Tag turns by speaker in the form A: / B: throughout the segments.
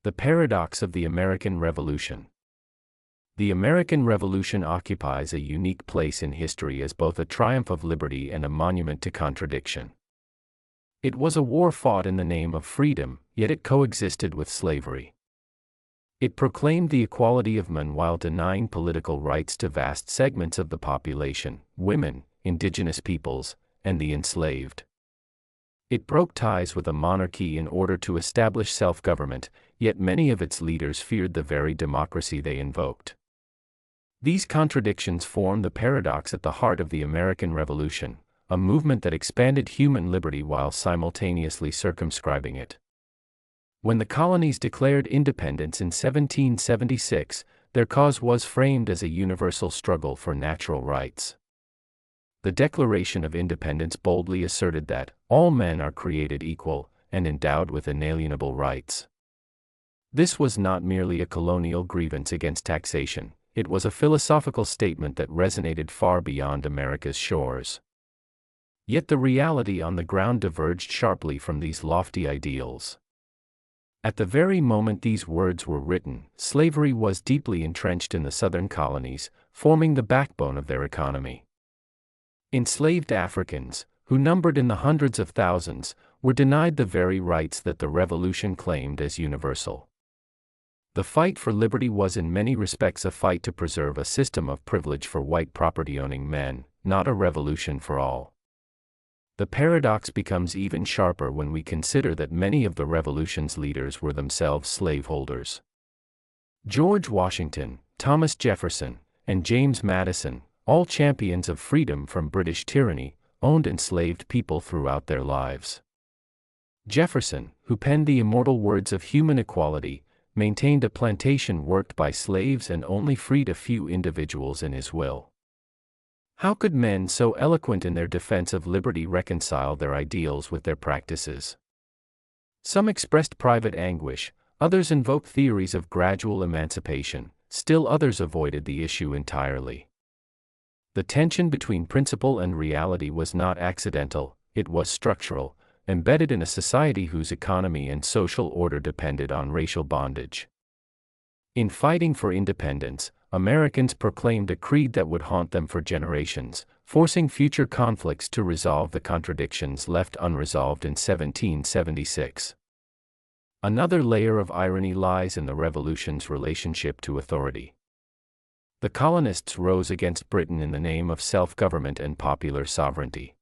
A: The paradox of the American Revolution. The American Revolution occupies a unique place in history as both a triumph of liberty and a monument to contradiction. It was a war fought in the name of freedom, yet it coexisted with slavery. It proclaimed the equality of men while denying political rights to vast segments of the population, women, indigenous peoples, and the enslaved. It broke ties with a monarchy in order to establish self-government, yet many of its leaders feared the very democracy they invoked. These contradictions form the paradox at the heart of the American Revolution, a movement that expanded human liberty while simultaneously circumscribing it. When the colonies declared independence in 1776, their cause was framed as a universal struggle for natural rights. The Declaration of Independence boldly asserted that all men are created equal and endowed with inalienable rights. This was not merely a colonial grievance against taxation, it was a philosophical statement that resonated far beyond America's shores. Yet the reality on the ground diverged sharply from these lofty ideals. At the very moment these words were written, slavery was deeply entrenched in the southern colonies, forming the backbone of their economy. Enslaved Africans, who numbered in the hundreds of thousands, were denied the very rights that the Revolution claimed as universal. The fight for liberty was in many respects a fight to preserve a system of privilege for white property-owning men, not a revolution for all. The paradox becomes even sharper when we consider that many of the Revolution's leaders were themselves slaveholders. George Washington, Thomas Jefferson, and James Madison, all champions of freedom from British tyranny, owned enslaved people throughout their lives. Jefferson, who penned the immortal words of human equality, maintained a plantation worked by slaves and only freed a few individuals in his will. How could men so eloquent in their defense of liberty reconcile their ideals with their practices? Some expressed private anguish, others invoked theories of gradual emancipation, still others avoided the issue entirely. The tension between principle and reality was not accidental, it was structural, embedded in a society whose economy and social order depended on racial bondage. In fighting for independence, Americans proclaimed a creed that would haunt them for generations, forcing future conflicts to resolve the contradictions left unresolved in 1776. Another layer of irony lies in the Revolution's relationship to authority. The colonists rose against Britain in the name of self-government and popular sovereignty.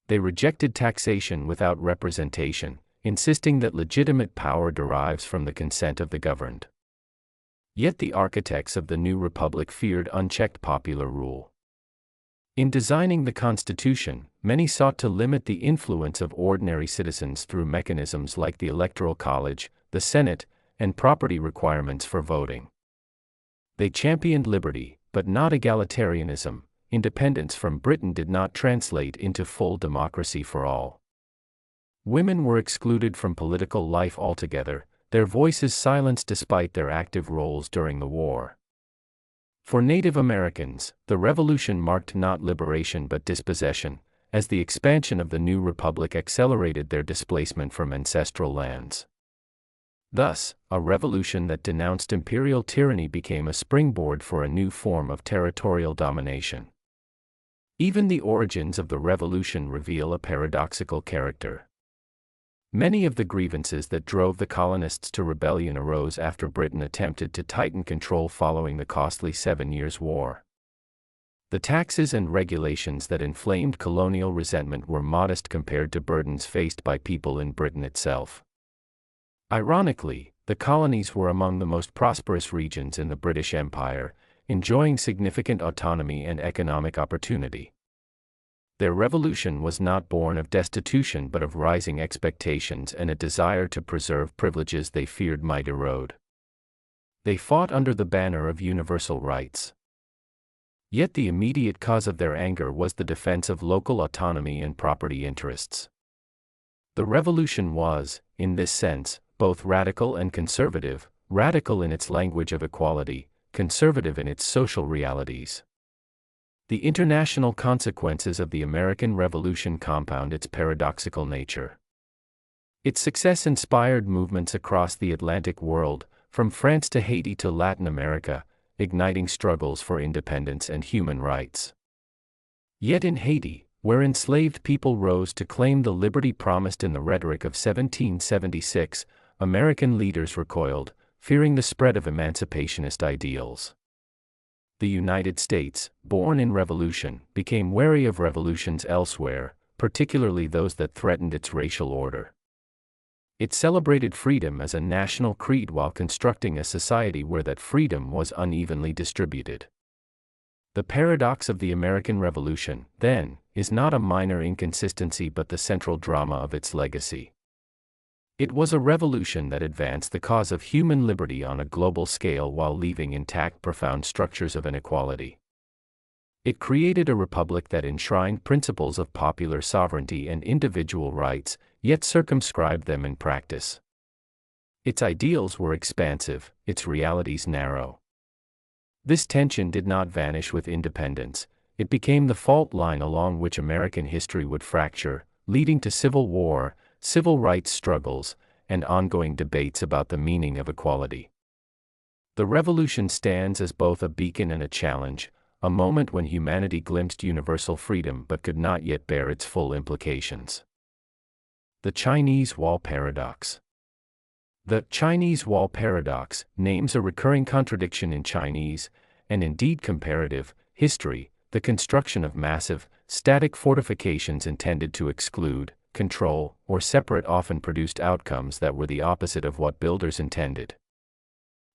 A: They rejected taxation without representation, insisting that legitimate power derives from the consent of the governed. Yet the architects of the new republic feared unchecked popular rule. In designing the Constitution, many sought to limit the influence of ordinary citizens through mechanisms like the Electoral College, the Senate, and property requirements for voting. They championed liberty, but not egalitarianism. Independence from Britain did not translate into full democracy for all. Women were excluded from political life altogether, their voices silenced despite their active roles during the war. For Native Americans, the Revolution marked not liberation but dispossession, as the expansion of the new republic accelerated their displacement from ancestral lands. Thus, a revolution that denounced imperial tyranny became a springboard for a new form of territorial domination. Even the origins of the revolution reveal a paradoxical character. Many of the grievances that drove the colonists to rebellion arose after Britain attempted to tighten control following the costly 7 Years' War. The taxes and regulations that inflamed colonial resentment were modest compared to burdens faced by people in Britain itself. Ironically, the colonies were among the most prosperous regions in the British Empire, enjoying significant autonomy and economic opportunity. Their revolution was not born of destitution but of rising expectations and a desire to preserve privileges they feared might erode. They fought under the banner of universal rights. Yet the immediate cause of their anger was the defense of local autonomy and property interests. The revolution was, in this sense, both radical and conservative, radical in its language of equality, conservative in its social realities. The international consequences of the American Revolution compound its paradoxical nature. Its success inspired movements across the Atlantic world, from France to Haiti to Latin America, igniting struggles for independence and human rights. Yet in Haiti, where enslaved people rose to claim the liberty promised in the rhetoric of 1776, American leaders recoiled, fearing the spread of emancipationist ideals. The United States, born in revolution, became wary of revolutions elsewhere, particularly those that threatened its racial order. It celebrated freedom as a national creed while constructing a society where that freedom was unevenly distributed. The paradox of the American Revolution, then, is not a minor inconsistency but the central drama of its legacy. It was a revolution that advanced the cause of human liberty on a global scale while leaving intact profound structures of inequality. It created a republic that enshrined principles of popular sovereignty and individual rights, yet circumscribed them in practice. Its ideals were expansive, its realities narrow. This tension did not vanish with independence. It became the fault line along which American history would fracture, leading to civil war, civil rights struggles, and ongoing debates about the meaning of equality. The revolution stands as both a beacon and a challenge, a moment when humanity glimpsed universal freedom but could not yet bear its full implications. The Chinese Wall Paradox. The Chinese Wall Paradox names a recurring contradiction in Chinese, and indeed comparative, history, the construction of massive, static fortifications intended to exclude, control, or separate often produced outcomes that were the opposite of what builders intended.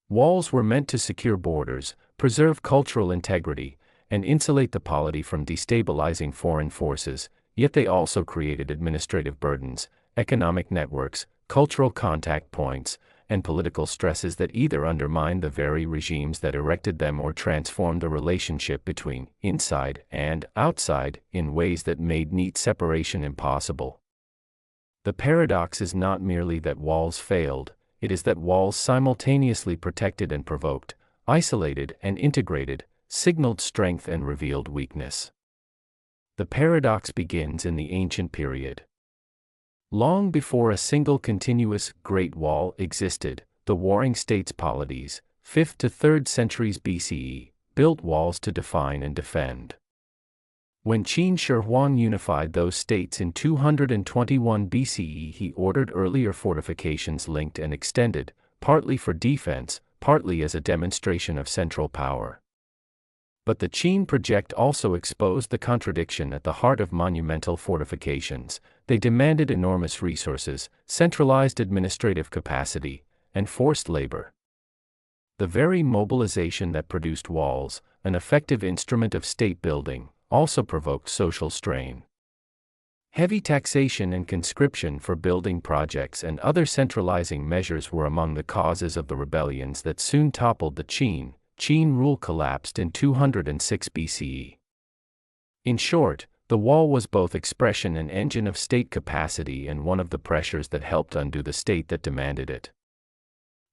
A: Walls were meant to secure borders, preserve cultural integrity, and insulate the polity from destabilizing foreign forces, yet they also created administrative burdens, economic networks, cultural contact points, and political stresses that either undermined the very regimes that erected them or transformed the relationship between inside and outside in ways that made neat separation impossible. The paradox is not merely that walls failed, it is that walls simultaneously protected and provoked, isolated and integrated, signaled strength and revealed weakness. The paradox begins in the ancient period. Long before a single continuous Great Wall existed, the warring states polities, 5th to 3rd centuries BCE, built walls to define and defend. When Qin Shi Huang unified those states in 221 BCE, he ordered earlier fortifications linked and extended, partly for defense, partly as a demonstration of central power. But the Qin project also exposed the contradiction at the heart of monumental fortifications. They demanded enormous resources, centralized administrative capacity, and forced labor. The very mobilization that produced walls, an effective instrument of state building, also provoked social strain. Heavy taxation and conscription for building projects and other centralizing measures were among the causes of the rebellions that soon toppled the Qin. Qin rule collapsed in 206 BCE. In short, the wall was both expression and engine of state capacity and one of the pressures that helped undo the state that demanded it.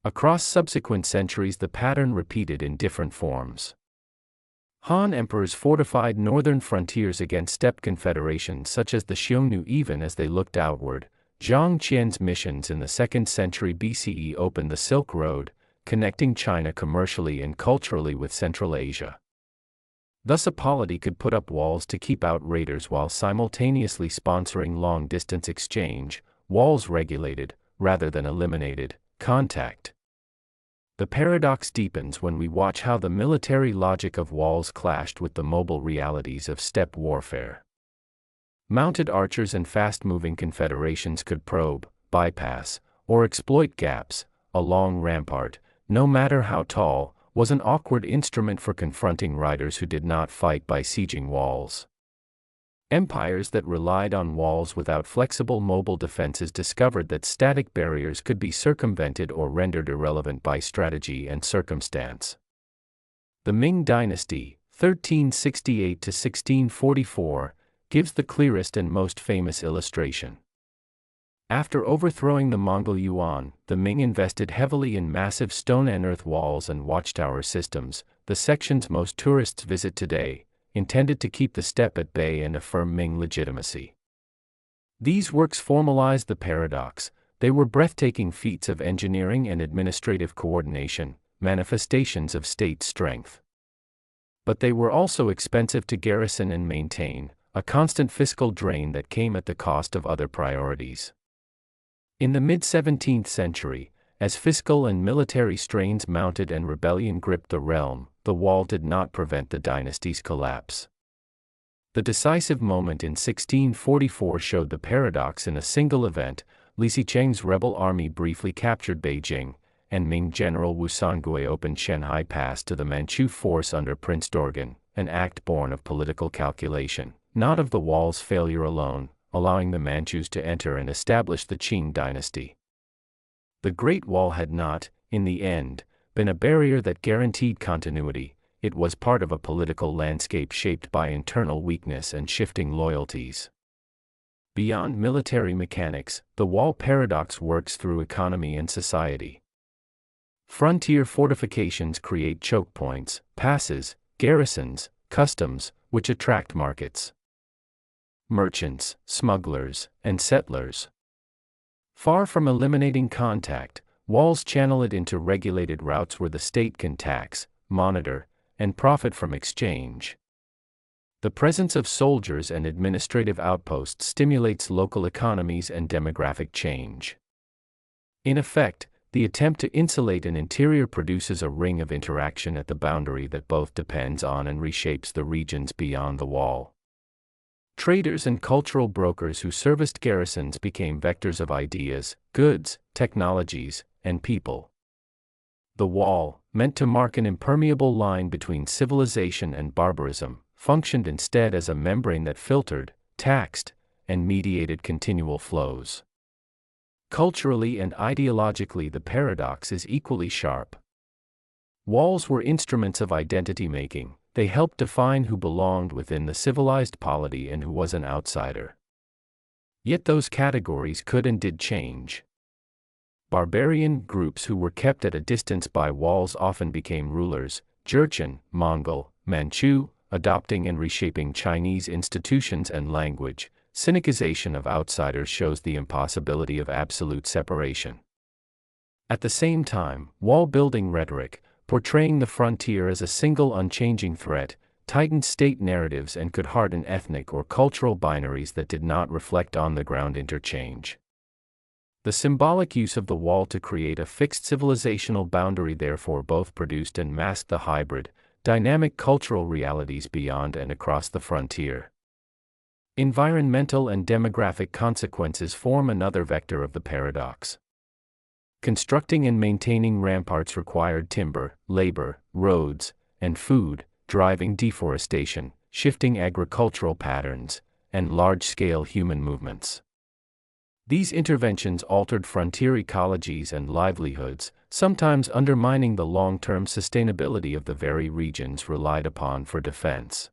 A: Across subsequent centuries, the pattern repeated in different forms. Han emperors fortified northern frontiers against steppe confederations such as the Xiongnu. Even as they looked outward, Zhang Qian's missions in the 2nd century BCE opened the Silk Road, connecting China commercially and culturally with Central Asia. Thus a polity could put up walls to keep out raiders while simultaneously sponsoring long-distance exchange. Walls regulated, rather than eliminated, contact. The paradox deepens when we watch how the military logic of walls clashed with the mobile realities of steppe warfare. Mounted archers and fast-moving confederations could probe, bypass, or exploit gaps. A long rampart, no matter how tall, was an awkward instrument for confronting riders who did not fight by sieging walls. Empires that relied on walls without flexible mobile defenses discovered that static barriers could be circumvented or rendered irrelevant by strategy and circumstance. The Ming Dynasty, 1368 to 1644, gives the clearest and most famous illustration. After overthrowing the Mongol Yuan, the Ming invested heavily in massive stone and earth walls and watchtower systems, the sections most tourists visit today, intended to keep the steppe at bay and affirm Ming legitimacy. These works formalized the paradox: They were breathtaking feats of engineering and administrative coordination, manifestations of state strength. But they were also expensive to garrison and maintain, a constant fiscal drain that came at the cost of other priorities. In the mid-17th century, as fiscal and military strains mounted and rebellion gripped the realm, the wall did not prevent the dynasty's collapse. The decisive moment in 1644 showed the paradox in a single event. Li Zicheng's rebel army briefly captured Beijing, and Ming General Wu Songui opened Shanhai Pass to the Manchu force under Prince Dorgan, an act born of political calculation, not of the wall's failure alone, allowing the Manchus to enter and establish the Qing dynasty. The Great Wall had not, in the end, been a barrier that guaranteed continuity. It was part of a political landscape shaped by internal weakness and shifting loyalties. Beyond military mechanics, the wall paradox works through economy and society. Frontier fortifications create choke points, passes, garrisons, customs, which attract markets, merchants, smugglers, and settlers. Far from eliminating contact, walls channel it into regulated routes where the state can tax, monitor, and profit from exchange. The presence of soldiers and administrative outposts stimulates local economies and demographic change. In effect, the attempt to insulate an interior produces a ring of interaction at the boundary that both depends on and reshapes the regions beyond the wall. Traders and cultural brokers who serviced garrisons became vectors of ideas, goods, technologies, and people. The wall, meant to mark an impermeable line between civilization and barbarism, functioned instead as a membrane that filtered, taxed, and mediated continual flows. Culturally and ideologically, the paradox is equally sharp. Walls were instruments of identity making. They helped define who belonged within the civilized polity and who was an outsider. Yet those categories could and did change. Barbarian groups who were kept at a distance by walls often became rulers: Jurchen, Mongol, Manchu, adopting and reshaping Chinese institutions and language. Sinicization of outsiders shows the impossibility of absolute separation. At the same time, wall-building rhetoric, portraying the frontier as a single unchanging threat, tightened state narratives and could harden ethnic or cultural binaries that did not reflect on-the-ground interchange. The symbolic use of the wall to create a fixed civilizational boundary therefore both produced and masked the hybrid, dynamic cultural realities beyond and across the frontier. Environmental and demographic consequences form another vector of the paradox. Constructing and maintaining ramparts required timber, labor, roads, and food, driving deforestation, shifting agricultural patterns, and large-scale human movements. These interventions altered frontier ecologies and livelihoods, sometimes undermining the long-term sustainability of the very regions relied upon for defense.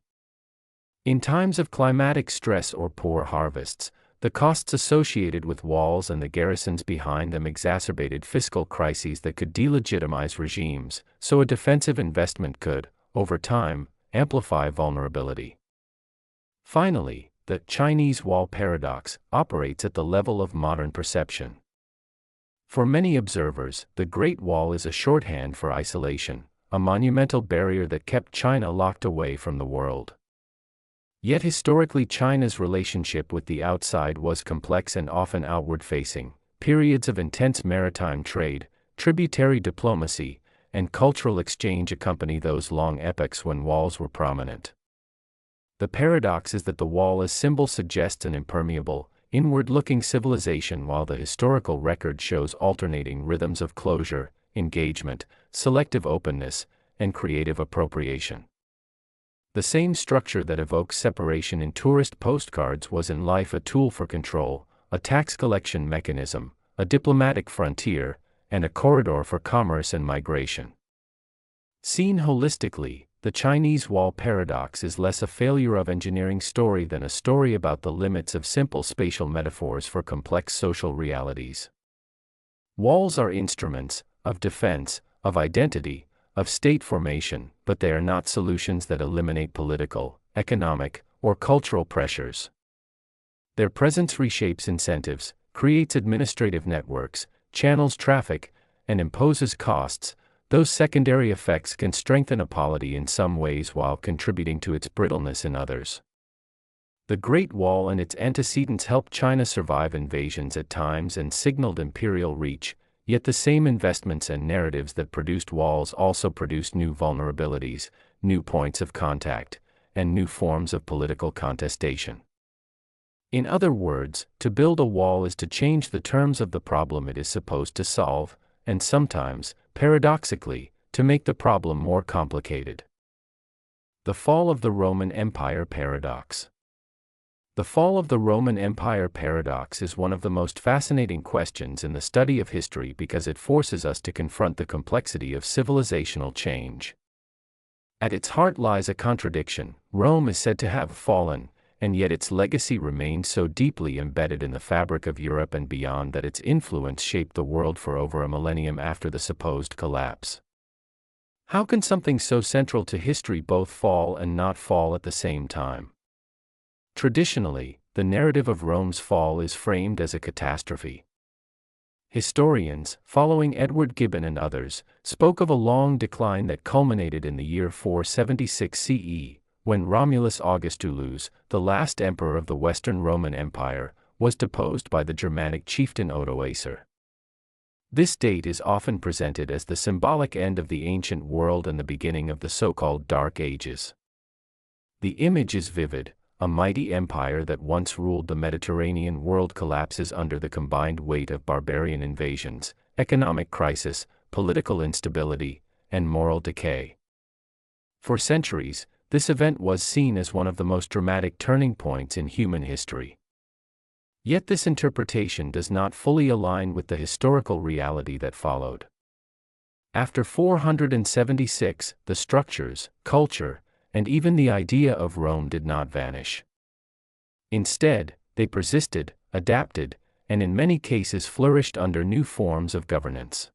A: In times of climatic stress or poor harvests, the costs associated with walls and the garrisons behind them exacerbated fiscal crises that could delegitimize regimes, so a defensive investment could, over time, amplify vulnerability. Finally, the Chinese wall paradox operates at the level of modern perception. For many observers, the Great Wall is a shorthand for isolation, a monumental barrier that kept China locked away from the world. Yet historically, China's relationship with the outside was complex and often outward-facing. Periods of intense maritime trade, tributary diplomacy, and cultural exchange accompany those long epochs when walls were prominent. The paradox is that the wall as symbol suggests an impermeable, inward-looking civilization while the historical record shows alternating rhythms of closure, engagement, selective openness, and creative appropriation. The same structure that evokes separation in tourist postcards was in life a tool for control, a tax collection mechanism, a diplomatic frontier, and a corridor for commerce and migration. Seen holistically, the Chinese wall paradox is less a failure of engineering story than a story about the limits of simple spatial metaphors for complex social realities. Walls are instruments of defense, of identity, of state formation, but they are not solutions that eliminate political, economic, or cultural pressures. Their presence reshapes incentives, creates administrative networks, channels traffic, and imposes costs, those secondary effects can strengthen a polity in some ways while contributing to its brittleness in others. The Great Wall and its antecedents helped China survive invasions at times and signaled imperial reach, yet the same investments and narratives that produced walls also produced new vulnerabilities, new points of contact, and new forms of political contestation. In other words, to build a wall is to change the terms of the problem it is supposed to solve, and sometimes, paradoxically, to make the problem more complicated. The fall of the Roman Empire paradox. The fall of the Roman Empire paradox is one of the most fascinating questions in the study of history because it forces us to confront the complexity of civilizational change. At its heart lies a contradiction. Rome is said to have fallen, and yet its legacy remains so deeply embedded in the fabric of Europe and beyond that its influence shaped the world for over a millennium after the supposed collapse. How can something so central to history both fall and not fall at the same time? Traditionally, the narrative of Rome's fall is framed as a catastrophe. Historians, following Edward Gibbon and others, spoke of a long decline that culminated in the year 476 CE, when Romulus Augustulus, the last emperor of the Western Roman Empire, was deposed by the Germanic chieftain Odoacer. This date is often presented as the symbolic end of the ancient world and the beginning of the so-called Dark Ages. The image is vivid. A mighty empire that once ruled the Mediterranean world collapses under the combined weight of barbarian invasions, economic crisis, political instability, and moral decay. For centuries, this event was seen as one of the most dramatic turning points in human history. Yet this interpretation does not fully align with the historical reality that followed. After 476, the structures, culture, and even the idea of Rome did not vanish. Instead, they persisted, adapted, and in many cases flourished under new forms of governance.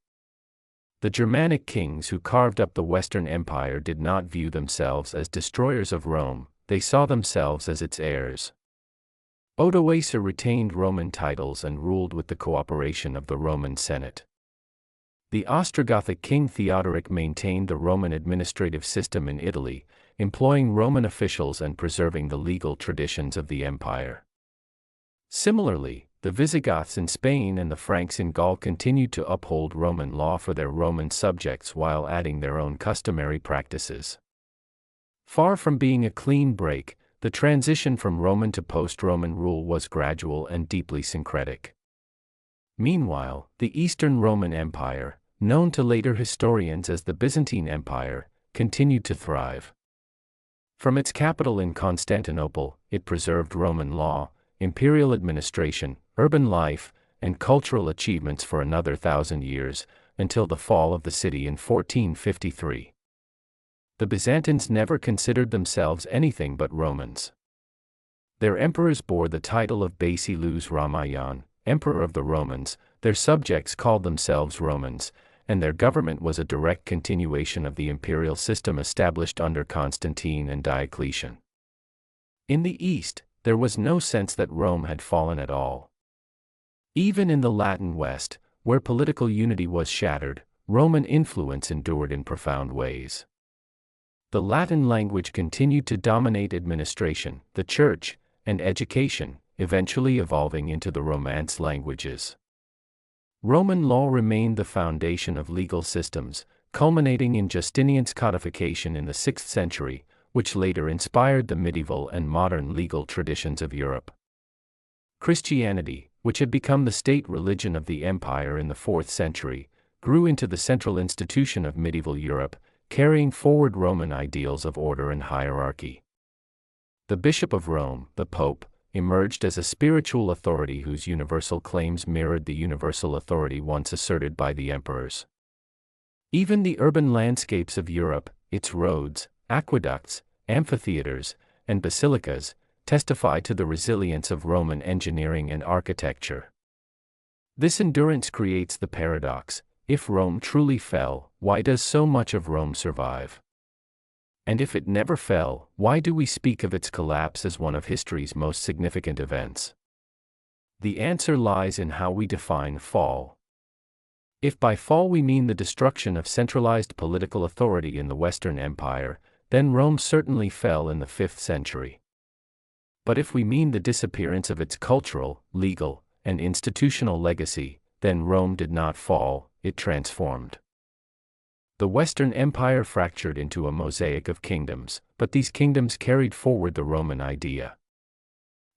A: The Germanic kings who carved up the Western Empire did not view themselves as destroyers of Rome, they saw themselves as its heirs. Odoacer retained Roman titles and ruled with the cooperation of the Roman Senate. The Ostrogothic king Theodoric maintained the Roman administrative system in Italy, employing Roman officials and preserving the legal traditions of the empire. Similarly, the Visigoths in Spain and the Franks in Gaul continued to uphold Roman law for their Roman subjects while adding their own customary practices. Far from being a clean break, the transition from Roman to post-Roman rule was gradual and deeply syncretic. Meanwhile, the Eastern Roman Empire, known to later historians as the Byzantine Empire, continued to thrive. From its capital in Constantinople, it preserved Roman law, imperial administration, urban life, and cultural achievements for another 1,000 years, until the fall of the city in 1453. The Byzantines never considered themselves anything but Romans. Their emperors bore the title of Basileus Ramaion, Emperor of the Romans, their subjects called themselves Romans, and their government was a direct continuation of the imperial system established under Constantine and Diocletian. In the East, there was no sense that Rome had fallen at all. Even in the Latin West, where political unity was shattered, Roman influence endured in profound ways. The Latin language continued to dominate administration, the church, and education, eventually evolving into the Romance languages. Roman law remained the foundation of legal systems, culminating in Justinian's codification in the 6th century, which later inspired the medieval and modern legal traditions of Europe. Christianity, which had become the state religion of the empire in the 4th century, grew into the central institution of medieval Europe, carrying forward Roman ideals of order and hierarchy. The Bishop of Rome, the Pope, emerged as a spiritual authority whose universal claims mirrored the universal authority once asserted by the emperors. Even the urban landscapes of Europe, its roads, aqueducts, amphitheaters, and basilicas, testify to the resilience of Roman engineering and architecture. This endurance creates the paradox: if Rome truly fell, why does so much of Rome survive? And if it never fell, why do we speak of its collapse as one of history's most significant events? The answer lies in how we define fall. If by fall we mean the destruction of centralized political authority in the Western Empire, then Rome certainly fell in the 5th century. But if we mean the disappearance of its cultural, legal, and institutional legacy, then Rome did not fall, it transformed. The Western Empire fractured into a mosaic of kingdoms, but these kingdoms carried forward the Roman idea.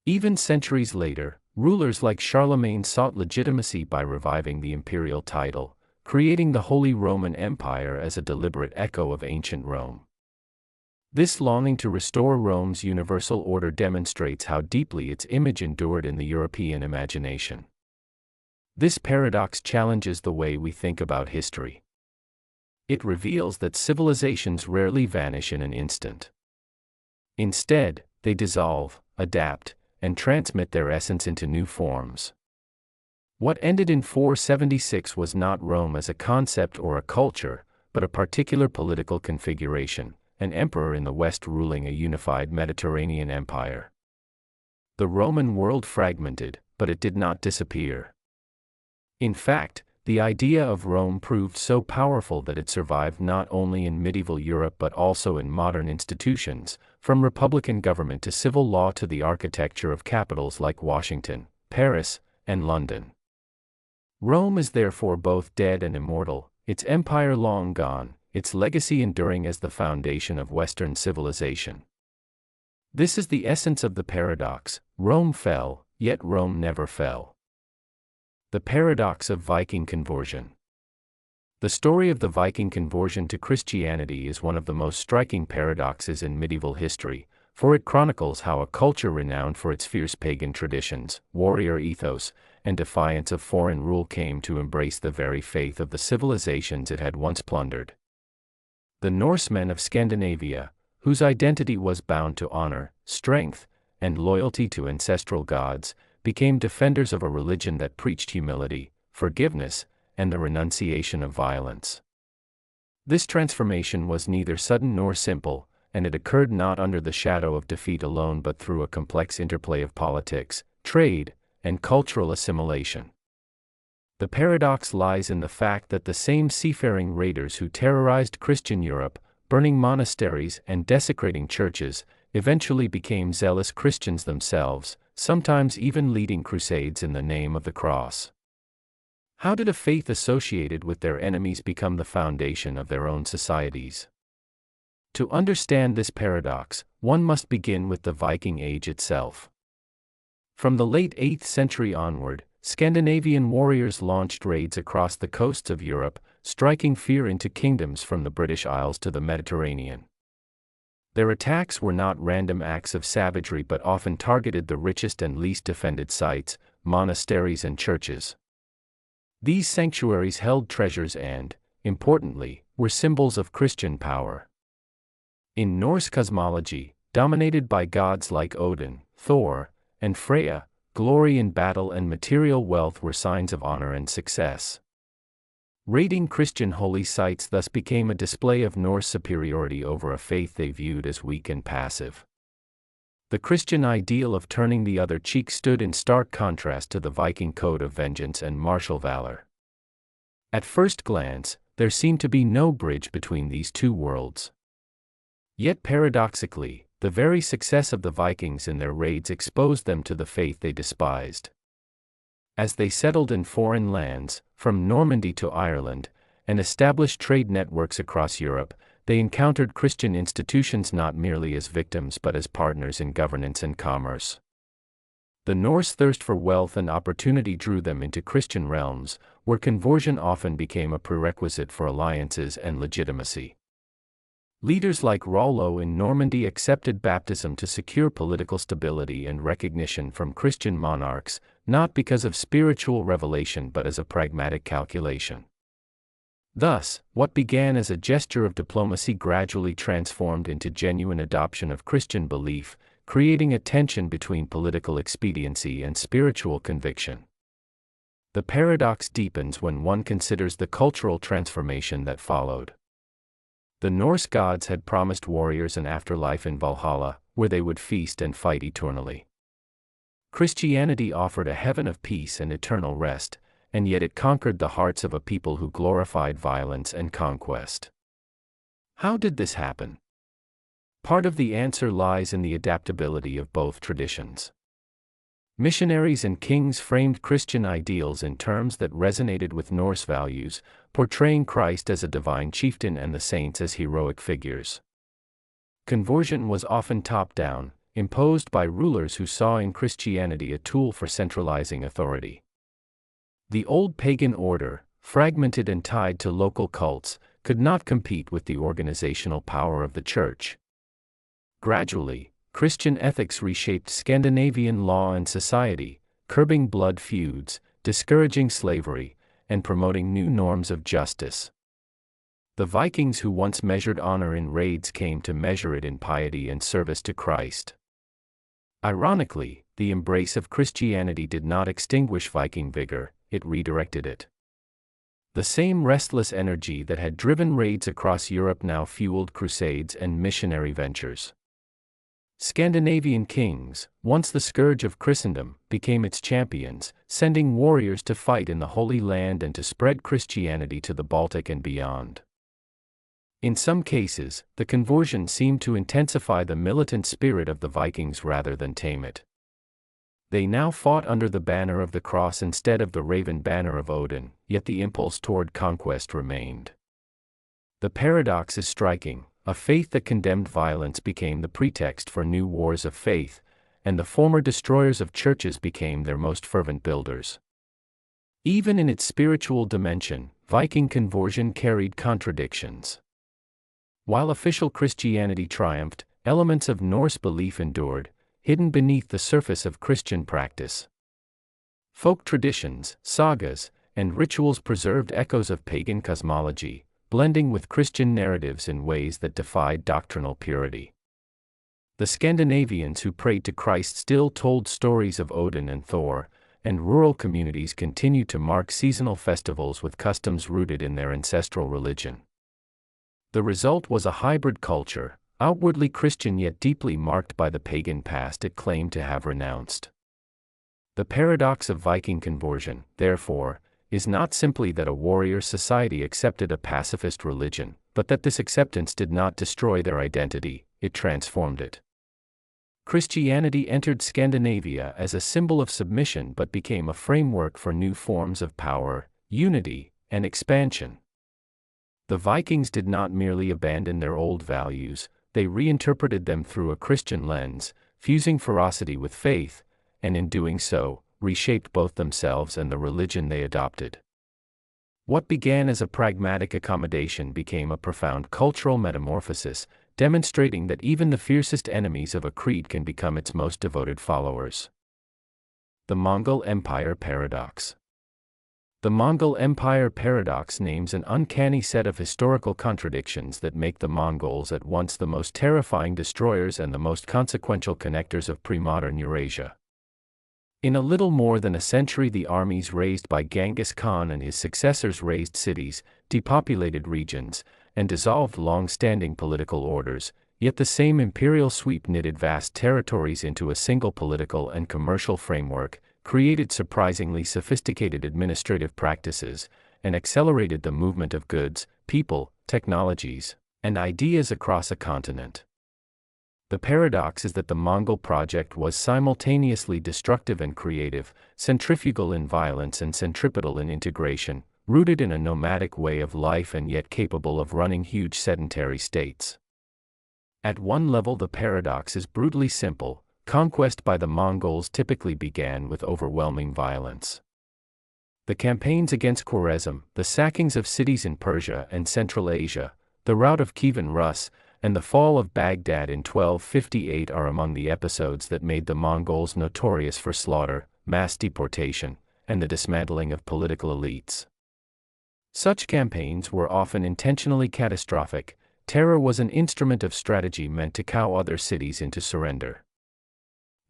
A: Even centuries later, rulers like Charlemagne sought legitimacy by reviving the imperial title, creating the Holy Roman Empire as a deliberate echo of ancient Rome. This longing to restore Rome's universal order demonstrates how deeply its image endured in the European imagination. This paradox challenges the way we think about history. It reveals that civilizations rarely vanish in an instant. Instead, they dissolve, adapt, and transmit their essence into new forms. What ended in 476 was not Rome as a concept or a culture, but a particular political configuration, an emperor in the West ruling a unified Mediterranean empire. The Roman world fragmented, but it did not disappear. In fact, the idea of Rome proved so powerful that it survived not only in medieval Europe but also in modern institutions, from republican government to civil law to the architecture of capitals like Washington, Paris, and London. Rome is therefore both dead and immortal, its empire long gone, its legacy enduring as the foundation of Western civilization. This is the essence of the paradox: Rome fell, yet Rome never fell. The paradox of Viking conversion. The story of the Viking conversion to Christianity is one of the most striking paradoxes in medieval history, for it chronicles how a culture renowned for its fierce pagan traditions, warrior ethos, and defiance of foreign rule came to embrace the very faith of the civilizations it had once plundered. The Norsemen of Scandinavia, whose identity was bound to honor, strength, and loyalty to ancestral gods, became defenders of a religion that preached humility, forgiveness, and the renunciation of violence. This transformation was neither sudden nor simple, and it occurred not under the shadow of defeat alone but through a complex interplay of politics, trade, and cultural assimilation. The paradox lies in the fact that the same seafaring raiders who terrorized Christian Europe, burning monasteries and desecrating churches, eventually became zealous Christians themselves, sometimes even leading crusades in the name of the cross. How did a faith associated with their enemies become the foundation of their own societies? To understand this paradox, one must begin with the Viking Age itself. From the late 8th century onward, Scandinavian warriors launched raids across the coasts of Europe, striking fear into kingdoms from the British Isles to the Mediterranean. Their attacks were not random acts of savagery but often targeted the richest and least defended sites, monasteries and churches. These sanctuaries held treasures and, importantly, were symbols of Christian power. In Norse cosmology, dominated by gods like Odin, Thor, and Freya, glory in battle and material wealth were signs of honor and success. Raiding Christian holy sites thus became a display of Norse superiority over a faith they viewed as weak and passive. The Christian ideal of turning the other cheek stood in stark contrast to the Viking code of vengeance and martial valor. At first glance, there seemed to be no bridge between these two worlds. Yet paradoxically, the very success of the Vikings in their raids exposed them to the faith they despised. As they settled in foreign lands, from Normandy to Ireland, and established trade networks across Europe, they encountered Christian institutions not merely as victims but as partners in governance and commerce. The Norse thirst for wealth and opportunity drew them into Christian realms, where conversion often became a prerequisite for alliances and legitimacy. Leaders like Rollo in Normandy accepted baptism to secure political stability and recognition from Christian monarchs, not because of spiritual revelation but as a pragmatic calculation. Thus, what began as a gesture of diplomacy gradually transformed into genuine adoption of Christian belief, creating a tension between political expediency and spiritual conviction. The paradox deepens when one considers the cultural transformation that followed. The Norse gods had promised warriors an afterlife in Valhalla, where they would feast and fight eternally. Christianity offered a heaven of peace and eternal rest, and yet it conquered the hearts of a people who glorified violence and conquest. How did this happen? Part of the answer lies in the adaptability of both traditions. Missionaries and kings framed Christian ideals in terms that resonated with Norse values, portraying Christ as a divine chieftain and the saints as heroic figures. Conversion was often top-down, imposed by rulers who saw in Christianity a tool for centralizing authority. The old pagan order, fragmented and tied to local cults, could not compete with the organizational power of the Church. Gradually, Christian ethics reshaped Scandinavian law and society, curbing blood feuds, discouraging slavery, and promoting new norms of justice. The Vikings who once measured honor in raids came to measure it in piety and service to Christ. Ironically, the embrace of Christianity did not extinguish Viking vigor, it redirected it. The same restless energy that had driven raids across Europe now fueled crusades and missionary ventures. Scandinavian kings, once the scourge of Christendom, became its champions, sending warriors to fight in the Holy Land and to spread Christianity to the Baltic and beyond. In some cases, the conversion seemed to intensify the militant spirit of the Vikings rather than tame it. They now fought under the banner of the cross instead of the raven banner of Odin, yet the impulse toward conquest remained. The paradox is striking. A faith that condemned violence became the pretext for new wars of faith, and the former destroyers of churches became their most fervent builders. Even in its spiritual dimension, Viking conversion carried contradictions. While official Christianity triumphed, elements of Norse belief endured, hidden beneath the surface of Christian practice. Folk traditions, sagas, and rituals preserved echoes of pagan cosmology, blending with Christian narratives in ways that defied doctrinal purity. The Scandinavians who prayed to Christ still told stories of Odin and Thor, and rural communities continued to mark seasonal festivals with customs rooted in their ancestral religion. The result was a hybrid culture, outwardly Christian yet deeply marked by the pagan past it claimed to have renounced. The paradox of Viking conversion, therefore, is not simply that a warrior society accepted a pacifist religion, but that this acceptance did not destroy their identity, it transformed it. Christianity entered Scandinavia as a symbol of submission but became a framework for new forms of power, unity, and expansion. The Vikings did not merely abandon their old values, they reinterpreted them through a Christian lens, fusing ferocity with faith, and in doing so, reshaped both themselves and the religion they adopted. What began as a pragmatic accommodation became a profound cultural metamorphosis, demonstrating that even the fiercest enemies of a creed can become its most devoted followers. The Mongol Empire Paradox. The Mongol Empire paradox names an uncanny set of historical contradictions that make the Mongols at once the most terrifying destroyers and the most consequential connectors of pre-modern Eurasia. In a little more than a century, the armies raised by Genghis Khan and his successors razed cities, depopulated regions, and dissolved long-standing political orders, yet the same imperial sweep knitted vast territories into a single political and commercial framework, created surprisingly sophisticated administrative practices, and accelerated the movement of goods, people, technologies, and ideas across a continent. The paradox is that the Mongol project was simultaneously destructive and creative, centrifugal in violence and centripetal in integration, rooted in a nomadic way of life and yet capable of running huge sedentary states. At one level, the paradox is brutally simple. Conquest by the Mongols typically began with overwhelming violence. The campaigns against Khwarezm, the sackings of cities in Persia and Central Asia, the rout of Kievan Rus, and the fall of Baghdad in 1258 are among the episodes that made the Mongols notorious for slaughter, mass deportation, and the dismantling of political elites. Such campaigns were often intentionally catastrophic. Terror was an instrument of strategy meant to cow other cities into surrender.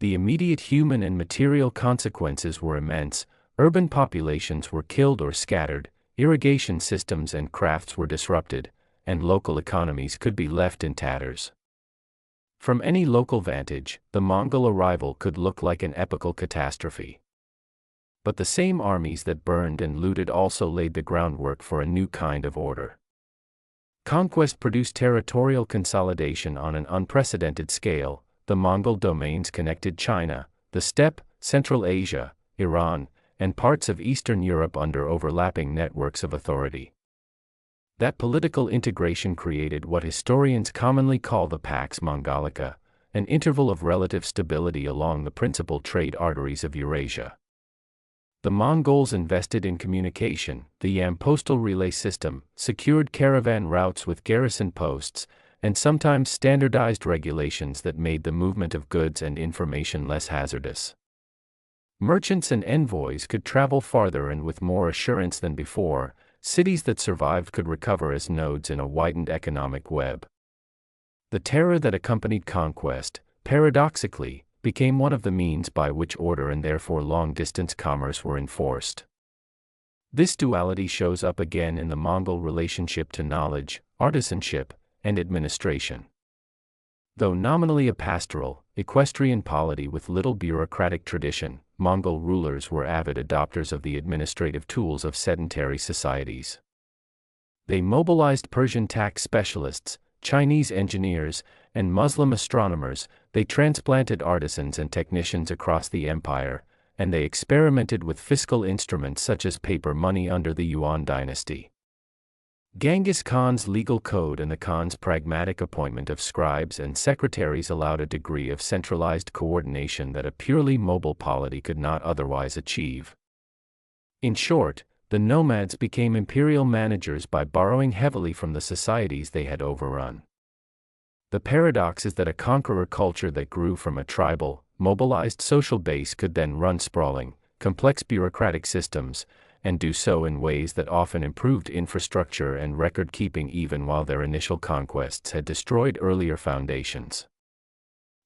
A: The immediate human and material consequences were immense. Urban populations were killed or scattered, irrigation systems and crafts were disrupted, and local economies could be left in tatters. From any local vantage, the Mongol arrival could look like an epical catastrophe. But the same armies that burned and looted also laid the groundwork for a new kind of order. Conquest produced territorial consolidation on an unprecedented scale. The Mongol domains connected China, the steppe, Central Asia, Iran, and parts of Eastern Europe under overlapping networks of authority. That political integration created what historians commonly call the Pax Mongolica, an interval of relative stability along the principal trade arteries of Eurasia. The Mongols invested in communication. The Yam postal relay system secured caravan routes with garrison posts, and sometimes standardized regulations that made the movement of goods and information less hazardous. Merchants and envoys could travel farther and with more assurance than before. Cities that survived could recover as nodes in a widened economic web. The terror that accompanied conquest, paradoxically, became one of the means by which order and therefore long-distance commerce were enforced. This duality shows up again in the Mongol relationship to knowledge, artisanship, and administration. Though nominally a pastoral, equestrian polity with little bureaucratic tradition, Mongol rulers were avid adopters of the administrative tools of sedentary societies. They mobilized Persian tax specialists, Chinese engineers, and Muslim astronomers. They transplanted artisans and technicians across the empire, and they experimented with fiscal instruments such as paper money under the Yuan dynasty. Genghis Khan's legal code and the Khan's pragmatic appointment of scribes and secretaries allowed a degree of centralized coordination that a purely mobile polity could not otherwise achieve. In short, the nomads became imperial managers by borrowing heavily from the societies they had overrun. The paradox is that a conqueror culture that grew from a tribal, mobilized social base could then run sprawling, complex bureaucratic systems, and do so in ways that often improved infrastructure and record-keeping even while their initial conquests had destroyed earlier foundations.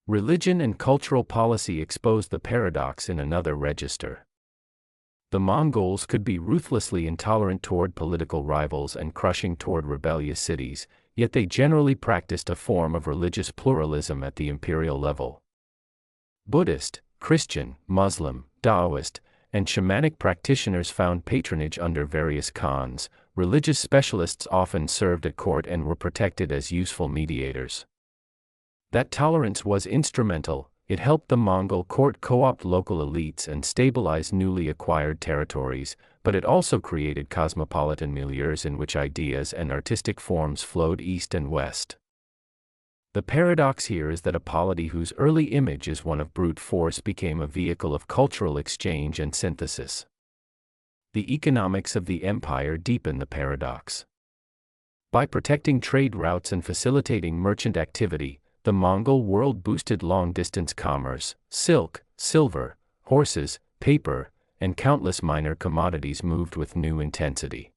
A: Religion and cultural policy exposed the paradox in another register. The Mongols could be ruthlessly intolerant toward political rivals and crushing toward rebellious cities, yet they generally practiced a form of religious pluralism at the imperial level. Buddhist, Christian, Muslim, Taoist, and shamanic practitioners found patronage under various khans. Religious specialists often served at court and were protected as useful mediators. That tolerance was instrumental. It helped the Mongol court co-opt local elites and stabilize newly acquired territories, but it also created cosmopolitan milieus in which ideas and artistic forms flowed east and west. The paradox here is that a polity whose early image is one of brute force became a vehicle of cultural exchange and synthesis. The economics of the empire deepen the paradox. By protecting trade routes and facilitating merchant activity, the Mongol world boosted long-distance commerce. Silk, silver, horses, paper, and countless minor commodities moved with new intensity.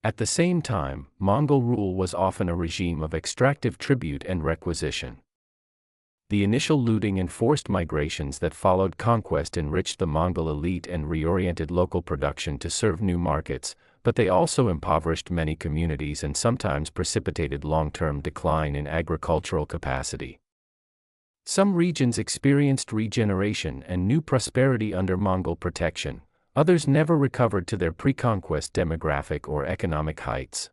A: At the same time, Mongol rule was often a regime of extractive tribute and requisition. The initial looting and forced migrations that followed conquest enriched the Mongol elite and reoriented local production to serve new markets, but they also impoverished many communities and sometimes precipitated long-term decline in agricultural capacity. Some regions experienced regeneration and new prosperity under Mongol protection. Others never recovered to their pre-conquest demographic or economic heights.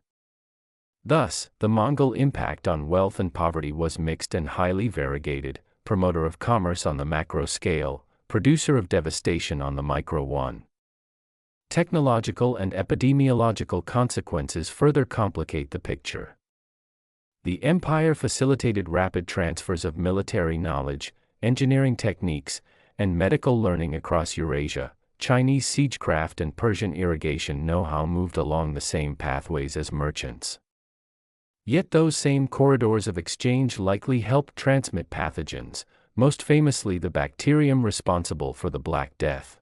A: Thus, the Mongol impact on wealth and poverty was mixed and highly variegated, promoter of commerce on the macro scale, producer of devastation on the micro one. Technological and epidemiological consequences further complicate the picture. The empire facilitated rapid transfers of military knowledge, engineering techniques, and medical learning across Eurasia. Chinese siegecraft and Persian irrigation know-how moved along the same pathways as merchants. Yet those same corridors of exchange likely helped transmit pathogens, most famously the bacterium responsible for the Black Death.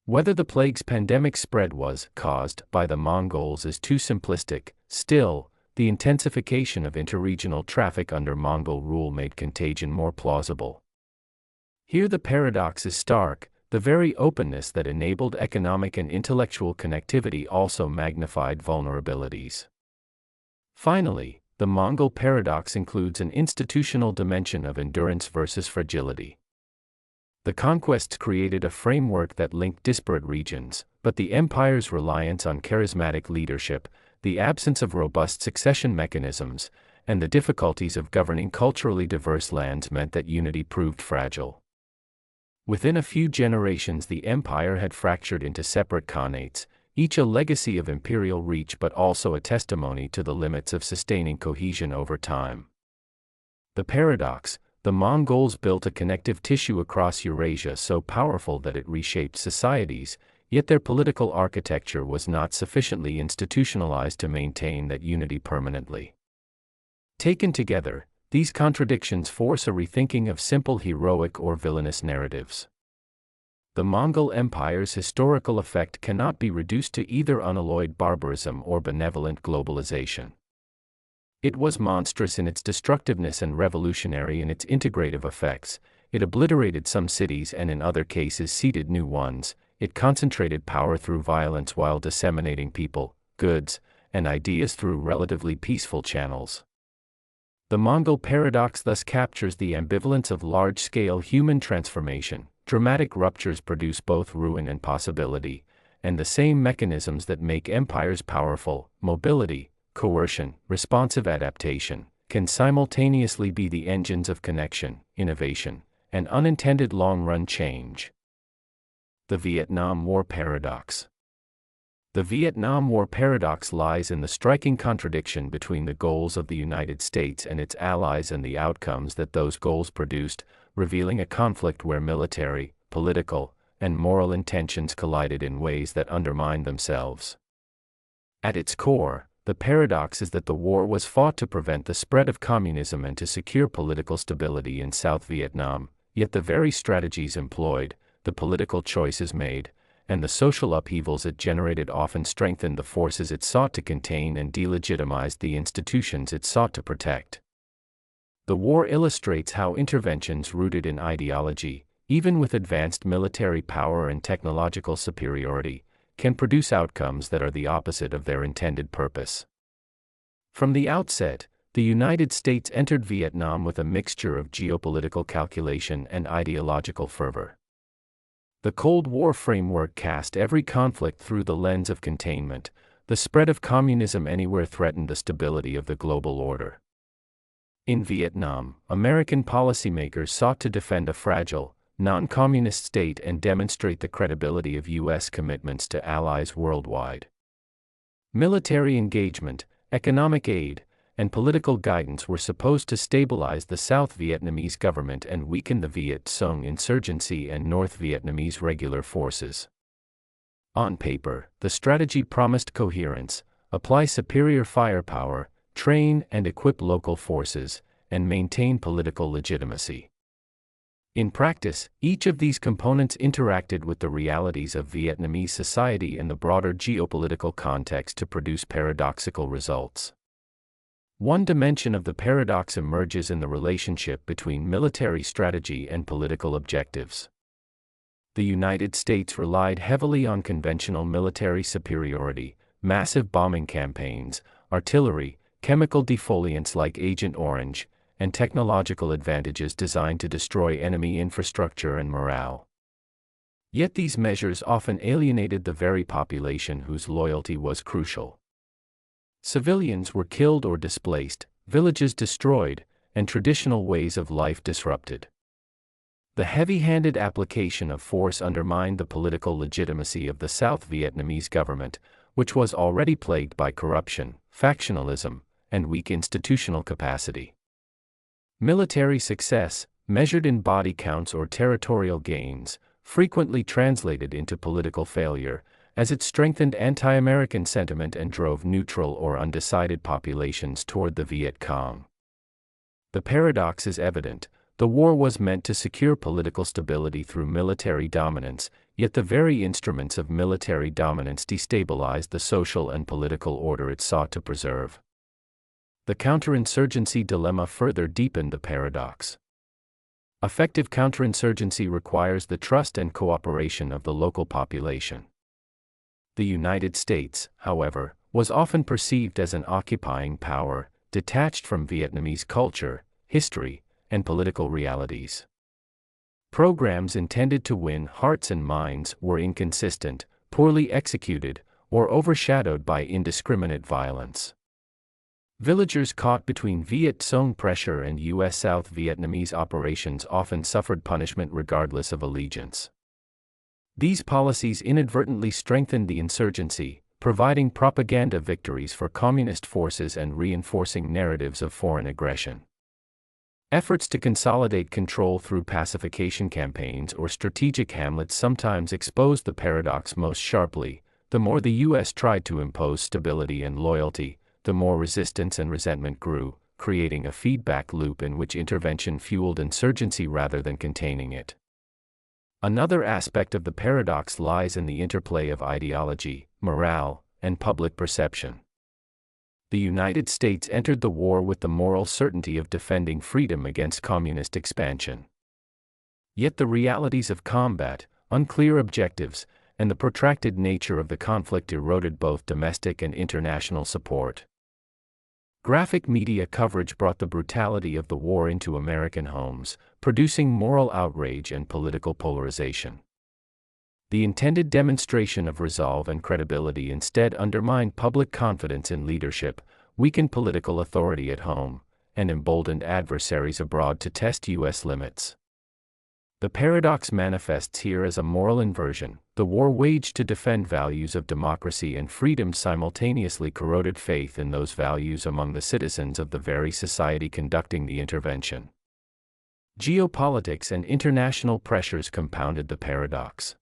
A: Whether the plague's pandemic spread was caused by the Mongols is too simplistic. Still, the intensification of interregional traffic under Mongol rule made contagion more plausible. Here the paradox is stark. The very openness that enabled economic and intellectual connectivity also magnified vulnerabilities. Finally, The Mongol paradox includes an institutional dimension of endurance versus fragility. The conquests created a framework that linked disparate regions, but the empire's reliance on charismatic leadership, the absence of robust succession mechanisms, and the difficulties of governing culturally diverse lands meant that unity proved fragile. Within a few generations, the empire had fractured into separate khanates, each a legacy of imperial reach but also a testimony to the limits of sustaining cohesion over time. The paradox: the Mongols built a connective tissue across Eurasia so powerful that it reshaped societies, yet their political architecture was not sufficiently institutionalized to maintain that unity permanently. Taken together, these contradictions force a rethinking of simple heroic or villainous narratives. The Mongol Empire's historical effect cannot be reduced to either unalloyed barbarism or benevolent globalization. It was monstrous in its destructiveness and revolutionary in its integrative effects. It obliterated some cities and in other cases seeded new ones. It concentrated power through violence while disseminating people, goods, and ideas through relatively peaceful channels. The Mongol paradox thus captures the ambivalence of large-scale human transformation. Dramatic ruptures produce both ruin and possibility, and the same mechanisms that make empires powerful, mobility, coercion, responsive adaptation, can simultaneously be the engines of connection, innovation, and unintended long-run change. The Vietnam War paradox. The Vietnam War paradox lies in the striking contradiction between the goals of the United States and its allies and the outcomes that those goals produced, revealing a conflict where military, political, and moral intentions collided in ways that undermined themselves. At its core, the paradox is that the war was fought to prevent the spread of communism and to secure political stability in South Vietnam, yet the very strategies employed, the political choices made, and the social upheavals it generated often strengthened the forces it sought to contain and delegitimized the institutions it sought to protect. The war illustrates how interventions rooted in ideology, even with advanced military power and technological superiority, can produce outcomes that are the opposite of their intended purpose. From the outset, the United States entered Vietnam with a mixture of geopolitical calculation and ideological fervor. The Cold War framework cast every conflict through the lens of containment. The spread of communism anywhere threatened the stability of the global order. In Vietnam, American policymakers sought to defend a fragile, non-communist state and demonstrate the credibility of U.S. commitments to allies worldwide. Military engagement, economic aid, and political guidance were supposed to stabilize the South Vietnamese government and weaken the Viet Cong insurgency and North Vietnamese regular forces. On paper, the strategy promised coherence: apply superior firepower, train and equip local forces, and maintain political legitimacy. In practice, each of these components interacted with the realities of Vietnamese society and the broader geopolitical context to produce paradoxical results. One dimension of the paradox emerges in the relationship between military strategy and political objectives. The United States relied heavily on conventional military superiority, massive bombing campaigns, artillery, chemical defoliants like Agent Orange, and technological advantages designed to destroy enemy infrastructure and morale. Yet these measures often alienated the very population whose loyalty was crucial. Civilians were killed or displaced, villages destroyed, and traditional ways of life disrupted. The heavy-handed application of force undermined the political legitimacy of the South Vietnamese government, which was already plagued by corruption, factionalism, and weak institutional capacity. Military success, measured in body counts or territorial gains, frequently translated into political failure, as it strengthened anti-American sentiment and drove neutral or undecided populations toward the Viet Cong. The paradox is evident: the war was meant to secure political stability through military dominance, yet the very instruments of military dominance destabilized the social and political order it sought to preserve. The counterinsurgency dilemma further deepened the paradox. Effective counterinsurgency requires the trust and cooperation of the local population. The United States, however, was often perceived as an occupying power, detached from Vietnamese culture, history, and political realities. Programs intended to win hearts and minds were inconsistent, poorly executed, or overshadowed by indiscriminate violence. Villagers caught between Viet Cong pressure and U.S. South Vietnamese operations often suffered punishment regardless of allegiance. These policies inadvertently strengthened the insurgency, providing propaganda victories for communist forces and reinforcing narratives of foreign aggression. Efforts to consolidate control through pacification campaigns or strategic hamlets sometimes exposed the paradox most sharply. The more the U.S. tried to impose stability and loyalty, the more resistance and resentment grew, creating a feedback loop in which intervention fueled insurgency rather than containing it. Another aspect of the paradox lies in the interplay of ideology, morale, and public perception. The United States entered the war with the moral certainty of defending freedom against communist expansion. Yet the realities of combat, unclear objectives, and the protracted nature of the conflict eroded both domestic and international support. Graphic media coverage brought the brutality of the war into American homes, producing moral outrage and political polarization. The intended demonstration of resolve and credibility instead undermined public confidence in leadership, weakened political authority at home, and emboldened adversaries abroad to test U.S. limits. The paradox manifests here as a moral inversion. The war waged to defend values of democracy and freedom simultaneously corroded faith in those values among the citizens of the very society conducting the intervention. Geopolitics and international pressures compounded the paradox.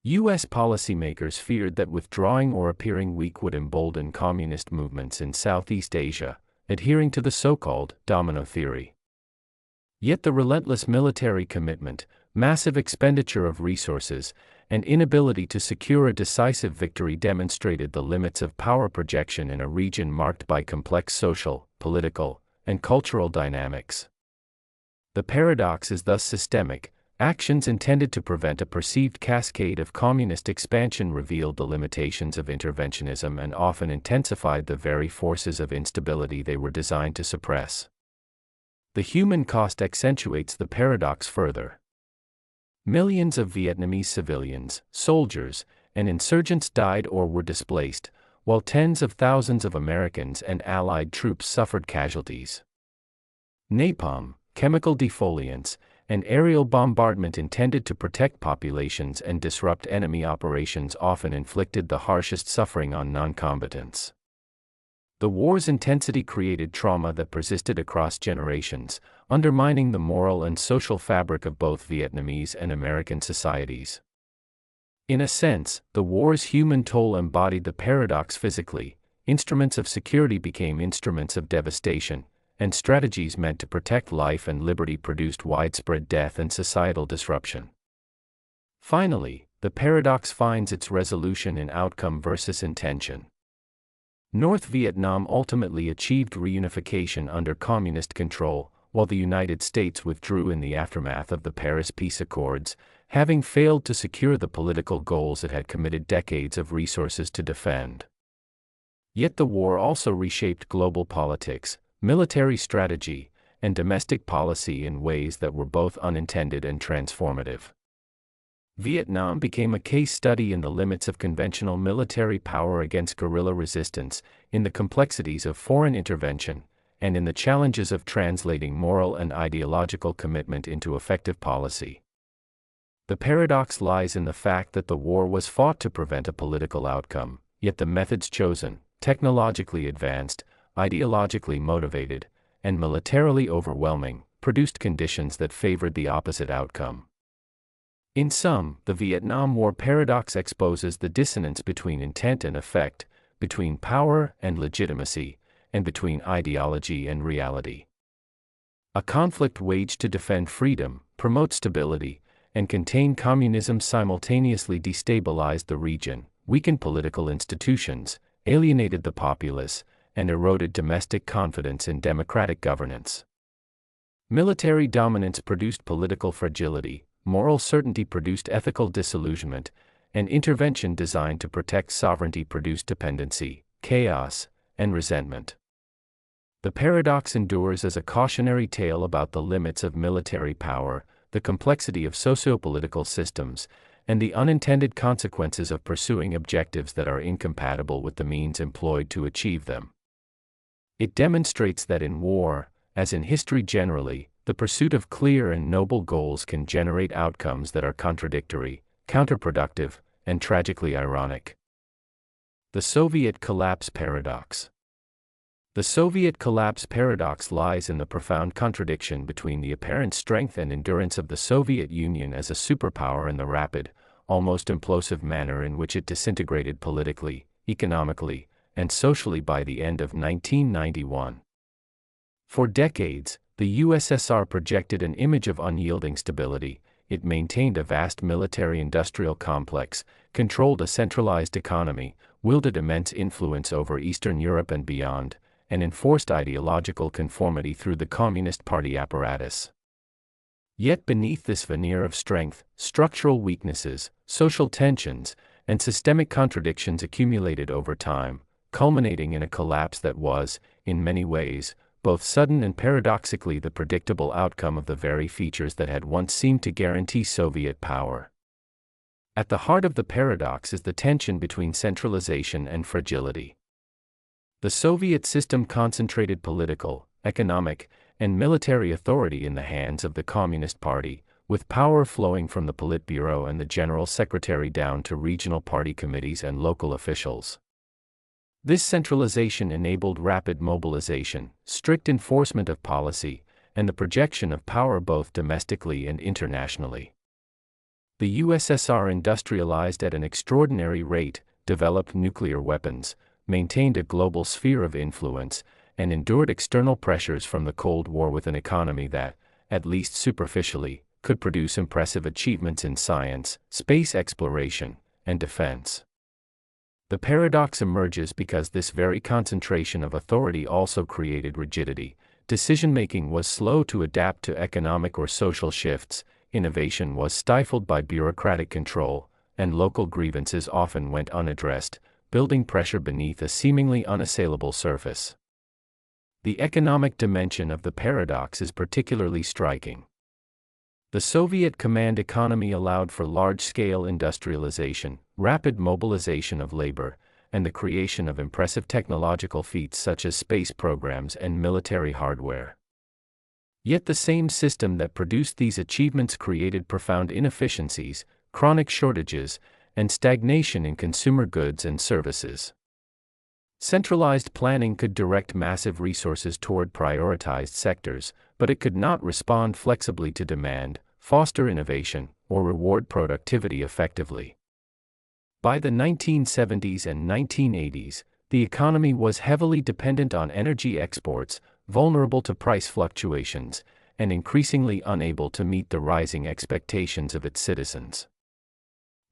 A: U.S. policymakers feared that withdrawing or appearing weak would embolden communist movements in Southeast Asia, adhering to the so-called domino theory. Yet the relentless military commitment, massive expenditure of resources, and inability to secure a decisive victory demonstrated the limits of power projection in a region marked by complex social, political, and cultural dynamics. The paradox is thus systemic. Actions intended to prevent a perceived cascade of communist expansion revealed the limitations of interventionism and often intensified the very forces of instability they were designed to suppress. The human cost accentuates the paradox further. Millions of Vietnamese civilians, soldiers, and insurgents died or were displaced, while tens of thousands of Americans and Allied troops suffered casualties. Napalm, chemical defoliants, and aerial bombardment intended to protect populations and disrupt enemy operations often inflicted the harshest suffering on non-combatants. The war's intensity created trauma that persisted across generations, undermining the moral and social fabric of both Vietnamese and American societies. In a sense, the war's human toll embodied the paradox physically. Instruments of security became instruments of devastation, and strategies meant to protect life and liberty produced widespread death and societal disruption. Finally, the paradox finds its resolution in outcome versus intention. North Vietnam ultimately achieved reunification under communist control, while the United States withdrew in the aftermath of the Paris Peace Accords, having failed to secure the political goals it had committed decades of resources to defend. Yet the war also reshaped global politics, military strategy, and domestic policy in ways that were both unintended and transformative. Vietnam became a case study in the limits of conventional military power against guerrilla resistance, in the complexities of foreign intervention, and in the challenges of translating moral and ideological commitment into effective policy. The paradox lies in the fact that the war was fought to prevent a political outcome, yet the methods chosen, technologically advanced, ideologically motivated, and militarily overwhelming, produced conditions that favored the opposite outcome. In sum, the Vietnam War paradox exposes the dissonance between intent and effect, between power and legitimacy, and between ideology and reality. A conflict waged to defend freedom, promote stability, and contain communism simultaneously destabilized the region, weakened political institutions, alienated the populace, and eroded domestic confidence in democratic governance. Military dominance produced political fragility, moral certainty produced ethical disillusionment, and intervention designed to protect sovereignty produced dependency, chaos, and resentment. The paradox endures as a cautionary tale about the limits of military power, the complexity of sociopolitical systems, and the unintended consequences of pursuing objectives that are incompatible with the means employed to achieve them. It demonstrates that in war, as in history generally, the pursuit of clear and noble goals can generate outcomes that are contradictory, counterproductive, and tragically ironic. The Soviet collapse paradox. The Soviet collapse paradox lies in the profound contradiction between the apparent strength and endurance of the Soviet Union as a superpower and the rapid, almost implosive manner in which it disintegrated politically, economically, and socially by the end of 1991. For decades, the USSR projected an image of unyielding stability. It maintained a vast military-industrial complex, controlled a centralized economy, wielded immense influence over Eastern Europe and beyond, and enforced ideological conformity through the Communist Party apparatus. Yet beneath this veneer of strength, structural weaknesses, social tensions, and systemic contradictions accumulated over time, culminating in a collapse that was, in many ways, both sudden and paradoxically the predictable outcome of the very features that had once seemed to guarantee Soviet power. At the heart of the paradox is the tension between centralization and fragility. The Soviet system concentrated political, economic, and military authority in the hands of the Communist Party, with power flowing from the Politburo and the General Secretary down to regional party committees and local officials. This centralization enabled rapid mobilization, strict enforcement of policy, and the projection of power both domestically and internationally. The USSR industrialized at an extraordinary rate, developed nuclear weapons, maintained a global sphere of influence, and endured external pressures from the Cold War with an economy that, at least superficially, could produce impressive achievements in science, space exploration, and defense. The paradox emerges because this very concentration of authority also created rigidity. Decision-making was slow to adapt to economic or social shifts, innovation was stifled by bureaucratic control, and local grievances often went unaddressed, building pressure beneath a seemingly unassailable surface. The economic dimension of the paradox is particularly striking. The Soviet command economy allowed for large-scale industrialization, rapid mobilization of labor, and the creation of impressive technological feats such as space programs and military hardware. Yet the same system that produced these achievements created profound inefficiencies, chronic shortages, and stagnation in consumer goods and services. Centralized planning could direct massive resources toward prioritized sectors, but it could not respond flexibly to demand, foster innovation, or reward productivity effectively. By the 1970s and 1980s, the economy was heavily dependent on energy exports, vulnerable to price fluctuations, and increasingly unable to meet the rising expectations of its citizens.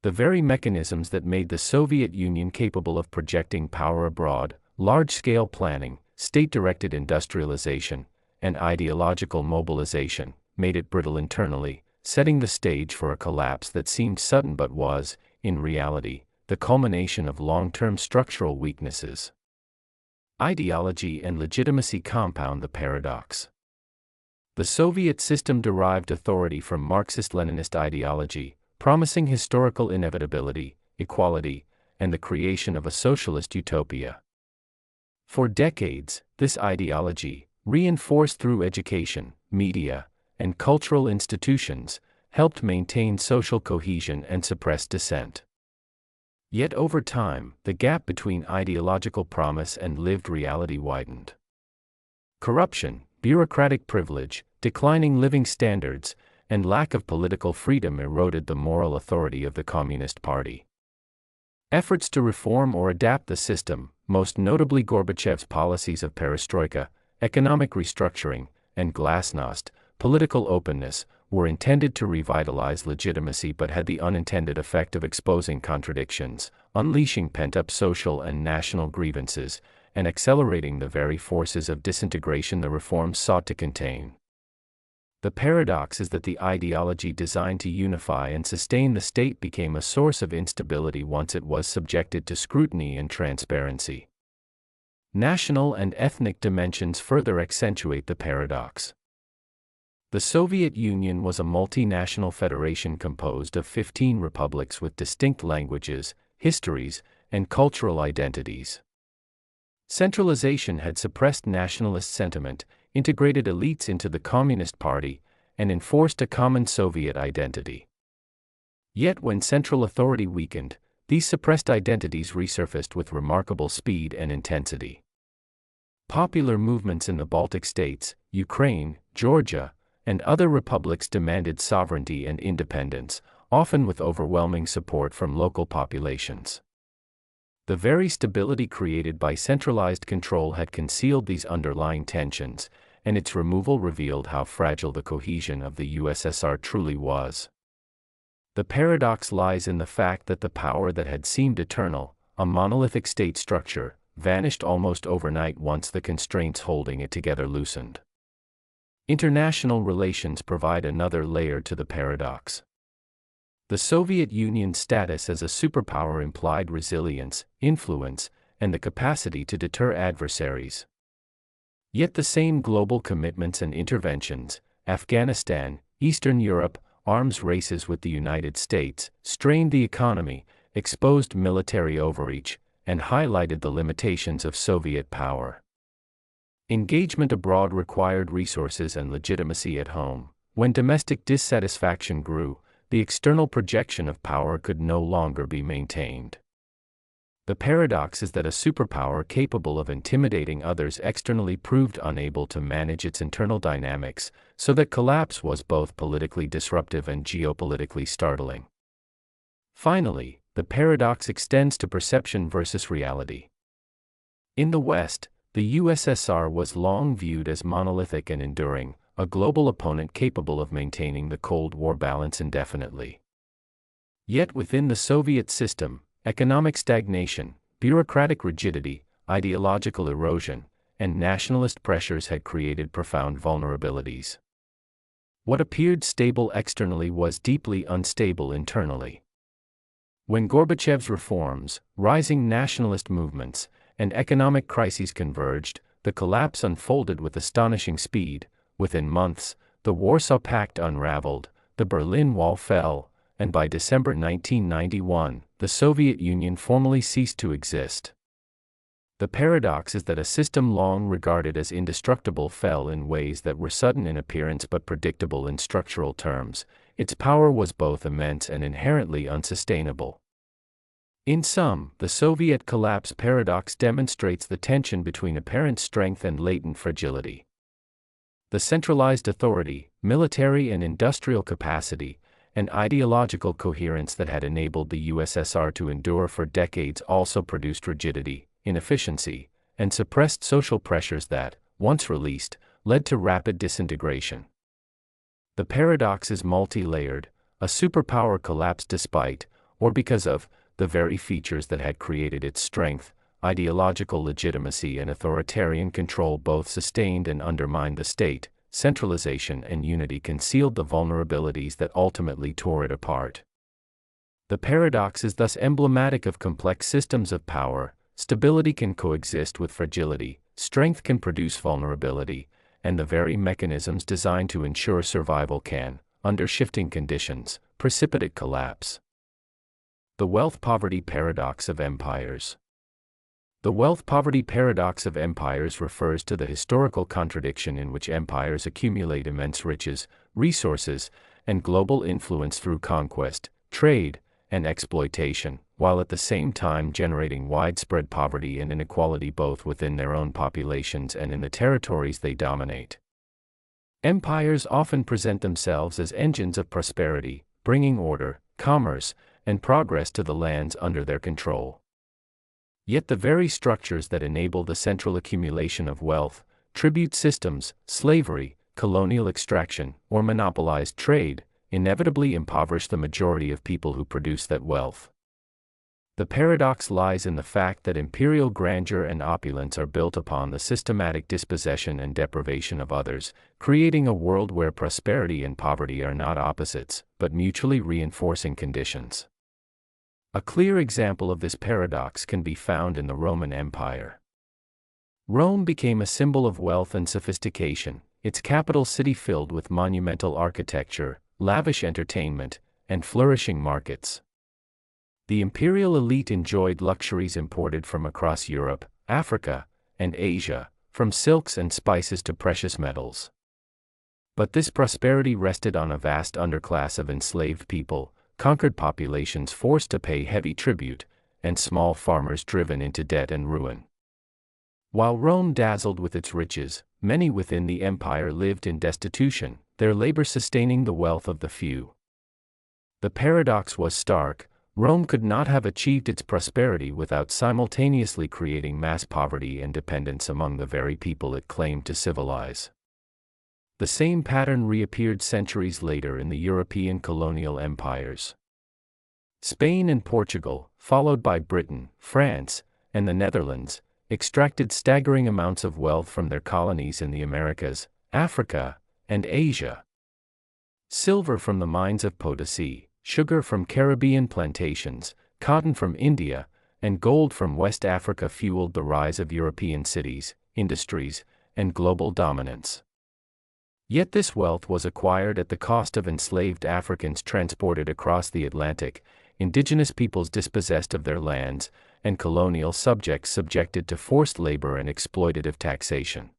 A: The very mechanisms that made the Soviet Union capable of projecting power abroad, large-scale planning, state-directed industrialization, and ideological mobilization, made it brittle internally, setting the stage for a collapse that seemed sudden but was, in reality, the culmination of long-term structural weaknesses. Ideology and legitimacy compound the paradox. The Soviet system derived authority from Marxist-Leninist ideology, promising historical inevitability, equality, and the creation of a socialist utopia. For decades, this ideology, reinforced through education, media, and cultural institutions, helped maintain social cohesion and suppress dissent. Yet over time, the gap between ideological promise and lived reality widened. Corruption, bureaucratic privilege, declining living standards, and lack of political freedom eroded the moral authority of the Communist Party. Efforts to reform or adapt the system, most notably Gorbachev's policies of perestroika, economic restructuring, and glasnost, political openness, were intended to revitalize legitimacy but had the unintended effect of exposing contradictions, unleashing pent-up social and national grievances, and accelerating the very forces of disintegration the reforms sought to contain. The paradox is that the ideology designed to unify and sustain the state became a source of instability once it was subjected to scrutiny and transparency. National and ethnic dimensions further accentuate the paradox. The Soviet Union was a multinational federation composed of 15 republics with distinct languages, histories, and cultural identities. Centralization had suppressed nationalist sentiment, integrated elites into the Communist Party, and enforced a common Soviet identity. Yet when central authority weakened, these suppressed identities resurfaced with remarkable speed and intensity. Popular movements in the Baltic states, Ukraine, Georgia, and other republics demanded sovereignty and independence, often with overwhelming support from local populations. The very stability created by centralized control had concealed these underlying tensions, and its removal revealed how fragile the cohesion of the USSR truly was. The paradox lies in the fact that the power that had seemed eternal, a monolithic state structure, vanished almost overnight once the constraints holding it together loosened. International relations provide another layer to the paradox. The Soviet Union's status as a superpower implied resilience, influence, and the capacity to deter adversaries. Yet the same global commitments and interventions, Afghanistan, Eastern Europe, arms races with the United States, strained the economy, exposed military overreach, and highlighted the limitations of Soviet power. Engagement abroad required resources and legitimacy at home. When domestic dissatisfaction grew, the external projection of power could no longer be maintained. The paradox is that a superpower capable of intimidating others externally proved unable to manage its internal dynamics, so that collapse was both politically disruptive and geopolitically startling. Finally, the paradox extends to perception versus reality. In the West, the USSR was long viewed as monolithic and enduring, a global opponent capable of maintaining the Cold War balance indefinitely. Yet within the Soviet system, economic stagnation, bureaucratic rigidity, ideological erosion, and nationalist pressures had created profound vulnerabilities. What appeared stable externally was deeply unstable internally. When Gorbachev's reforms, rising nationalist movements, and economic crises converged, the collapse unfolded with astonishing speed. Within months, the Warsaw Pact unraveled, the Berlin Wall fell, and by December 1991, the Soviet Union formally ceased to exist. The paradox is that a system long regarded as indestructible fell in ways that were sudden in appearance but predictable in structural terms. Its power was both immense and inherently unsustainable. In sum, the Soviet collapse paradox demonstrates the tension between apparent strength and latent fragility. The centralized authority, military and industrial capacity, and ideological coherence that had enabled the USSR to endure for decades also produced rigidity, inefficiency, and suppressed social pressures that, once released, led to rapid disintegration. The paradox is multi-layered. A superpower collapsed despite, or because of, the very features that had created its strength. Ideological legitimacy and authoritarian control both sustained and undermined the state. Centralization and unity concealed the vulnerabilities that ultimately tore it apart. The paradox is thus emblematic of complex systems of power. Stability can coexist with fragility, strength can produce vulnerability, and the very mechanisms designed to ensure survival can, under shifting conditions, precipitate collapse. The wealth-poverty paradox of empires. The wealth-poverty paradox of empires refers to the historical contradiction in which empires accumulate immense riches, resources, and global influence through conquest, trade, and exploitation, while at the same time generating widespread poverty and inequality both within their own populations and in the territories they dominate. Empires often present themselves as engines of prosperity, bringing order, commerce, and progress to the lands under their control. Yet the very structures that enable the central accumulation of wealth, tribute systems, slavery, colonial extraction, or monopolized trade, inevitably impoverish the majority of people who produce that wealth. The paradox lies in the fact that imperial grandeur and opulence are built upon the systematic dispossession and deprivation of others, creating a world where prosperity and poverty are not opposites, but mutually reinforcing conditions. A clear example of this paradox can be found in the Roman Empire. Rome became a symbol of wealth and sophistication, its capital city filled with monumental architecture, lavish entertainment, and flourishing markets. The imperial elite enjoyed luxuries imported from across Europe, Africa, and Asia, from silks and spices to precious metals. But this prosperity rested on a vast underclass of enslaved people, conquered populations forced to pay heavy tribute, and small farmers driven into debt and ruin. While Rome dazzled with its riches, many within the empire lived in destitution, their labor sustaining the wealth of the few. The paradox was stark: Rome could not have achieved its prosperity without simultaneously creating mass poverty and dependence among the very people it claimed to civilize. The same pattern reappeared centuries later in the European colonial empires. Spain and Portugal, followed by Britain, France, and the Netherlands, extracted staggering amounts of wealth from their colonies in the Americas, Africa, and Asia. Silver from the mines of Potosi, sugar from Caribbean plantations, cotton from India, and gold from West Africa fueled the rise of European cities, industries, and global dominance. Yet this wealth was acquired at the cost of enslaved Africans transported across the Atlantic, indigenous peoples dispossessed of their lands, and colonial subjects subjected to forced labor and exploitative taxation.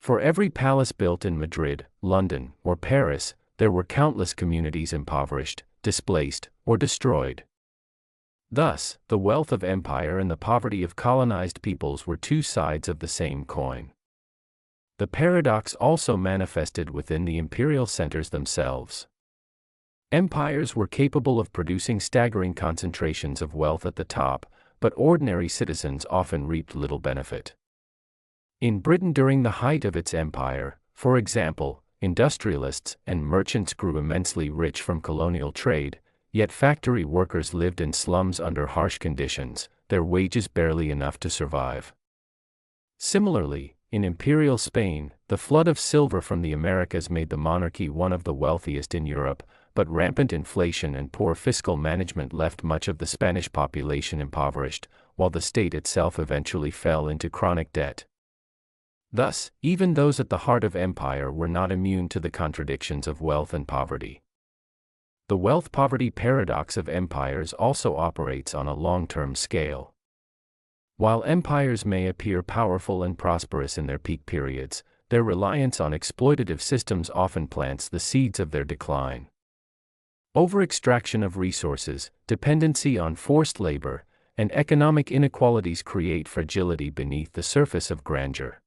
A: For every palace built in Madrid, London, or Paris, there were countless communities impoverished, displaced, or destroyed. Thus, the wealth of empire and the poverty of colonized peoples were two sides of the same coin. The paradox also manifested within the imperial centers themselves. Empires were capable of producing staggering concentrations of wealth at the top, but ordinary citizens often reaped little benefit. In Britain during the height of its empire, for example, industrialists and merchants grew immensely rich from colonial trade, yet factory workers lived in slums under harsh conditions, their wages barely enough to survive. Similarly, in imperial Spain, the flood of silver from the Americas made the monarchy one of the wealthiest in Europe, but rampant inflation and poor fiscal management left much of the Spanish population impoverished, while the state itself eventually fell into chronic debt. Thus, even those at the heart of empire were not immune to the contradictions of wealth and poverty. The wealth-poverty paradox of empires also operates on a long-term scale. While empires may appear powerful and prosperous in their peak periods, their reliance on exploitative systems often plants the seeds of their decline. Over-extraction of resources, dependency on forced labor, and economic inequalities create fragility beneath the surface of grandeur.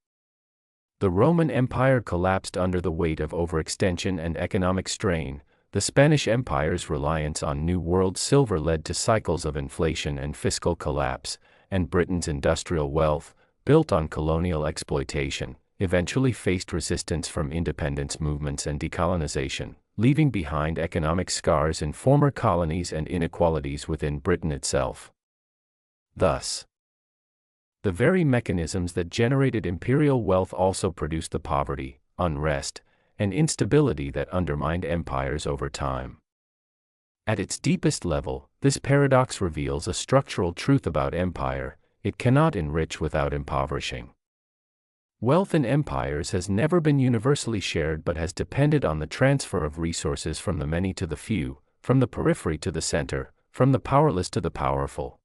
A: The Roman Empire collapsed under the weight of overextension and economic strain. The Spanish Empire's reliance on New World silver led to cycles of inflation and fiscal collapse, and Britain's industrial wealth, built on colonial exploitation, eventually faced resistance from independence movements and decolonization, leaving behind economic scars in former colonies and inequalities within Britain itself. Thus, the very mechanisms that generated imperial wealth also produced the poverty, unrest, and instability that undermined empires over time. At its deepest level, this paradox reveals a structural truth about empire: it cannot enrich without impoverishing. Wealth in empires has never been universally shared but has depended on the transfer of resources from the many to the few, from the periphery to the center, from the powerless to the powerful.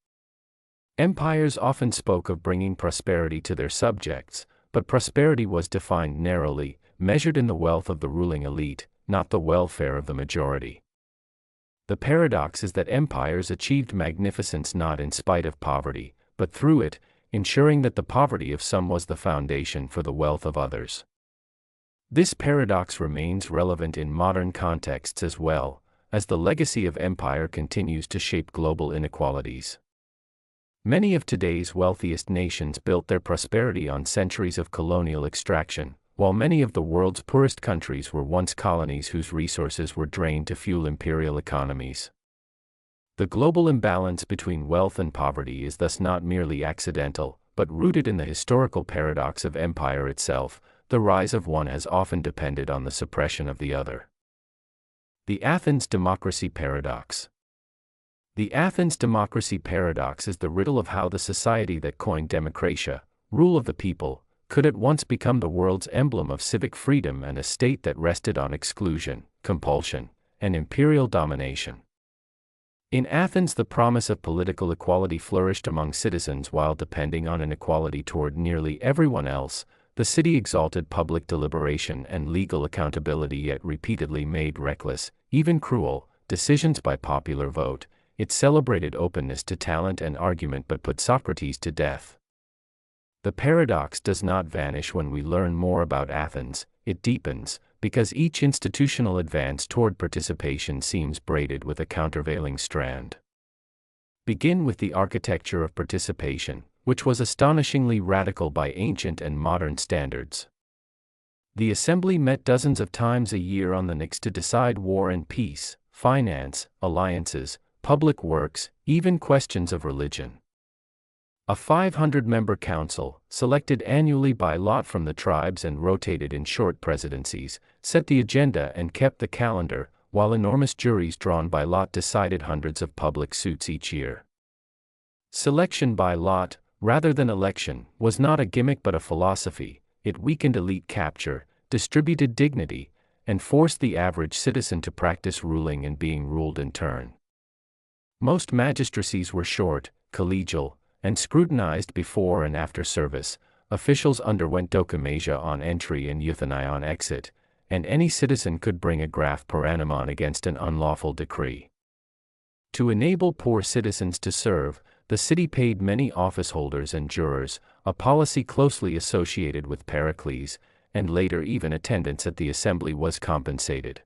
A: Empires often spoke of bringing prosperity to their subjects, but prosperity was defined narrowly, measured in the wealth of the ruling elite, not the welfare of the majority. The paradox is that empires achieved magnificence not in spite of poverty, but through it, ensuring that the poverty of some was the foundation for the wealth of others. This paradox remains relevant in modern contexts as well, as the legacy of empire continues to shape global inequalities. Many of today's wealthiest nations built their prosperity on centuries of colonial extraction, while many of the world's poorest countries were once colonies whose resources were drained to fuel imperial economies. The global imbalance between wealth and poverty is thus not merely accidental, but rooted in the historical paradox of empire itself. The rise of one has often depended on the suppression of the other. The Athens democracy paradox. The Athens democracy paradox is the riddle of how the society that coined democratia, rule of the people, could at once become the world's emblem of civic freedom and a state that rested on exclusion, compulsion, and imperial domination. In Athens, the promise of political equality flourished among citizens while depending on inequality toward nearly everyone else. The city exalted public deliberation and legal accountability, yet repeatedly made reckless, even cruel, decisions by popular vote. It celebrated openness to talent and argument but put Socrates to death. The paradox does not vanish when we learn more about Athens, it deepens, because each institutional advance toward participation seems braided with a countervailing strand. Begin with the architecture of participation, which was astonishingly radical by ancient and modern standards. The assembly met dozens of times a year on the Nix to decide war and peace, finance, alliances, public works, even questions of religion. A 500-member council, selected annually by lot from the tribes and rotated in short presidencies, set the agenda and kept the calendar, while enormous juries drawn by lot decided hundreds of public suits each year. Selection by lot, rather than election, was not a gimmick but a philosophy. It weakened elite capture, distributed dignity, and forced the average citizen to practice ruling and being ruled in turn. Most magistracies were short, collegial, and scrutinized before and after service. Officials underwent dokimasia on entry and euthanasia on exit, and any citizen could bring a graph per animon against an unlawful decree. To enable poor citizens to serve, the city paid many officeholders and jurors, a policy closely associated with Pericles, and later even attendance at the assembly was compensated.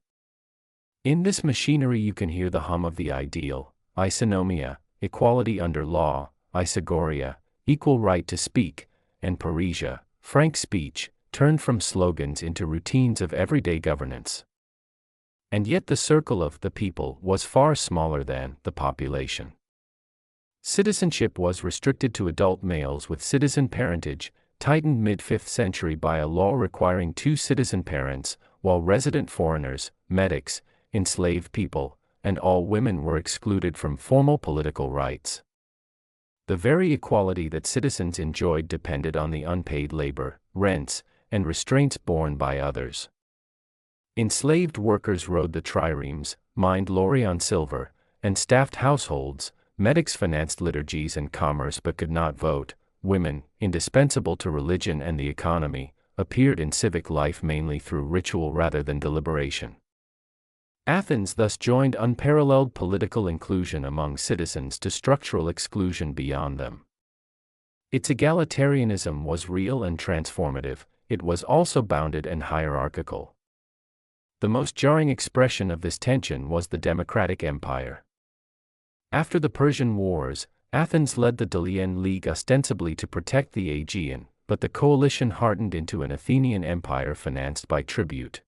A: In this machinery you can hear the hum of the ideal, isonomia, equality under law, isogoria, equal right to speak, and parrhesia, frank speech, turned from slogans into routines of everyday governance. And yet the circle of the people was far smaller than the population. Citizenship was restricted to adult males with citizen parentage, tightened mid-5th century by a law requiring 2 citizen parents, while resident foreigners, medics, enslaved people, and all women were excluded from formal political rights. The very equality that citizens enjoyed depended on the unpaid labor, rents, and restraints borne by others. Enslaved workers rode the triremes, mined lorry on silver, and staffed households. Medics financed liturgies and commerce but could not vote. Women, indispensable to religion and the economy, appeared in civic life mainly through ritual rather than deliberation. Athens thus joined unparalleled political inclusion among citizens to structural exclusion beyond them. Its egalitarianism was real and transformative. It was also bounded and hierarchical. The most jarring expression of this tension was the Democratic Empire. After the Persian Wars, Athens led the Delian League ostensibly to protect the Aegean, but the coalition hardened into an Athenian empire financed by tribute.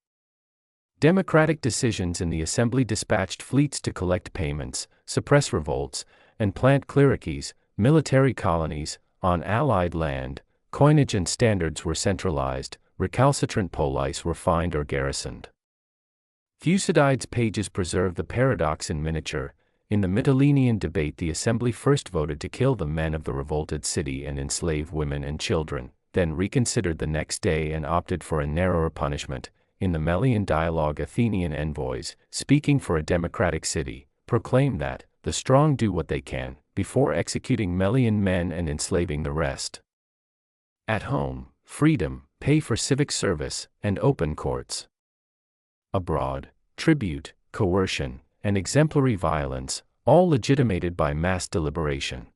A: Democratic decisions in the assembly dispatched fleets to collect payments, suppress revolts, and plant clericies, military colonies, on allied land. Coinage and standards were centralized, recalcitrant polis were fined or garrisoned. Thucydides' pages preserve the paradox in miniature. In the Mytilenean debate, the assembly first voted to kill the men of the revolted city and enslave women and children, then reconsidered the next day and opted for a narrower punishment. In the Melian dialogue, Athenian envoys, speaking for a democratic city, proclaimed that the strong do what they can, before executing Melian men and enslaving the rest. At home, freedom, pay for civic service, and open courts. Abroad, tribute, coercion, and exemplary violence, all legitimated by mass deliberation.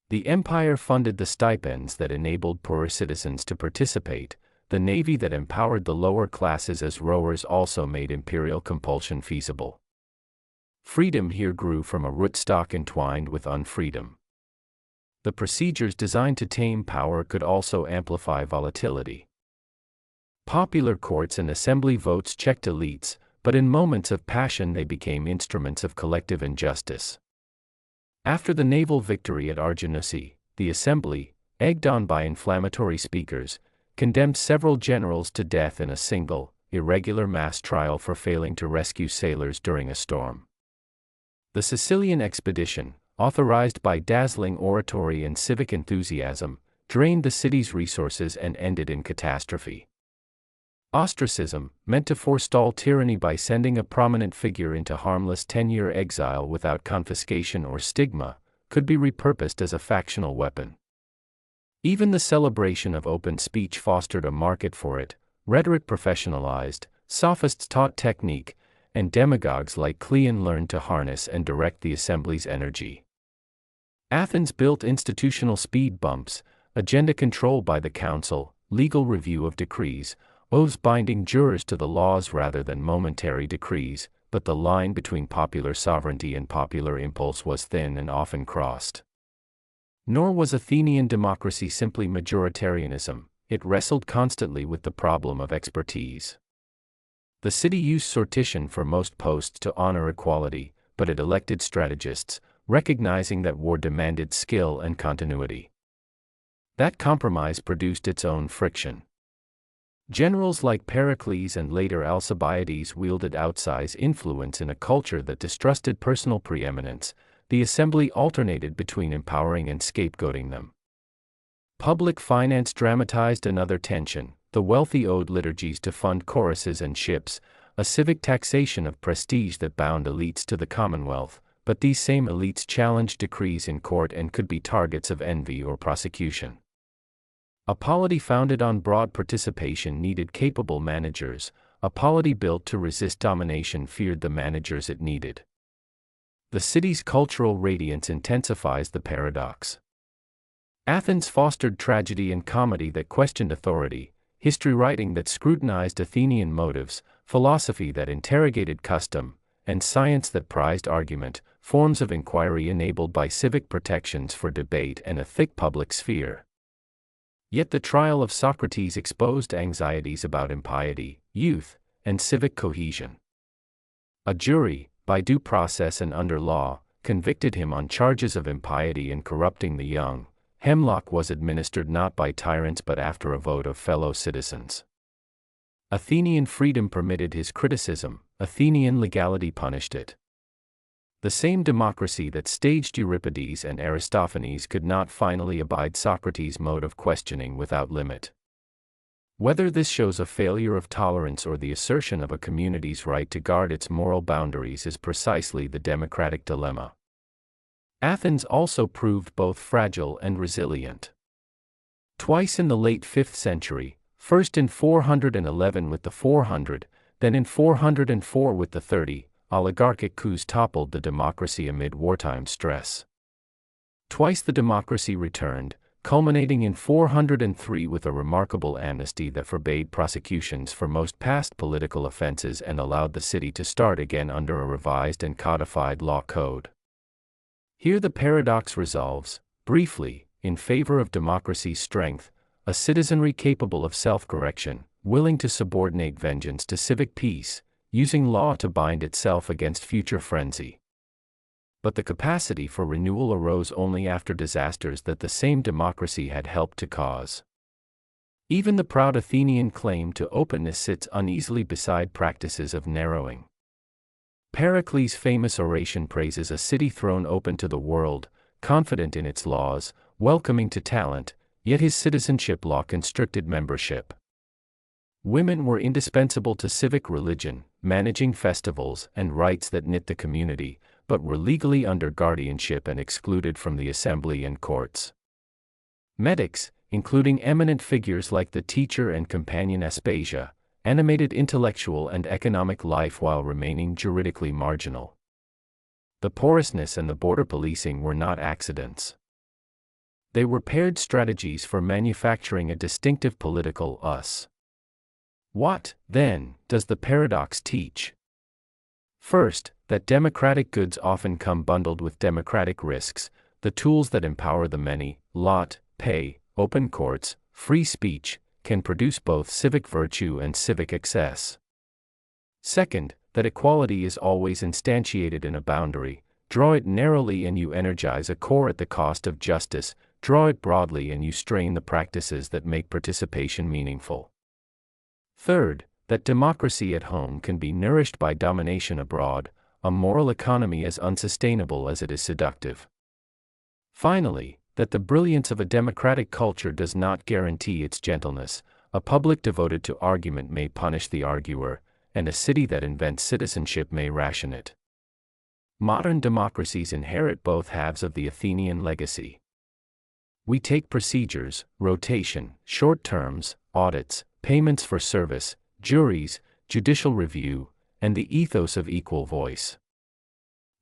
A: The empire funded the stipends that enabled poorer citizens to participate. The navy that empowered the lower classes as rowers also made imperial compulsion feasible. Freedom here grew from a rootstock entwined with unfreedom. The procedures designed to tame power could also amplify volatility. Popular courts and assembly votes checked elites, but in moments of passion they became instruments of collective injustice. After the naval victory at Arginusi, the assembly, egged on by inflammatory speakers, condemned several generals to death in a single, irregular mass trial for failing to rescue sailors during a storm. The Sicilian expedition, authorized by dazzling oratory and civic enthusiasm, drained the city's resources and ended in catastrophe. Ostracism, meant to forestall tyranny by sending a prominent figure into harmless 10-year exile without confiscation or stigma, could be repurposed as a factional weapon. Even the celebration of open speech fostered a market for it, rhetoric professionalized, sophists taught technique, and demagogues like Cleon learned to harness and direct the assembly's energy. Athens built institutional speed bumps, agenda control by the council, legal review of decrees, oaths binding jurors to the laws rather than momentary decrees, but the line between popular sovereignty and popular impulse was thin and often crossed. Nor was Athenian democracy simply majoritarianism, it wrestled constantly with the problem of expertise. The city used sortition for most posts to honor equality, but it elected strategists, recognizing that war demanded skill and continuity. That compromise produced its own friction. Generals like Pericles and later Alcibiades wielded outsized influence in a culture that distrusted personal preeminence. The assembly alternated between empowering and scapegoating them. Public finance dramatized another tension. The wealthy owed liturgies to fund choruses and ships, a civic taxation of prestige that bound elites to the commonwealth, but these same elites challenged decrees in court and could be targets of envy or prosecution. A polity founded on broad participation needed capable managers. A polity built to resist domination feared the managers it needed. The city's cultural radiance intensifies the paradox. Athens fostered tragedy and comedy that questioned authority, history writing that scrutinized Athenian motives, philosophy that interrogated custom, and science that prized argument, forms of inquiry enabled by civic protections for debate and a thick public sphere. Yet the trial of Socrates exposed anxieties about impiety, youth, and civic cohesion. A jury, by due process and under law, convicted him on charges of impiety and corrupting the young. Hemlock was administered not by tyrants but after a vote of fellow citizens. Athenian freedom permitted his criticism, Athenian legality punished it. The same democracy that staged Euripides and Aristophanes could not finally abide Socrates' mode of questioning without limit. Whether this shows a failure of tolerance or the assertion of a community's right to guard its moral boundaries is precisely the democratic dilemma. Athens also proved both fragile and resilient. Twice in the late 5th century, first in 411 with the 400, then in 404 with the 30, oligarchic coups toppled the democracy amid wartime stress. Twice the democracy returned, culminating in 403 with a remarkable amnesty that forbade prosecutions for most past political offenses and allowed the city to start again under a revised and codified law code. Here the paradox resolves, briefly, in favor of democracy's strength, a citizenry capable of self-correction, willing to subordinate vengeance to civic peace, using law to bind itself against future frenzy. But the capacity for renewal arose only after disasters that the same democracy had helped to cause. Even the proud Athenian claim to openness sits uneasily beside practices of narrowing. Pericles' famous oration praises a city thrown open to the world, confident in its laws, welcoming to talent, yet his citizenship law constricted membership. Women were indispensable to civic religion, managing festivals and rites that knit the community, but were legally under guardianship and excluded from the assembly and courts. Metics, including eminent figures like the teacher and companion Aspasia, animated intellectual and economic life while remaining juridically marginal. The porousness and the border policing were not accidents. They were paired strategies for manufacturing a distinctive political us. What, then, does the paradox teach? First, that democratic goods often come bundled with democratic risks, the tools that empower the many, lot, pay, open courts, free speech, can produce both civic virtue and civic excess. Second, that equality is always instantiated in a boundary, draw it narrowly and you energize a core at the cost of justice, draw it broadly and you strain the practices that make participation meaningful. Third, that democracy at home can be nourished by domination abroad, a moral economy as unsustainable as it is seductive. Finally, that the brilliance of a democratic culture does not guarantee its gentleness. A public devoted to argument may punish the arguer, and a city that invents citizenship may ration it. Modern democracies inherit both halves of the Athenian legacy. We take procedures, rotation, short terms, audits, payments for service, juries, judicial review, and the ethos of equal voice.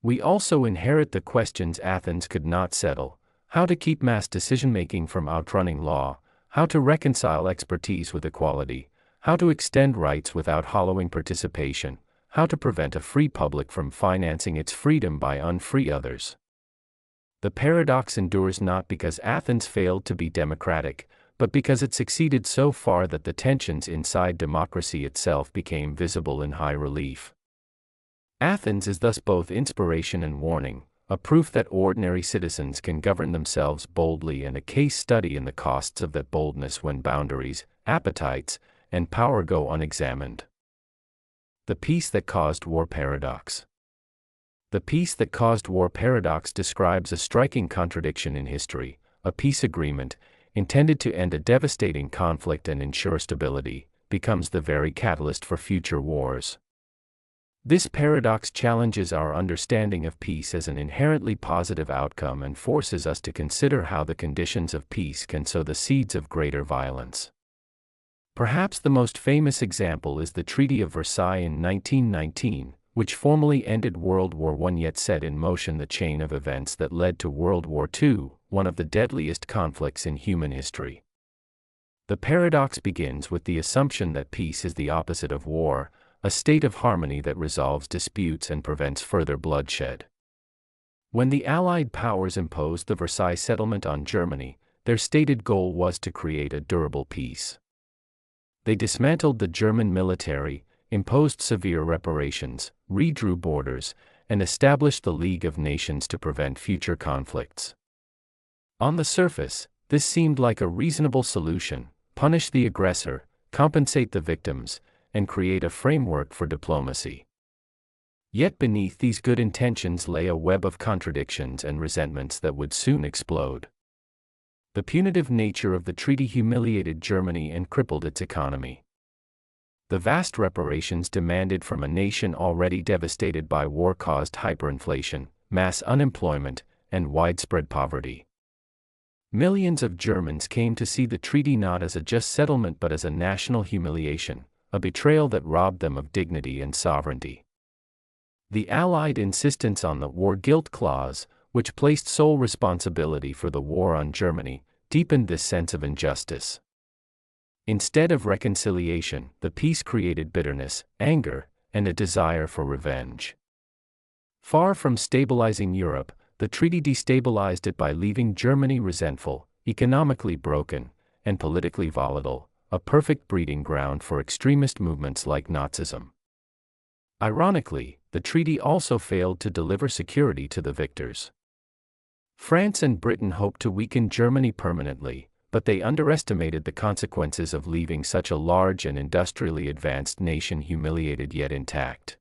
A: We also inherit the questions Athens could not settle: how to keep mass decision-making from outrunning law, how to reconcile expertise with equality, how to extend rights without hollowing participation, how to prevent a free public from financing its freedom by unfree others. The paradox endures not because Athens failed to be democratic, but because it succeeded so far that the tensions inside democracy itself became visible in high relief. Athens is thus both inspiration and warning, a proof that ordinary citizens can govern themselves boldly and a case study in the costs of that boldness when boundaries, appetites, and power go unexamined. The peace that caused war paradox. The peace that caused war paradox describes a striking contradiction in history. A peace agreement, intended to end a devastating conflict and ensure stability, becomes the very catalyst for future wars. This paradox challenges our understanding of peace as an inherently positive outcome and forces us to consider how the conditions of peace can sow the seeds of greater violence. Perhaps the most famous example is the Treaty of Versailles in 1919, which formally ended World War I yet set in motion the chain of events that led to World War II, one of the deadliest conflicts in human history. The paradox begins with the assumption that peace is the opposite of war, a state of harmony that resolves disputes and prevents further bloodshed. When the Allied powers imposed the Versailles Settlement on Germany, their stated goal was to create a durable peace. They dismantled the German military, imposed severe reparations, redrew borders, and established the League of Nations to prevent future conflicts. On the surface, this seemed like a reasonable solution: punish the aggressor, compensate the victims, and create a framework for diplomacy. Yet beneath these good intentions lay a web of contradictions and resentments that would soon explode. The punitive nature of the treaty humiliated Germany and crippled its economy. The vast reparations demanded from a nation already devastated by war caused hyperinflation, mass unemployment, and widespread poverty. Millions of Germans came to see the treaty not as a just settlement but as a national humiliation, a betrayal that robbed them of dignity and sovereignty. The Allied insistence on the war guilt clause, which placed sole responsibility for the war on Germany, deepened this sense of injustice. Instead of reconciliation, the peace created bitterness, anger, and a desire for revenge. Far from stabilizing Europe, the treaty destabilized it by leaving Germany resentful, economically broken, and politically volatile, a perfect breeding ground for extremist movements like Nazism. Ironically, the treaty also failed to deliver security to the victors. France and Britain hoped to weaken Germany permanently, but they underestimated the consequences of leaving such a large and industrially advanced nation humiliated yet intact.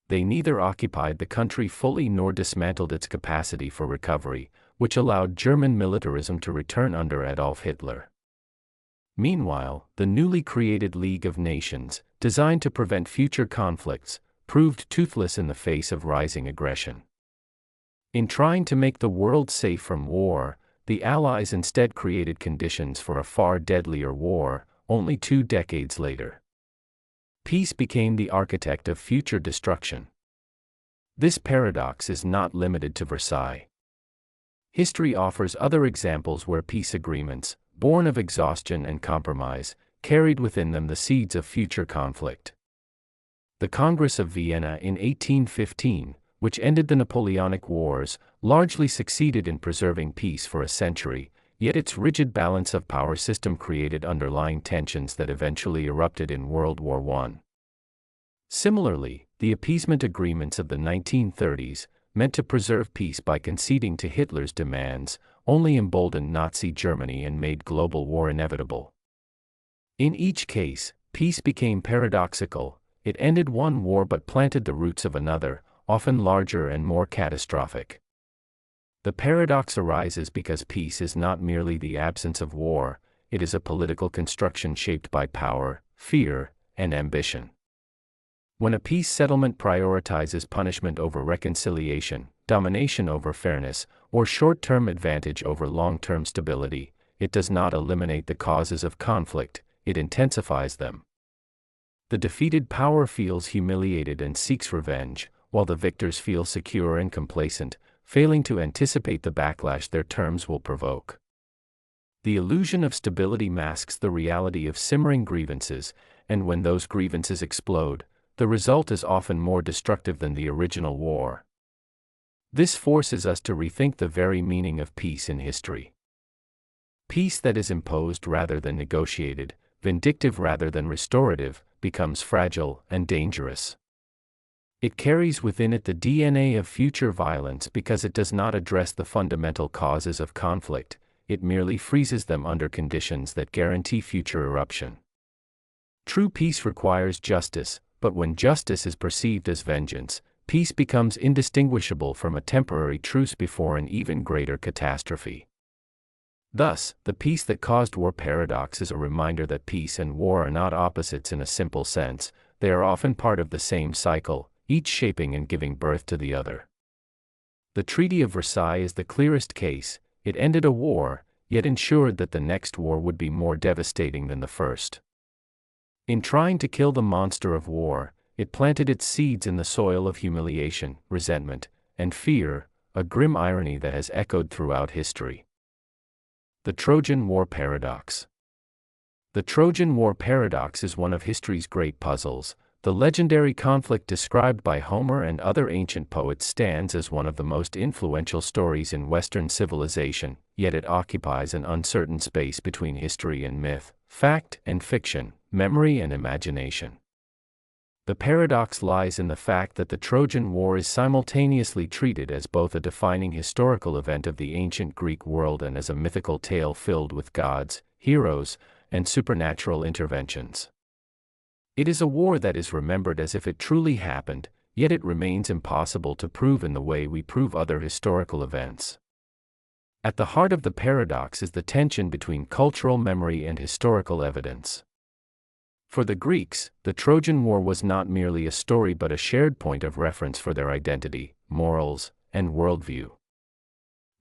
A: They neither occupied the country fully nor dismantled its capacity for recovery, which allowed German militarism to return under Adolf Hitler. Meanwhile, the newly created League of Nations, designed to prevent future conflicts, proved toothless in the face of rising aggression. In trying to make the world safe from war, the Allies instead created conditions for a far deadlier war, only 2 decades later. Peace became the architect of future destruction. This paradox is not limited to Versailles. History offers other examples where peace agreements, born of exhaustion and compromise, carried within them the seeds of future conflict. The Congress of Vienna in 1815, which ended the Napoleonic Wars, largely succeeded in preserving peace for a century, yet its rigid balance of power system created underlying tensions that eventually erupted in World War I. Similarly, the appeasement agreements of the 1930s, meant to preserve peace by conceding to Hitler's demands, only emboldened Nazi Germany and made global war inevitable. In each case, peace became paradoxical: it ended one war but planted the roots of another, often larger and more catastrophic. The paradox arises because peace is not merely the absence of war, it is a political construction shaped by power, fear, and ambition. When a peace settlement prioritizes punishment over reconciliation, domination over fairness, or short-term advantage over long-term stability, it does not eliminate the causes of conflict, it intensifies them. The defeated power feels humiliated and seeks revenge, while the victors feel secure and complacent, failing to anticipate the backlash their terms will provoke. The illusion of stability masks the reality of simmering grievances, and when those grievances explode, the result is often more destructive than the original war. This forces us to rethink the very meaning of peace in history. Peace that is imposed rather than negotiated, vindictive rather than restorative, becomes fragile and dangerous. It carries within it the DNA of future violence because it does not address the fundamental causes of conflict, it merely freezes them under conditions that guarantee future eruption. True peace requires justice, but when justice is perceived as vengeance, peace becomes indistinguishable from a temporary truce before an even greater catastrophe. Thus, the peace that caused war paradox is a reminder that peace and war are not opposites in a simple sense, they are often part of the same cycle, each shaping and giving birth to the other. The Treaty of Versailles is the clearest case. It ended a war, yet ensured that the next war would be more devastating than the first. In trying to kill the monster of war, it planted its seeds in the soil of humiliation, resentment, and fear, a grim irony that has echoed throughout history. The Trojan War Paradox. The Trojan War paradox is one of history's great puzzles. The legendary conflict described by Homer and other ancient poets stands as one of the most influential stories in Western civilization, yet it occupies an uncertain space between history and myth, fact and fiction, memory and imagination. The paradox lies in the fact that the Trojan War is simultaneously treated as both a defining historical event of the ancient Greek world and as a mythical tale filled with gods, heroes, and supernatural interventions. It is a war that is remembered as if it truly happened, yet it remains impossible to prove in the way we prove other historical events. At the heart of the paradox is the tension between cultural memory and historical evidence. For the Greeks, the Trojan War was not merely a story but a shared point of reference for their identity, morals, and worldview.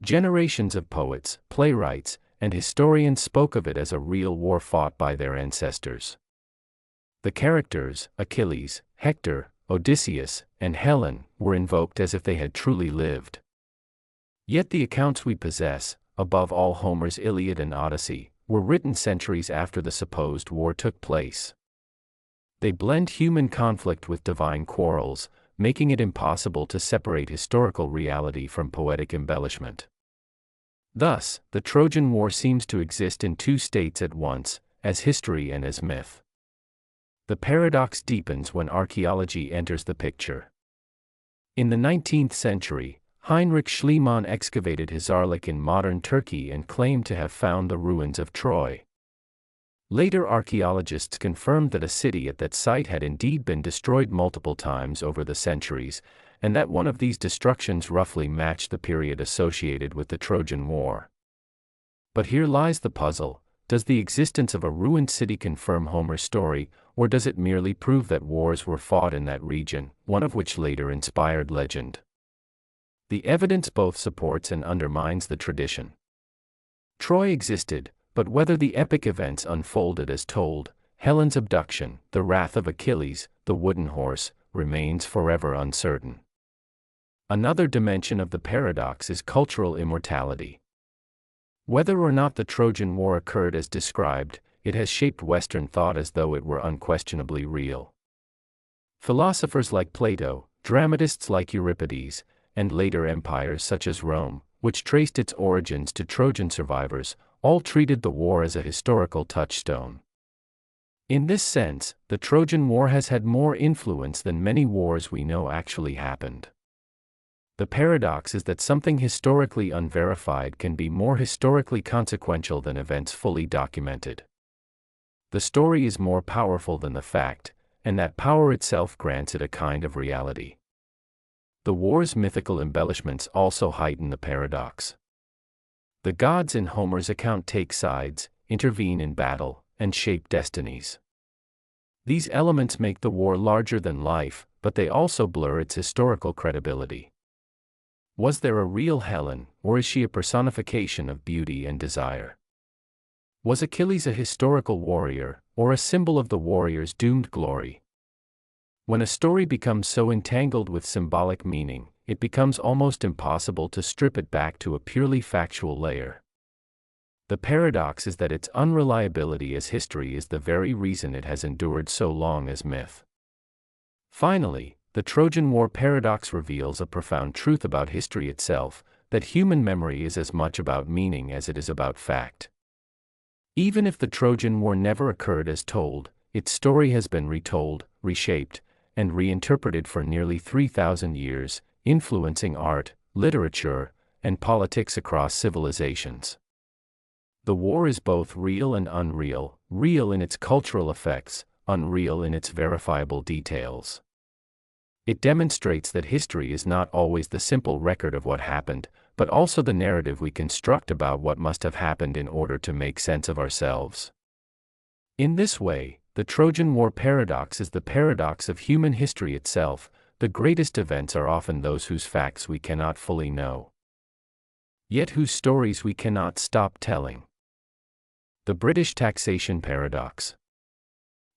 A: Generations of poets, playwrights, and historians spoke of it as a real war fought by their ancestors. The characters, Achilles, Hector, Odysseus, and Helen, were invoked as if they had truly lived. Yet the accounts we possess, above all Homer's Iliad and Odyssey, were written centuries after the supposed war took place. They blend human conflict with divine quarrels, making it impossible to separate historical reality from poetic embellishment. Thus, the Trojan War seems to exist in two states at once, as history and as myth. The paradox deepens when archaeology enters the picture. In the 19th century, Heinrich Schliemann excavated Hisarlik in modern Turkey and claimed to have found the ruins of Troy. Later archaeologists confirmed that a city at that site had indeed been destroyed multiple times over the centuries, and that one of these destructions roughly matched the period associated with the Trojan War. But here lies the puzzle: does the existence of a ruined city confirm Homer's story, or does it merely prove that wars were fought in that region, one of which later inspired legend? The evidence both supports and undermines the tradition. Troy existed, but whether the epic events unfolded as told, Helen's abduction, the wrath of Achilles, the wooden horse, remains forever uncertain. Another dimension of the paradox is cultural immortality. Whether or not the Trojan War occurred as described, it has shaped Western thought as though it were unquestionably real. Philosophers like Plato, dramatists like Euripides, and later empires such as Rome, which traced its origins to Trojan survivors, all treated the war as a historical touchstone. In this sense, the Trojan War has had more influence than many wars we know actually happened. The paradox is that something historically unverified can be more historically consequential than events fully documented. The story is more powerful than the fact, and that power itself grants it a kind of reality. the war's mythical embellishments also heighten the paradox. The gods in Homer's account take sides, intervene in battle, and shape destinies. These elements make the war larger than life, but they also blur its historical credibility. Was there a real Helen, or is she a personification of beauty and desire? Was Achilles a historical warrior, or a symbol of the warrior's doomed glory? When a story becomes so entangled with symbolic meaning, it becomes almost impossible to strip it back to a purely factual layer. The paradox is that its unreliability as history is the very reason it has endured so long as myth. Finally, the Trojan War paradox reveals a profound truth about history itself, that human memory is as much about meaning as it is about fact. Even if the Trojan War never occurred as told, its story has been retold, reshaped, and reinterpreted for nearly 3,000 years, influencing art, literature, and politics across civilizations. The war is both real and unreal, real in its cultural effects, unreal in its verifiable details. It demonstrates that history is not always the simple record of what happened, but also the narrative we construct about what must have happened in order to make sense of ourselves. In this way, the Trojan War paradox is the paradox of human history itself. The greatest events are often those whose facts we cannot fully know, yet whose stories we cannot stop telling. The British taxation paradox.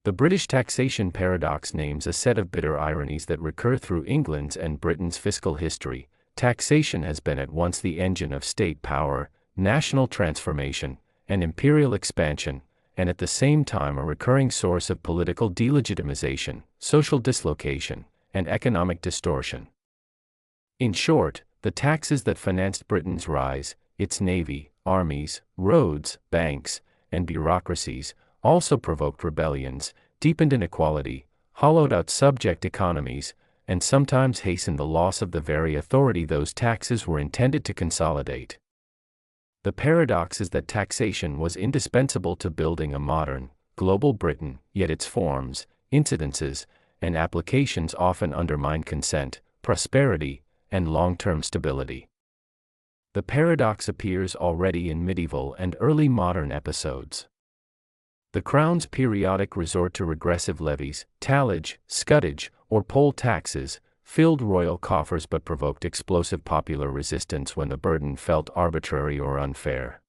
A: The British taxation paradox names a set of bitter ironies that recur through England's and Britain's fiscal history. Taxation has been at once the engine of state power, national transformation, and imperial expansion, and at the same time a recurring source of political delegitimization, social dislocation, and economic distortion. In short, the taxes that financed Britain's rise, its navy, armies, roads, banks, and bureaucracies, also provoked rebellions, deepened inequality, hollowed out subject economies, and sometimes hastened the loss of the very authority those taxes were intended to consolidate. The paradox is that taxation was indispensable to building a modern, global Britain, yet its forms, incidences, and applications often undermine consent, prosperity, and long-term stability. The paradox appears already in medieval and early modern episodes. The Crown's periodic resort to regressive levies, tallage, scutage, or poll taxes, filled royal coffers but provoked explosive popular resistance when the burden felt arbitrary or unfair.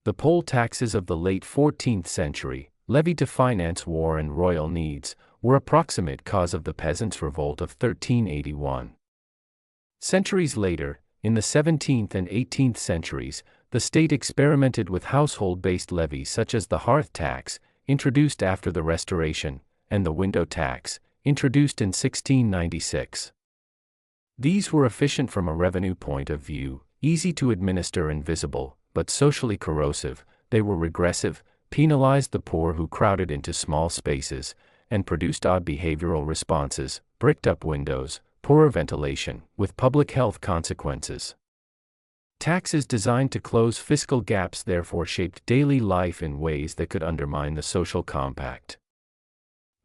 A: The poll taxes of the late 14th century, levied to finance war and royal needs, were a proximate cause of the peasants' revolt of 1381. Centuries later, in the 17th and 18th centuries, the state experimented with household-based levies such as the hearth tax, introduced after the Restoration, and the window tax, introduced in 1696. These were efficient from a revenue point of view, easy to administer and visible, but socially corrosive. They were regressive, penalized the poor who crowded into small spaces, and produced odd behavioral responses, bricked-up windows, poorer ventilation, with public health consequences. Taxes designed to close fiscal gaps therefore shaped daily life in ways that could undermine the social compact.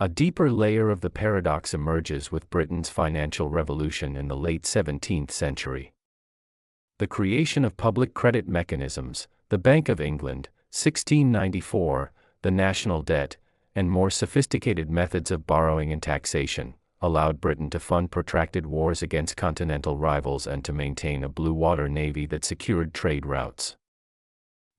A: A deeper layer of the paradox emerges with Britain's financial revolution in the late 17th century. The creation of public credit mechanisms, the Bank of England, 1694, the national debt, and more sophisticated methods of borrowing and taxation, allowed Britain to fund protracted wars against continental rivals and to maintain a blue-water navy that secured trade routes.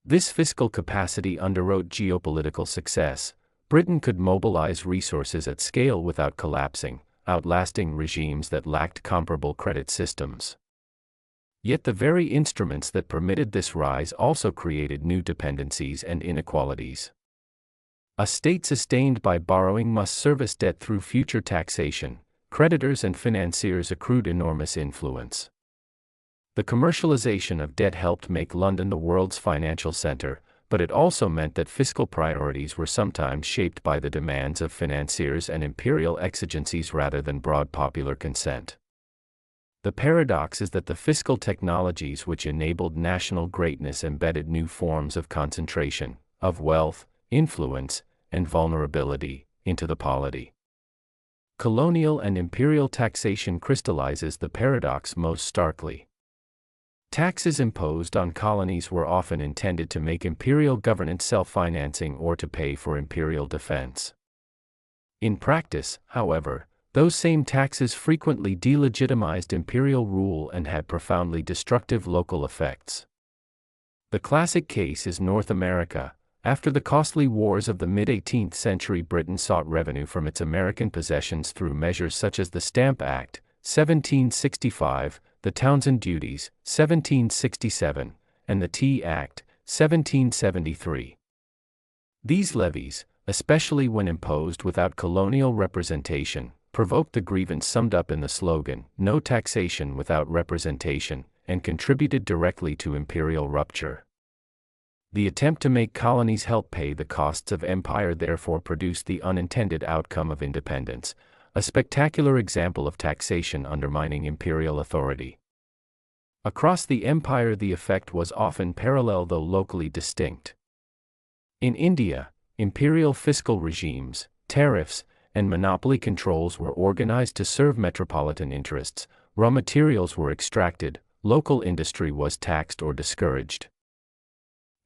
A: This fiscal capacity underwrote geopolitical success. Britain could mobilize resources at scale without collapsing, outlasting regimes that lacked comparable credit systems. Yet the very instruments that permitted this rise also created new dependencies and inequalities. A state sustained by borrowing must service debt through future taxation. Creditors and financiers accrued enormous influence. The commercialization of debt helped make London the world's financial center, but it also meant that fiscal priorities were sometimes shaped by the demands of financiers and imperial exigencies rather than broad popular consent. The paradox is that the fiscal technologies which enabled national greatness embedded new forms of concentration, of wealth, influence, and vulnerability, into the polity. Colonial and imperial taxation crystallizes the paradox most starkly. Taxes imposed on colonies were often intended to make imperial governance self-financing or to pay for imperial defense. In practice, however, those same taxes frequently delegitimized imperial rule and had profoundly destructive local effects. The classic case is North America. After the costly wars of the mid-18th century, Britain sought revenue from its American possessions through measures such as the Stamp Act, 1765, the Townshend Duties, 1767, and the Tea Act, 1773. These levies, especially when imposed without colonial representation, provoked the grievance summed up in the slogan, "No taxation without representation," and contributed directly to imperial rupture. The attempt to make colonies help pay the costs of empire therefore produced the unintended outcome of independence, a spectacular example of taxation undermining imperial authority. Across the empire, the effect was often parallel though locally distinct. In India, imperial fiscal regimes, tariffs, and monopoly controls were organized to serve metropolitan interests. Raw materials were extracted, local industry was taxed or discouraged.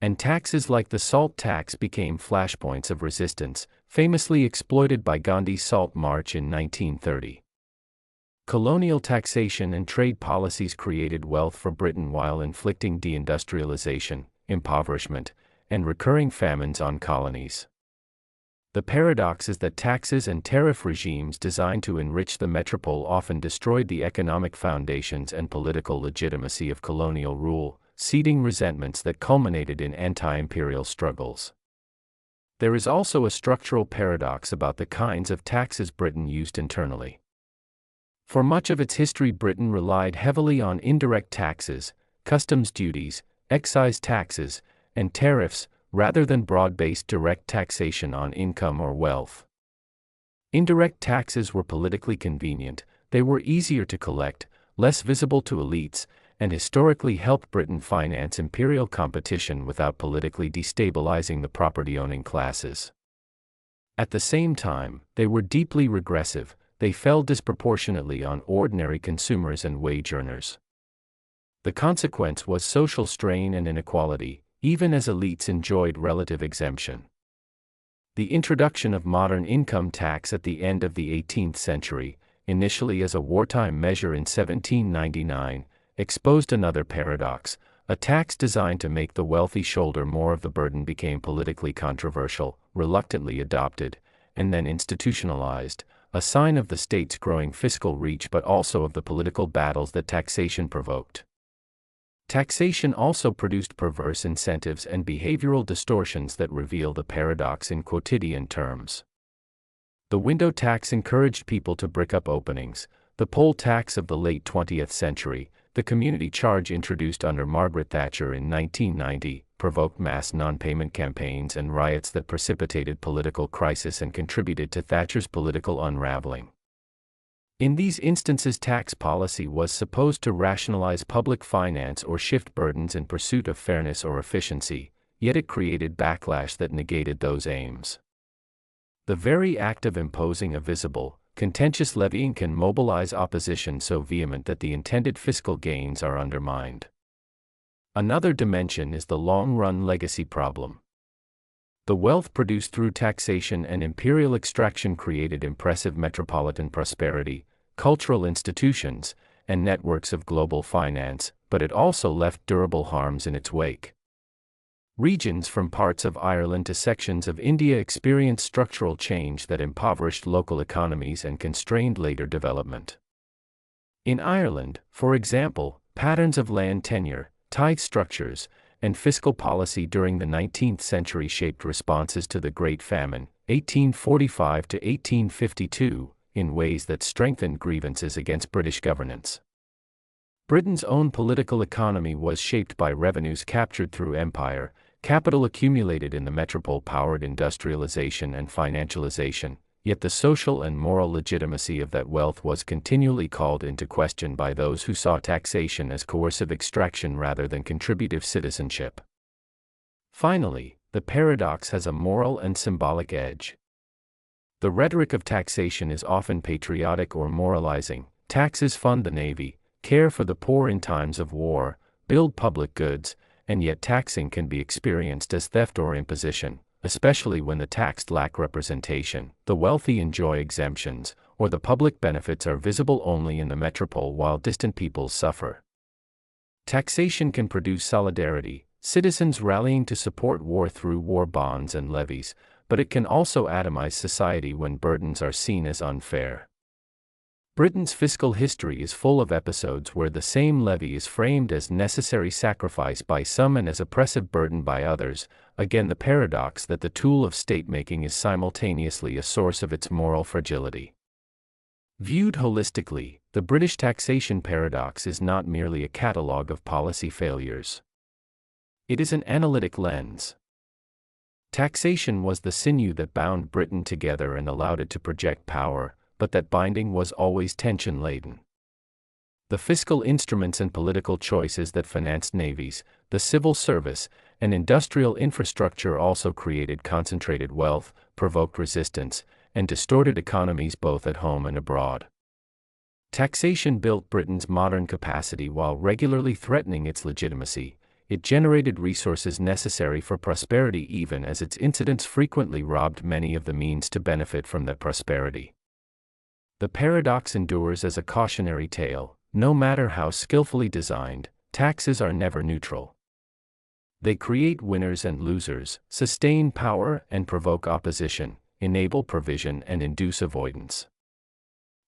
A: And taxes like the salt tax became flashpoints of resistance, famously exploited by Gandhi's Salt March in 1930. Colonial taxation and trade policies created wealth for Britain while inflicting deindustrialization, impoverishment, and recurring famines on colonies. The paradox is that taxes and tariff regimes designed to enrich the metropole often destroyed the economic foundations and political legitimacy of colonial rule, seeding resentments that culminated in anti-imperial struggles. There is also a structural paradox about the kinds of taxes Britain used internally. For much of its history, Britain relied heavily on indirect taxes, customs duties, excise taxes, and tariffs, rather than broad-based direct taxation on income or wealth. Indirect taxes were politically convenient, they were easier to collect, less visible to elites, and historically helped Britain finance imperial competition without politically destabilizing the property-owning classes. At the same time, they were deeply regressive, they fell disproportionately on ordinary consumers and wage earners. The consequence was social strain and inequality, even as elites enjoyed relative exemption. The introduction of modern income tax at the end of the 18th century, initially as a wartime measure in 1799, exposed another paradox. A tax designed to make the wealthy shoulder more of the burden became politically controversial, reluctantly adopted, and then institutionalized, a sign of the state's growing fiscal reach but also of the political battles that taxation provoked. Taxation also produced perverse incentives and behavioral distortions that reveal the paradox in quotidian terms. The window tax encouraged people to brick up openings, the poll tax of the late 20th century, the community charge introduced under Margaret Thatcher in 1990, provoked mass non-payment campaigns and riots that precipitated political crisis and contributed to Thatcher's political unraveling. In these instances, tax policy was supposed to rationalize public finance or shift burdens in pursuit of fairness or efficiency, yet it created backlash that negated those aims. The very act of imposing a visible, contentious levying can mobilize opposition so vehement that the intended fiscal gains are undermined. Another dimension is the long-run legacy problem. The wealth produced through taxation and imperial extraction created impressive metropolitan prosperity, cultural institutions, and networks of global finance, but it also left durable harms in its wake. Regions from parts of Ireland to sections of India experienced structural change that impoverished local economies and constrained later development. In Ireland, for example, patterns of land tenure, tithe structures, and fiscal policy during the 19th century shaped responses to the Great Famine, 1845 to 1852, in ways that strengthened grievances against British governance. Britain's own political economy was shaped by revenues captured through empire, capital accumulated in the metropole powered industrialization and financialization, yet the social and moral legitimacy of that wealth was continually called into question by those who saw taxation as coercive extraction rather than contributive citizenship. Finally, the paradox has a moral and symbolic edge. The rhetoric of taxation is often patriotic or moralizing. Taxes fund the navy, care for the poor in times of war, build public goods, and yet taxing can be experienced as theft or imposition, especially when the taxed lack representation, the wealthy enjoy exemptions, or the public benefits are visible only in the metropole while distant peoples suffer. Taxation can produce solidarity, citizens rallying to support war through war bonds and levies, but it can also atomize society when burdens are seen as unfair. Britain's fiscal history is full of episodes where the same levy is framed as necessary sacrifice by some and as oppressive burden by others, again the paradox that the tool of state-making is simultaneously a source of its moral fragility. Viewed holistically, the British taxation paradox is not merely a catalogue of policy failures. It is an analytic lens. Taxation was the sinew that bound Britain together and allowed it to project power, but that binding was always tension-laden. The fiscal instruments and political choices that financed navies, the civil service, and industrial infrastructure also created concentrated wealth, provoked resistance, and distorted economies both at home and abroad. Taxation built Britain's modern capacity while regularly threatening its legitimacy. It generated resources necessary for prosperity even as its incidents frequently robbed many of the means to benefit from that prosperity. The paradox endures as a cautionary tale. No matter how skillfully designed, taxes are never neutral. They create winners and losers, sustain power and provoke opposition, enable provision and induce avoidance.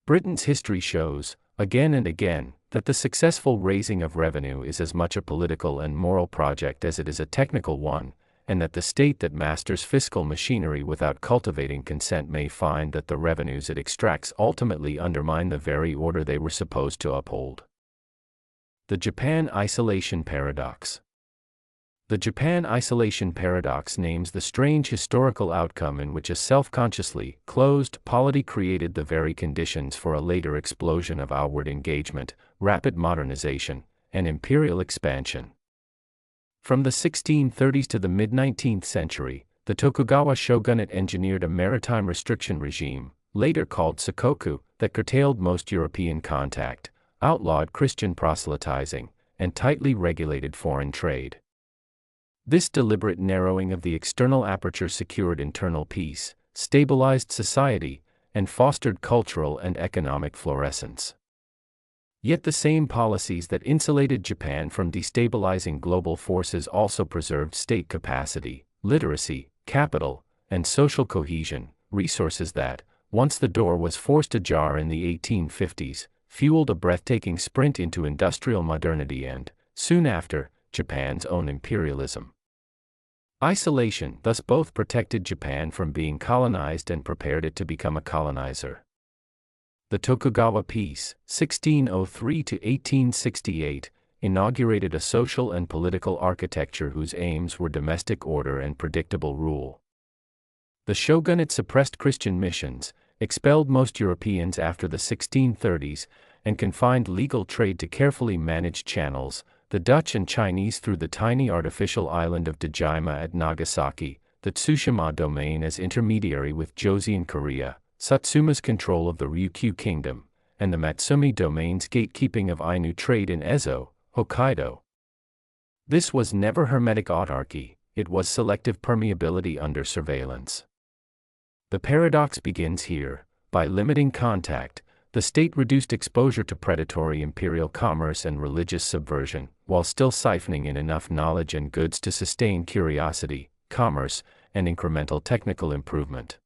A: Britain's history shows, again and again, that the successful raising of revenue is as much a political and moral project as it is a technical one, and that the state that masters fiscal machinery without cultivating consent may find that the revenues it extracts ultimately undermine the very order they were supposed to uphold. The Japan isolation paradox. The Japan isolation paradox names the strange historical outcome in which a self-consciously closed polity created the very conditions for a later explosion of outward engagement, rapid modernization, and imperial expansion. From the 1630s to the mid-19th century, the Tokugawa shogunate engineered a maritime restriction regime, later called Sakoku, that curtailed most European contact, outlawed Christian proselytizing, and tightly regulated foreign trade. This deliberate narrowing of the external aperture secured internal peace, stabilized society, and fostered cultural and economic florescence. Yet the same policies that insulated Japan from destabilizing global forces also preserved state capacity, literacy, capital, and social cohesion, resources that, once the door was forced ajar in the 1850s, fueled a breathtaking sprint into industrial modernity and, soon after, Japan's own imperialism. Isolation thus both protected Japan from being colonized and prepared it to become a colonizer. The Tokugawa Peace, 1603 to 1868, inaugurated a social and political architecture whose aims were domestic order and predictable rule. The shogunate suppressed Christian missions, expelled most Europeans after the 1630s, and confined legal trade to carefully managed channels, the Dutch and Chinese through the tiny artificial island of Dejima at Nagasaki, the Tsushima domain as intermediary with Joseon Korea, Satsuma's control of the Ryukyu Kingdom, and the Matsumi domain's gatekeeping of Ainu trade in Ezo, Hokkaido. This was never hermetic autarky, it was selective permeability under surveillance. The paradox begins here. By limiting contact, the state reduced exposure to predatory imperial commerce and religious subversion, while still siphoning in enough knowledge and goods to sustain curiosity, commerce, and incremental technical improvement.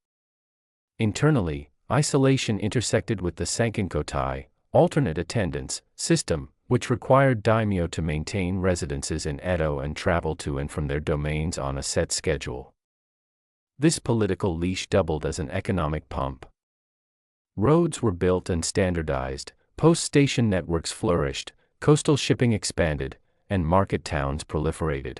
A: Internally, isolation intersected with the Sankenkotai, alternate attendance, system, which required daimyo to maintain residences in Edo and travel to and from their domains on a set schedule. This political leash doubled as an economic pump. Roads were built and standardized, post-station networks flourished, coastal shipping expanded, and market towns proliferated.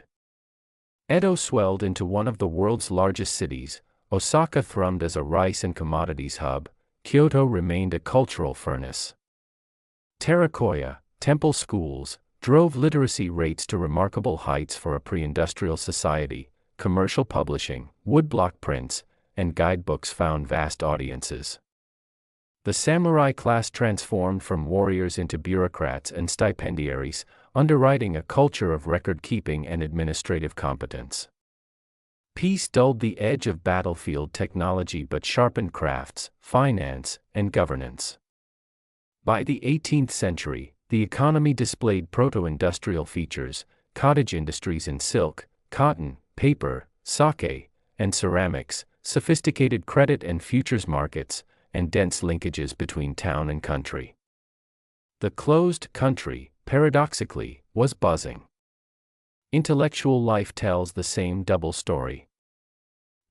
A: Edo swelled into one of the world's largest cities. Osaka thrummed as a rice and commodities hub. Kyoto remained a cultural furnace. Terakoya, temple schools, drove literacy rates to remarkable heights for a pre-industrial society. Commercial publishing, woodblock prints, and guidebooks found vast audiences. The samurai class transformed from warriors into bureaucrats and stipendiaries, underwriting a culture of record-keeping and administrative competence. Peace dulled the edge of battlefield technology but sharpened crafts, finance, and governance. By the 18th century, the economy displayed proto-industrial features: cottage industries in silk, cotton, paper, sake, and ceramics, sophisticated credit and futures markets, and dense linkages between town and country. The closed country, paradoxically, was buzzing. Intellectual life tells the same double story.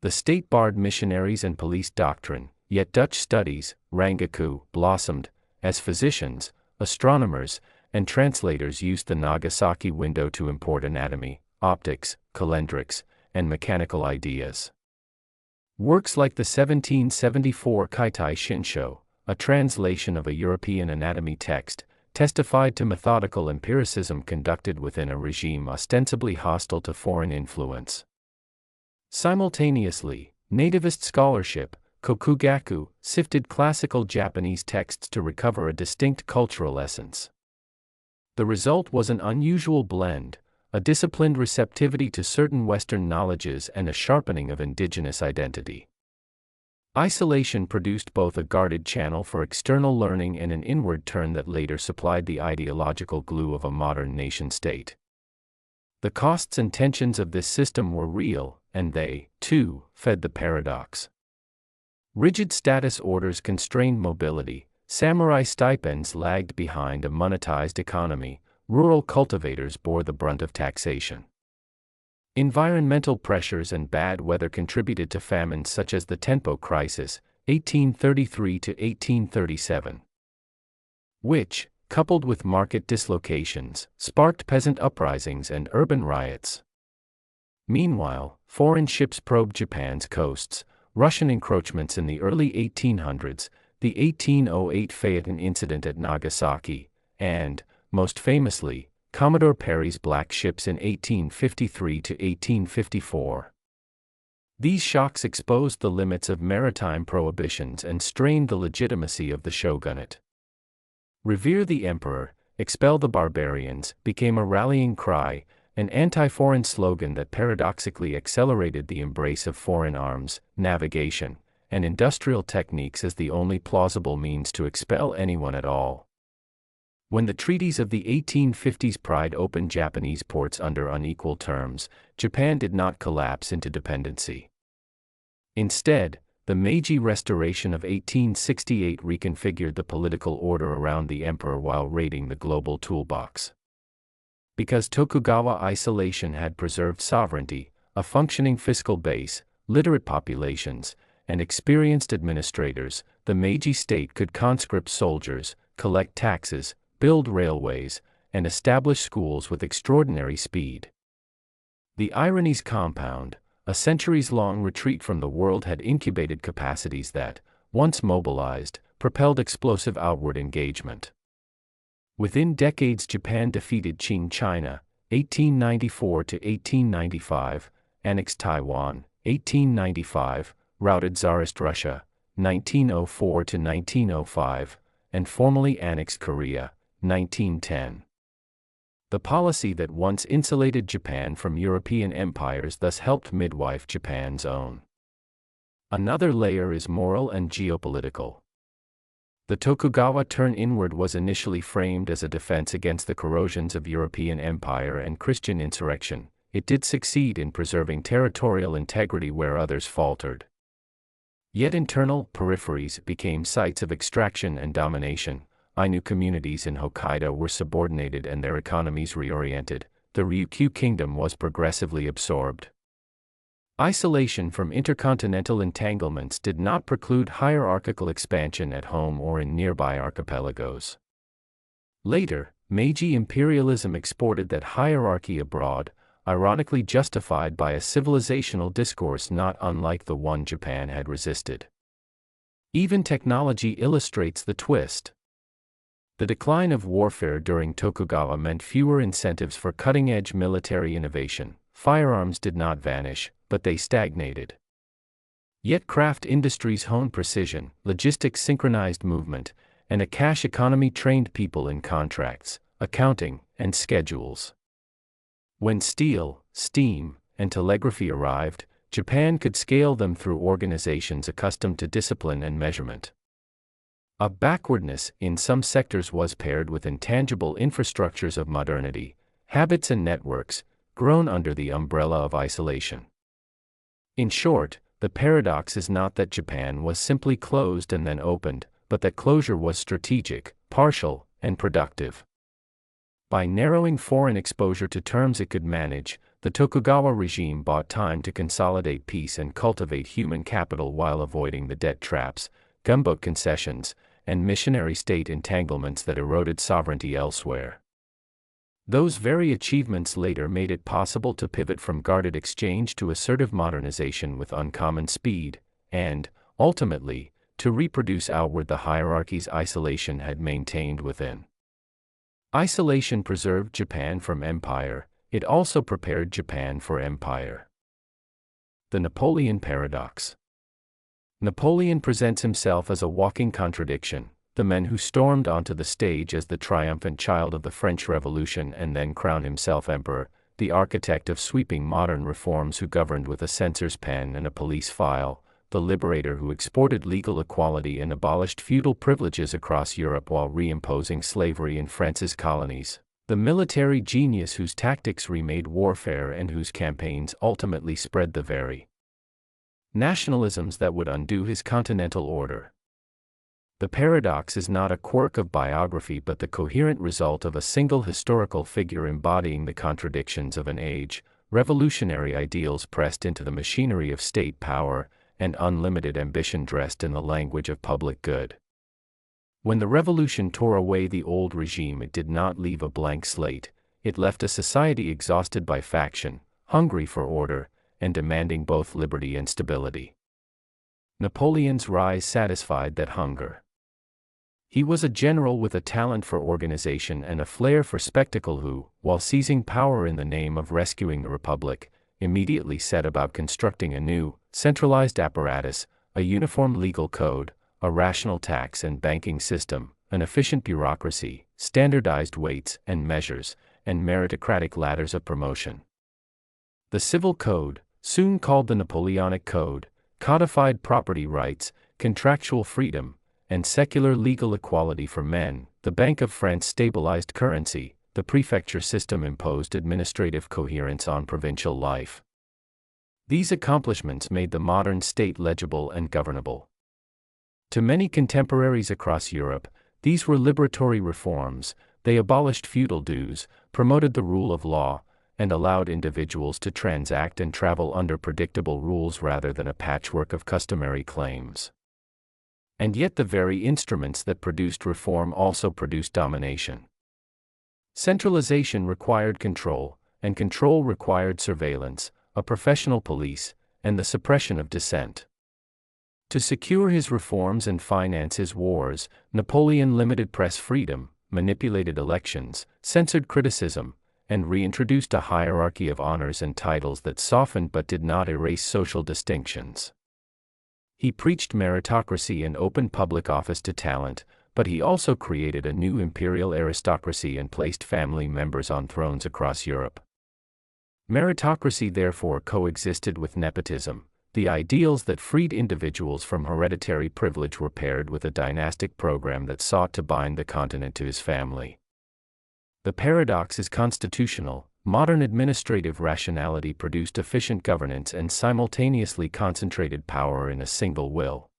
A: The state barred missionaries and police doctrine, yet Dutch studies, Rangaku, blossomed, as physicians, astronomers, and translators used the Nagasaki window to import anatomy, optics, calendrics, and mechanical ideas. Works like the 1774 Kaitai Shinsho, a translation of a European anatomy text, testified to methodical empiricism conducted within a regime ostensibly hostile to foreign influence. Simultaneously, nativist scholarship, Kokugaku, sifted classical Japanese texts to recover a distinct cultural essence. The result was an unusual blend: a disciplined receptivity to certain Western knowledges and a sharpening of indigenous identity. Isolation produced both a guarded channel for external learning and an inward turn that later supplied the ideological glue of a modern nation-state. The costs and tensions of this system were real, and they, too, fed the paradox. Rigid status orders constrained mobility, samurai stipends lagged behind a monetized economy, rural cultivators bore the brunt of taxation. Environmental pressures and bad weather contributed to famines such as the Tenpo Crisis, 1833 to 1837, which, coupled with market dislocations, sparked peasant uprisings and urban riots. Meanwhile, foreign ships probed Japan's coasts, Russian encroachments in the early 1800s, the 1808 Phaeton incident at Nagasaki, and, most famously, Commodore Perry's black ships in 1853 to 1854. These shocks exposed the limits of maritime prohibitions and strained the legitimacy of the shogunate. Revere the emperor, expel the barbarians became a rallying cry, an anti-foreign slogan that paradoxically accelerated the embrace of foreign arms, navigation, and industrial techniques as the only plausible means to expel anyone at all. When the treaties of the 1850s pried open Japanese ports under unequal terms, Japan did not collapse into dependency. Instead, the Meiji Restoration of 1868 reconfigured the political order around the emperor while raiding the global toolbox. Because Tokugawa isolation had preserved sovereignty, a functioning fiscal base, literate populations, and experienced administrators, the Meiji state could conscript soldiers, collect taxes, build railways, and establish schools with extraordinary speed. The ironies compound: a centuries-long retreat from the world had incubated capacities that, once mobilized, propelled explosive outward engagement. Within decades, Japan defeated Qing China, 1894 to 1895, annexed Taiwan, 1895, routed Tsarist Russia, 1904 to 1905, and formally annexed Korea, 1910. The policy that once insulated Japan from European empires thus helped midwife Japan's own. Another layer is moral and geopolitical. The Tokugawa turn inward was initially framed as a defense against the corrosions of European empire and Christian insurrection. It did succeed in preserving territorial integrity where others faltered. Yet internal peripheries became sites of extraction and domination. Ainu communities in Hokkaido were subordinated and their economies reoriented. The Ryukyu kingdom was progressively absorbed. Isolation from intercontinental entanglements did not preclude hierarchical expansion at home or in nearby archipelagos. Later, Meiji imperialism exported that hierarchy abroad, ironically justified by a civilizational discourse not unlike the one Japan had resisted. Even technology illustrates the twist. The decline of warfare during Tokugawa meant fewer incentives for cutting-edge military innovation. Firearms did not vanish, but they stagnated. Yet craft industries honed precision, logistics synchronized movement, and a cash economy trained people in contracts, accounting, and schedules. When steel, steam, and telegraphy arrived, Japan could scale them through organizations accustomed to discipline and measurement. A backwardness in some sectors was paired with intangible infrastructures of modernity, habits and networks, grown under the umbrella of isolation. In short, the paradox is not that Japan was simply closed and then opened, but that closure was strategic, partial, and productive. By narrowing foreign exposure to terms it could manage, the Tokugawa regime bought time to consolidate peace and cultivate human capital while avoiding the debt traps, gunboat concessions, and missionary state entanglements that eroded sovereignty elsewhere. Those very achievements later made it possible to pivot from guarded exchange to assertive modernization with uncommon speed, and, ultimately, to reproduce outward the hierarchies isolation had maintained within. Isolation preserved Japan from empire, it also prepared Japan for empire. The Napoleon paradox. Napoleon presents himself as a walking contradiction, the man who stormed onto the stage as the triumphant child of the French Revolution and then crowned himself emperor, the architect of sweeping modern reforms who governed with a censor's pen and a police file, the liberator who exported legal equality and abolished feudal privileges across Europe while reimposing slavery in France's colonies, the military genius whose tactics remade warfare and whose campaigns ultimately spread the very nationalisms that would undo his continental order. The paradox is not a quirk of biography but the coherent result of a single historical figure embodying the contradictions of an age, revolutionary ideals pressed into the machinery of state power, and unlimited ambition dressed in the language of public good. When the revolution tore away the old regime, it did not leave a blank slate, it left a society exhausted by faction, hungry for order, and demanding both liberty and stability. Napoleon's rise satisfied that hunger. He was a general with a talent for organization and a flair for spectacle who, while seizing power in the name of rescuing the Republic, immediately set about constructing a new, centralized apparatus, a uniform legal code, a rational tax and banking system, an efficient bureaucracy, standardized weights and measures, and meritocratic ladders of promotion. The Civil Code, soon called the Napoleonic Code, codified property rights, contractual freedom, and secular legal equality for men. The Bank of France stabilized currency, the prefecture system imposed administrative coherence on provincial life. These accomplishments made the modern state legible and governable. To many contemporaries across Europe, these were liberatory reforms. They abolished feudal dues, promoted the rule of law, and allowed individuals to transact and travel under predictable rules rather than a patchwork of customary claims. And yet the very instruments that produced reform also produced domination. Centralization required control, and control required surveillance, a professional police, and the suppression of dissent. To secure his reforms and finance his wars, Napoleon limited press freedom, manipulated elections, censored criticism, and reintroduced a hierarchy of honors and titles that softened but did not erase social distinctions. He preached meritocracy and opened public office to talent, but he also created a new imperial aristocracy and placed family members on thrones across Europe. Meritocracy therefore coexisted with nepotism. The ideals that freed individuals from hereditary privilege were paired with a dynastic program that sought to bind the continent to his family. The paradox is constitutional. Modern administrative rationality produced efficient governance and simultaneously concentrated power in a single will.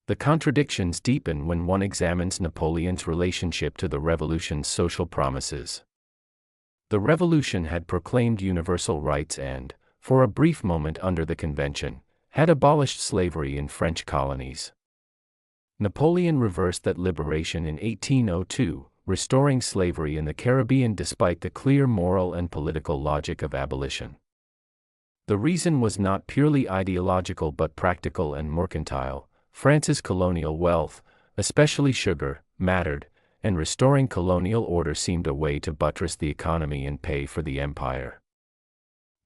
A: The contradictions deepen when one examines Napoleon's relationship to the revolution's social promises. The revolution had proclaimed universal rights and, for a brief moment under the convention, had abolished slavery in French colonies. Napoleon reversed that liberation in 1802, restoring slavery in the Caribbean despite the clear moral and political logic of abolition. The reason was not purely ideological but practical and mercantile. France's colonial wealth, especially sugar, mattered, and restoring colonial order seemed a way to buttress the economy and pay for the empire.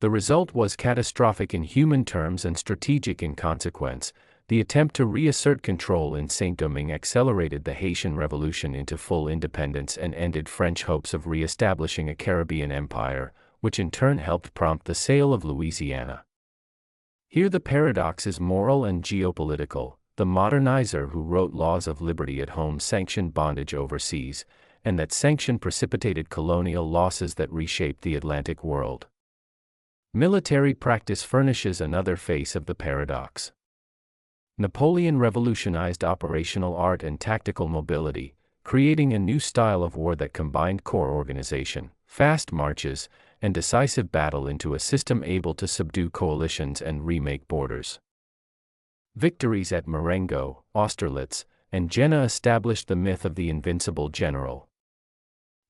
A: The result was catastrophic in human terms and strategic in consequence. The attempt to reassert control in Saint-Domingue accelerated the Haitian Revolution into full independence and ended French hopes of re-establishing a Caribbean empire, which in turn helped prompt the sale of Louisiana. Here the paradox is moral and geopolitical. The modernizer who wrote laws of liberty at home sanctioned bondage overseas, and that sanction precipitated colonial losses that reshaped the Atlantic world. Military practice furnishes another face of the paradox. Napoleon revolutionized operational art and tactical mobility, creating a new style of war that combined corps organization, fast marches, and decisive battle into a system able to subdue coalitions and remake borders. Victories at Marengo, Austerlitz, and Jena established the myth of the invincible general.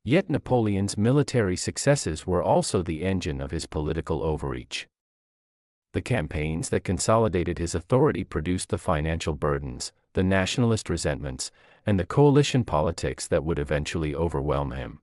A: Yet Napoleon's military successes were also the engine of his political overreach. The campaigns that consolidated his authority produced the financial burdens, the nationalist resentments, and the coalition politics that would eventually overwhelm him.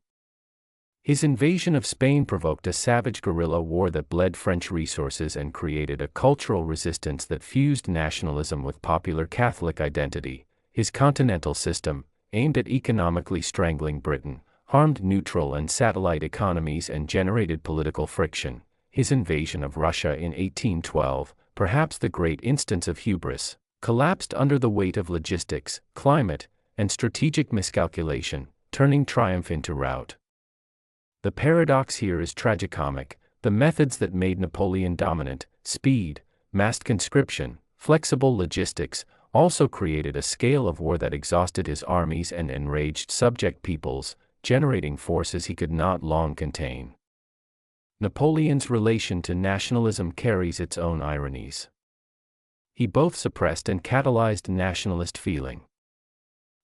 A: His invasion of Spain provoked a savage guerrilla war that bled French resources and created a cultural resistance that fused nationalism with popular Catholic identity. His continental system, aimed at economically strangling Britain, harmed neutral and satellite economies and generated political friction. His invasion of Russia in 1812, perhaps the great instance of hubris, collapsed under the weight of logistics, climate, and strategic miscalculation, turning triumph into rout. The paradox here is tragicomic. The methods that made Napoleon dominant, speed, massed conscription, flexible logistics, also created a scale of war that exhausted his armies and enraged subject peoples, generating forces he could not long contain. Napoleon's relation to nationalism carries its own ironies. He both suppressed and catalyzed nationalist feeling.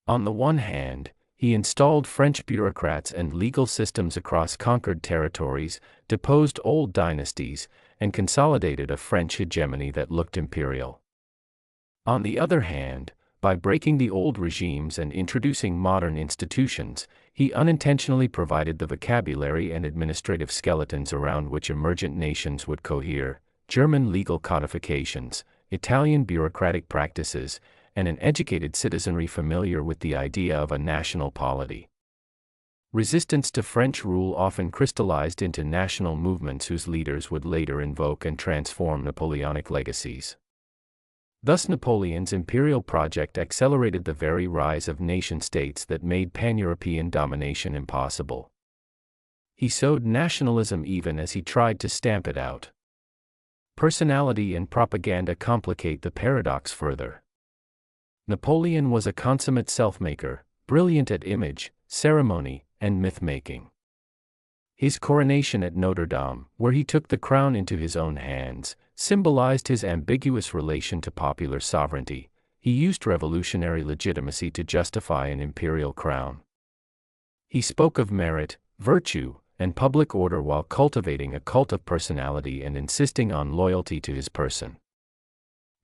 A: On the one hand, he installed French bureaucrats and legal systems across conquered territories, deposed old dynasties, and consolidated a French hegemony that looked imperial. On the other hand, by breaking the old regimes and introducing modern institutions, he unintentionally provided the vocabulary and administrative skeletons around which emergent nations would cohere: German legal codifications, Italian bureaucratic practices, and an educated citizenry familiar with the idea of a national polity. Resistance to French rule often crystallized into national movements whose leaders would later invoke and transform Napoleonic legacies. Thus Napoleon's imperial project accelerated the very rise of nation-states that made pan-European domination impossible. He sowed nationalism even as he tried to stamp it out. Personality and propaganda complicate the paradox further. Napoleon was a consummate self-maker, brilliant at image, ceremony, and myth-making. His coronation at Notre Dame, where he took the crown into his own hands, symbolized his ambiguous relation to popular sovereignty. He used revolutionary legitimacy to justify an imperial crown. He spoke of merit, virtue, and public order while cultivating a cult of personality and insisting on loyalty to his person.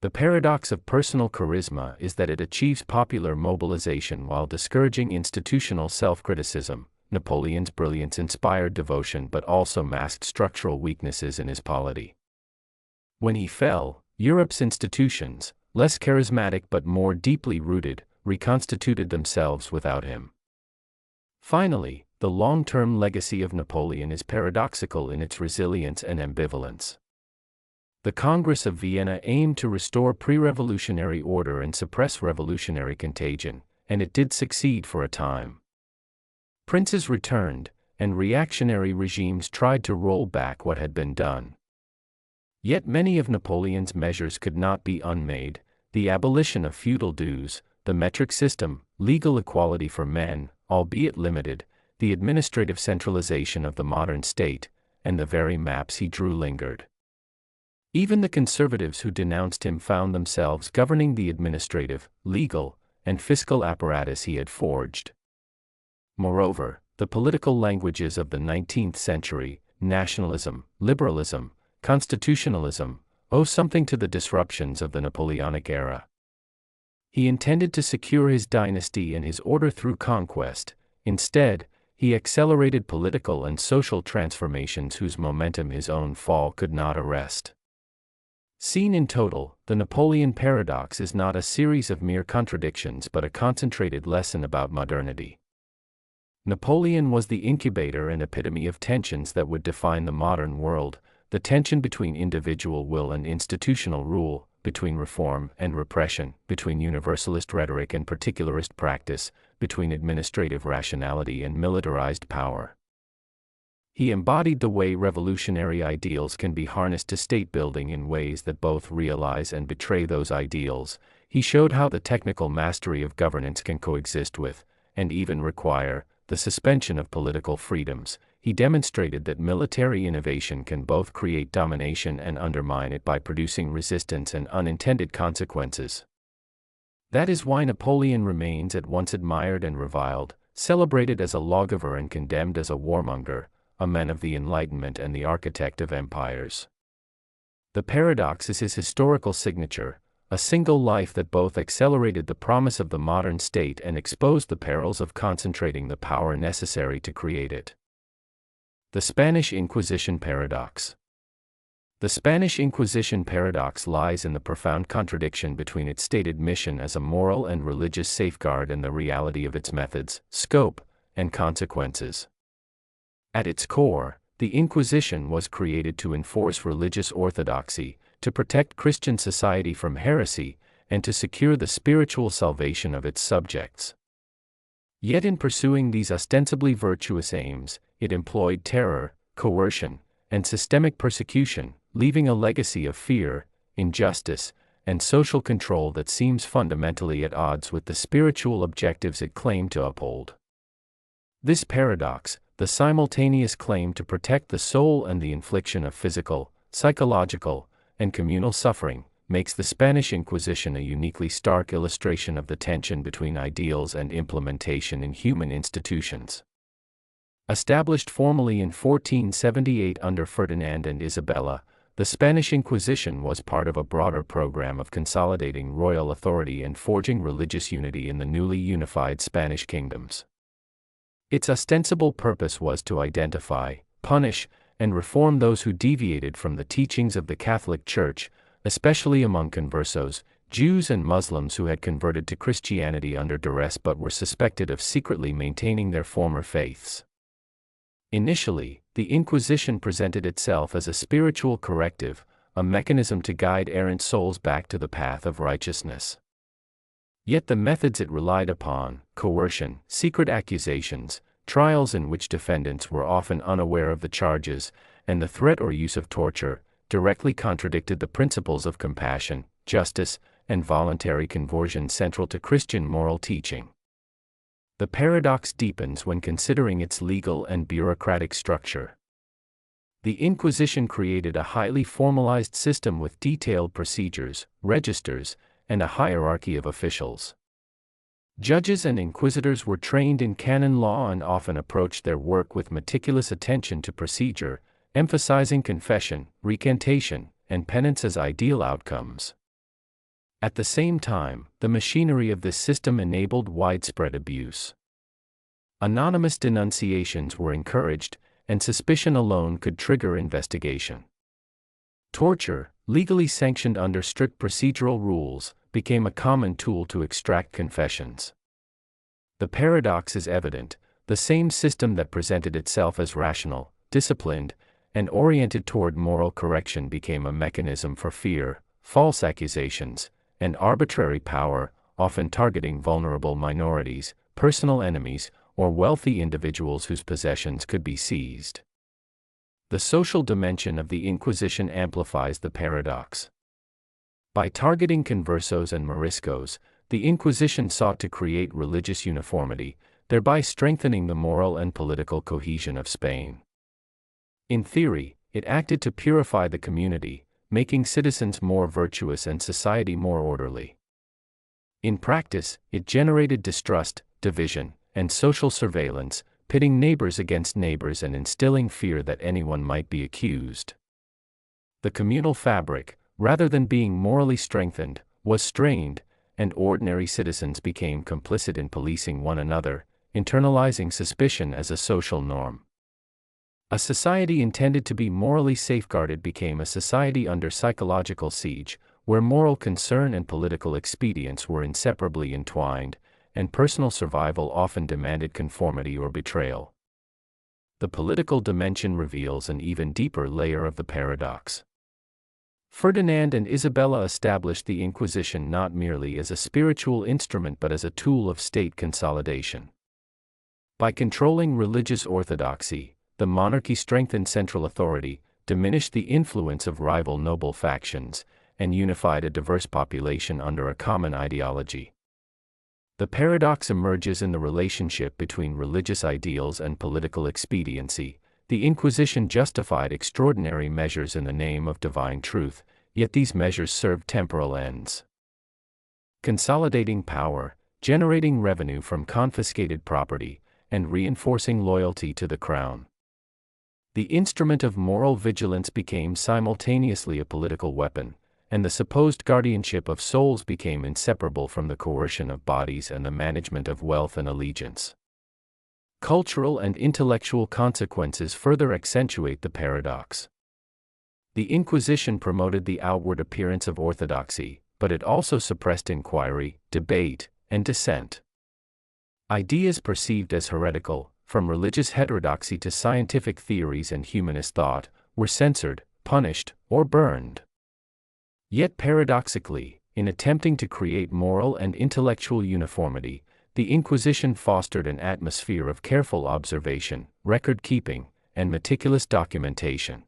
A: The paradox of personal charisma is that it achieves popular mobilization while discouraging institutional self-criticism. Napoleon's brilliance inspired devotion but also masked structural weaknesses in his polity. When he fell, Europe's institutions, less charismatic but more deeply rooted, reconstituted themselves without him. Finally, the long-term legacy of Napoleon is paradoxical in its resilience and ambivalence. The Congress of Vienna aimed to restore pre-revolutionary order and suppress revolutionary contagion, and it did succeed for a time. Princes returned, and reactionary regimes tried to roll back what had been done. Yet many of Napoleon's measures could not be unmade: the abolition of feudal dues, the metric system, legal equality for men, albeit limited, the administrative centralization of the modern state, and the very maps he drew lingered. Even the conservatives who denounced him found themselves governing the administrative, legal, and fiscal apparatus he had forged. Moreover, the political languages of the 19th century, nationalism, liberalism, constitutionalism, owe something to the disruptions of the Napoleonic era. He intended to secure his dynasty and his order through conquest. Instead, he accelerated political and social transformations whose momentum his own fall could not arrest. Seen in total, the Napoleon paradox is not a series of mere contradictions but a concentrated lesson about modernity. Napoleon was the incubator and epitome of tensions that would define the modern world, the tension between individual will and institutional rule, between reform and repression, between universalist rhetoric and particularist practice, between administrative rationality and militarized power. He embodied the way revolutionary ideals can be harnessed to state building in ways that both realize and betray those ideals. He showed how the technical mastery of governance can coexist with, and even require, the suspension of political freedoms. He demonstrated that military innovation can both create domination and undermine it by producing resistance and unintended consequences. That is why Napoleon remains at once admired and reviled, celebrated as a lawgiver and condemned as a warmonger, a man of the Enlightenment and the architect of empires. The paradox is his historical signature, a single life that both accelerated the promise of the modern state and exposed the perils of concentrating the power necessary to create it. The Spanish Inquisition paradox. The Spanish Inquisition paradox lies in the profound contradiction between its stated mission as a moral and religious safeguard and the reality of its methods, scope, and consequences. At its core, the Inquisition was created to enforce religious orthodoxy, to protect Christian society from heresy, and to secure the spiritual salvation of its subjects. Yet in pursuing these ostensibly virtuous aims, it employed terror, coercion, and systemic persecution, leaving a legacy of fear, injustice, and social control that seems fundamentally at odds with the spiritual objectives it claimed to uphold. This paradox, the simultaneous claim to protect the soul and the infliction of physical, psychological, and communal suffering, makes the Spanish Inquisition a uniquely stark illustration of the tension between ideals and implementation in human institutions. Established formally in 1478 under Ferdinand and Isabella, the Spanish Inquisition was part of a broader program of consolidating royal authority and forging religious unity in the newly unified Spanish kingdoms. Its ostensible purpose was to identify, punish, and reform those who deviated from the teachings of the Catholic Church, especially among conversos, Jews and Muslims who had converted to Christianity under duress but were suspected of secretly maintaining their former faiths. Initially, the Inquisition presented itself as a spiritual corrective, a mechanism to guide errant souls back to the path of righteousness. Yet the methods it relied upon, coercion, secret accusations, trials in which defendants were often unaware of the charges, and the threat or use of torture, directly contradicted the principles of compassion, justice, and voluntary conversion central to Christian moral teaching. The paradox deepens when considering its legal and bureaucratic structure. The Inquisition created a highly formalized system with detailed procedures, registers, and a hierarchy of officials. Judges and inquisitors were trained in canon law and often approached their work with meticulous attention to procedure, emphasizing confession, recantation, and penance as ideal outcomes. At the same time, the machinery of this system enabled widespread abuse. Anonymous denunciations were encouraged, and suspicion alone could trigger investigation. Torture, legally sanctioned under strict procedural rules, became a common tool to extract confessions. The paradox is evident: the same system that presented itself as rational, disciplined, and oriented toward moral correction became a mechanism for fear, false accusations, and arbitrary power, often targeting vulnerable minorities, personal enemies, or wealthy individuals whose possessions could be seized. The social dimension of the Inquisition amplifies the paradox. By targeting conversos and moriscos, the Inquisition sought to create religious uniformity, thereby strengthening the moral and political cohesion of Spain. In theory, it acted to purify the community, making citizens more virtuous and society more orderly. In practice, it generated distrust, division, and social surveillance, pitting neighbors against neighbors and instilling fear that anyone might be accused. The communal fabric, rather than being morally strengthened, was strained, and ordinary citizens became complicit in policing one another, internalizing suspicion as a social norm. A society intended to be morally safeguarded became a society under psychological siege, where moral concern and political expedience were inseparably entwined, and personal survival often demanded conformity or betrayal. The political dimension reveals an even deeper layer of the paradox. Ferdinand and Isabella established the Inquisition not merely as a spiritual instrument but as a tool of state consolidation. By controlling religious orthodoxy, the monarchy strengthened central authority, diminished the influence of rival noble factions, and unified a diverse population under a common ideology. The paradox emerges in the relationship between religious ideals and political expediency. The Inquisition justified extraordinary measures in the name of divine truth, yet these measures served temporal ends. Consolidating power, generating revenue from confiscated property, and reinforcing loyalty to the crown. The instrument of moral vigilance became simultaneously a political weapon, and the supposed guardianship of souls became inseparable from the coercion of bodies and the management of wealth and allegiance. Cultural and intellectual consequences further accentuate the paradox. The Inquisition promoted the outward appearance of orthodoxy, but it also suppressed inquiry, debate, and dissent. Ideas perceived as heretical, from religious heterodoxy to scientific theories and humanist thought, were censored, punished, or burned. Yet paradoxically, in attempting to create moral and intellectual uniformity, the Inquisition fostered an atmosphere of careful observation, record-keeping, and meticulous documentation.